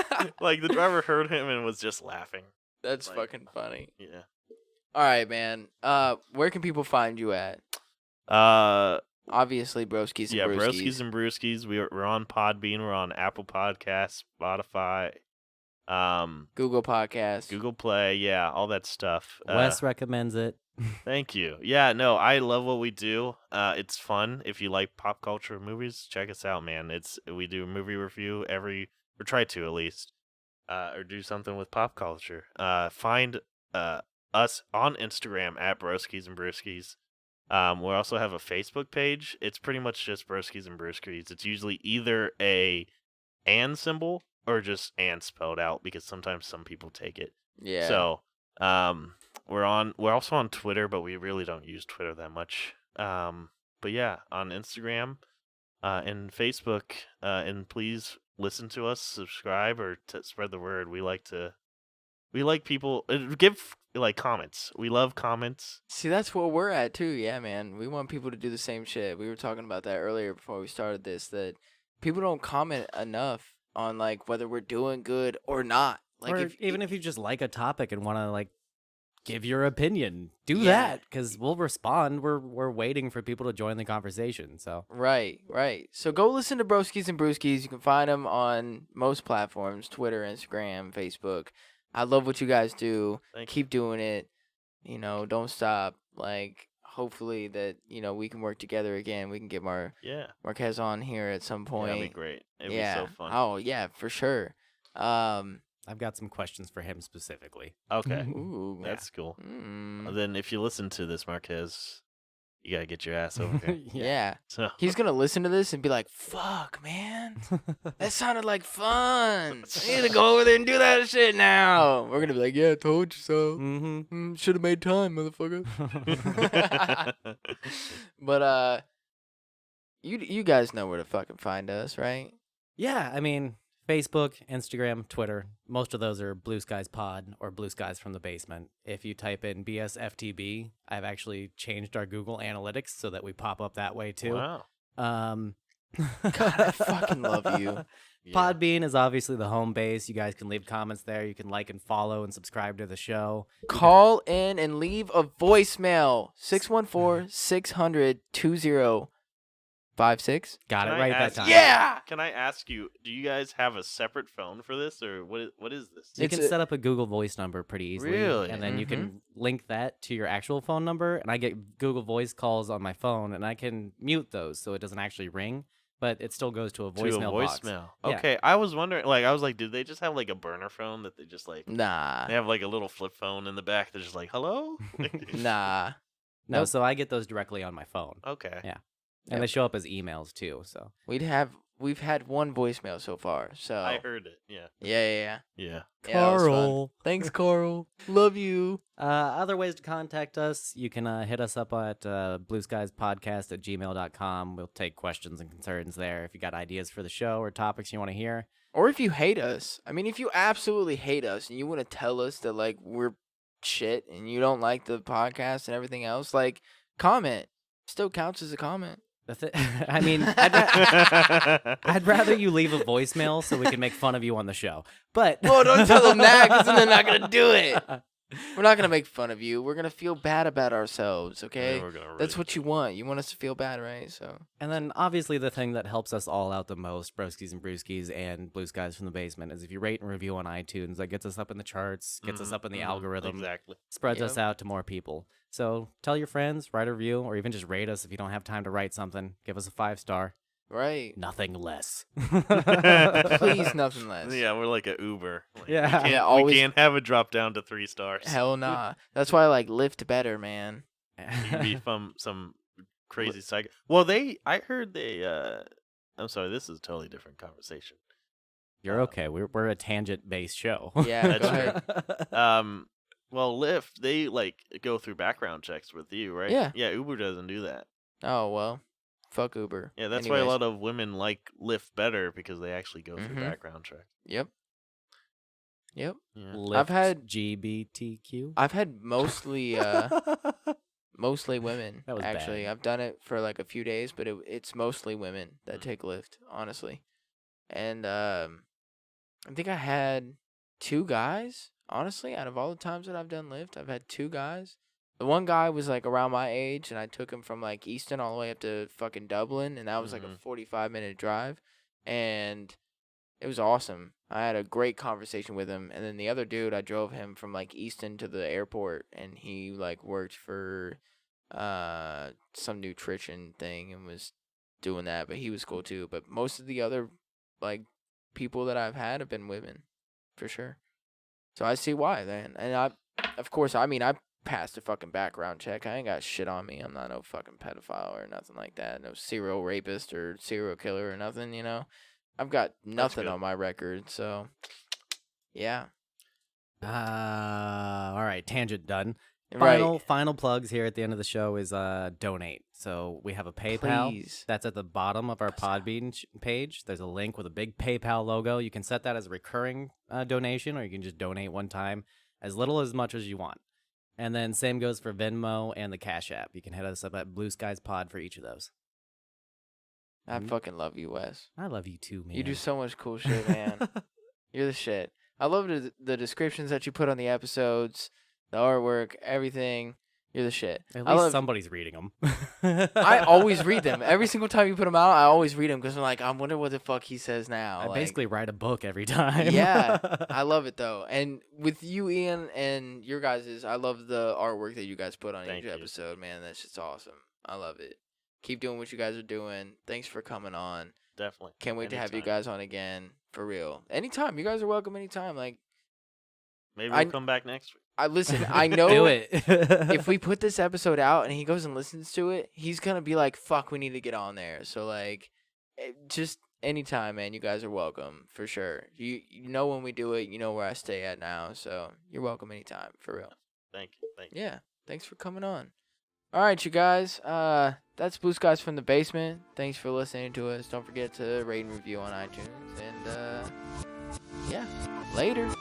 Like the driver heard him and was just laughing. That's like- fucking funny. Yeah. All right, man. Where can people find you at? Obviously, Broskies and Yeah, Brewskis. Broskies and Brewskis. We're on Podbean. We're on Apple Podcasts, Spotify, Google Podcast. Google Play. Yeah, all that stuff. Wes recommends it. Thank you. Yeah, no, I love what we do. It's fun. If you like pop culture movies, check us out, man. We do a movie review or try to at least, or do something with pop culture. Find us on Instagram at Broskies and Brewskis. We also have a Facebook page. It's pretty much just Broskies and Brewskis. It's usually either a "and" symbol or just "and" spelled out because sometimes some people take it. Yeah. So, we're also on Twitter, but we really don't use Twitter that much. But yeah, on Instagram, and Facebook, and please listen to us, subscribe, or spread the word. We like people, give like comments. We love comments. See, that's where we're at too. Yeah, man. We want people to do the same shit. We were talking about that earlier before we started this. That people don't comment enough on like whether we're doing good or not. Like Or even if you just like a topic and want to like give your opinion. Do Yeah. that, because we'll respond. We're waiting for people to join the conversation. So Right. So go listen to Broskies and Brewskis. You can find them on most platforms: Twitter, Instagram, Facebook. I love what you guys do. Thank you. Keep doing it. You know, don't stop. Like, hopefully that we can work together again. We can get Yeah. Marquez on here at some Yeah, point. that'd be great. It'd Yeah. be so fun. Oh yeah, for sure. I've got some questions for him specifically. Okay. Ooh. That's cool. Mm, Then if you listen to this, Marquez, you gotta get your ass over here. yeah. So He's gonna listen to this and be like, "Fuck, man, that sounded like fun. I need to go over there and do that shit now." We're gonna be like, "Yeah, I told you so. Mm-hmm. Should have made time, motherfucker." But you guys know where to fucking find us, right? Yeah, I mean, Facebook, Instagram, Twitter. Most of those are Blue Skies Pod or Blue Skies from the Basement. If you type in BSFTB, I've actually changed our Google Analytics so that we pop up that way too. wow. God, I fucking love you. Yeah. Podbean is obviously the home base. You guys can leave comments there. You can like and follow and subscribe to the show. Call in and leave a voicemail. 614-600-2056. Got it Can I right that ask- time. Yeah. Can I ask you, do you guys have a separate phone for this, or what is this? You It's can a- set up a Google Voice number pretty easily. Really? And then you can link that to your actual phone number. And I get Google Voice calls on my phone, and I can mute those so it doesn't actually ring, but it still goes to a To a voicemail box. voicemail. Yeah. Okay, I was wondering, I was like, did they just have like a burner phone that they just like, Nah. they have like a little flip phone in the back that's just like, hello? Nah. No, Nope. so I get those directly on my phone. Okay. Yeah. And they show up as emails too. So We've had one voicemail so far. So I heard it. Yeah. yeah. Yeah. Yeah, it was fun. Thanks, Carl. Love you. Other ways to contact us, you can hit us up at blueskiespodcast@gmail.com. We'll take questions and concerns there. If you got ideas for the show or topics you want to hear. Or if you hate us. I mean, if you absolutely hate us and you want to tell us that like we're shit and you don't like the podcast and everything else, like comment. Still counts as a comment. I mean, I'd rather you leave a voicemail so we can make fun of you on the show. But Well, don't tell them that because then they're not gonna do it. We're not gonna make fun of you. We're gonna feel bad about ourselves. Okay. We're gonna That's really what you want. You want us to feel bad, right? So And then obviously the thing that helps us all out the most, Broskies and Brewskis and Blue Skies from the Basement, is if you rate and review on iTunes. That gets us up in the charts, gets us up in the algorithm, Exactly. spreads us Yep. out to more people. So tell your friends, write a review, or even just rate us if you don't have time to write something. Give us a 5-star. right. Nothing less. Please, nothing less. Yeah, we're like a Uber. Like, Yeah. we can't, Yeah, always- we can't have it drop down to 3 stars. Hell nah. That's why I like Lyft better, man. You'd be from some crazy psycho. Well, I heard they. I'm sorry, this is a totally different conversation. You're okay. We're a tangent-based show. Yeah, That's go ahead. Well, Lyft, they like go through background checks with you, right? Yeah. Yeah, Uber doesn't do that. Oh well. Fuck Uber. Yeah, that's why a Anyways. lot of women like Lyft better because they actually go through Mhm. background check. Yep. Yep. Yeah. Lyft had- GBTQ. I've had mostly mostly women. That was actually. bad. I've done it for like a few days, but it's mostly women that Mm. take Lyft, honestly. And I think I had 2 guys. Honestly, out of all the times that I've done Lyft, I've had 2 guys. The one guy was like around my age, and I took him from like Easton all the way up to fucking Dublin, and that was like a Mhm. 45-minute drive, and it was awesome. I had a great conversation with him, and then the other dude, I drove him from like Easton to the airport, and he like worked for some nutrition thing and was doing that, but he was cool too. But most of the other like people that I've had have been women, for sure. So I see why then, and I passed a fucking background check. I ain't got shit on me. I'm not no fucking pedophile or nothing like that. No serial rapist or serial killer or nothing, you know. I've got nothing good. on my record, so yeah. All right, tangent done. Right. Final plugs here at the end of the show is donate. So we have a PayPal. Please. That's at the bottom of our Podbean page. There's a link with a big PayPal logo. You can set that as a recurring donation, or you can just donate one time, as little as much as you want. And then same goes for Venmo and the Cash App. You can hit us up at Blue Skies Pod for each of those. I fucking love you, Wes. I love you too, man. You do so much cool shit, man. You're the shit. I love the descriptions that you put on the episodes. the artwork, everything. You're the shit. At I least love- somebody's reading them. I always read them. Every single time you put them out, I always read them because I'm like, I wonder what the fuck he says now. I Like, basically write a book every time. yeah, I love it though. And with you, Ian, and your guys', I love the artwork that you guys put on Thank each you. episode, man. That's just awesome. I love it. Keep doing what you guys are doing. Thanks for coming on. Definitely. Can't wait to have you Anytime. guys on again. For real. Anytime. You guys are welcome anytime. Like, Maybe I- we'll come back next week. I listen, I know Do it. if we put this episode out and he goes and listens to it, he's gonna be like, "Fuck, we need to get on there." So like, just anytime, man. You guys are welcome for sure. You know when we do it, you know where I stay at now. So you're welcome anytime, for real. Thank you. Thank you. Yeah, thanks for coming on. All right, you guys. That's Blue Skies from the Basement. Thanks for listening to us. Don't forget to rate and review on iTunes. And yeah, later.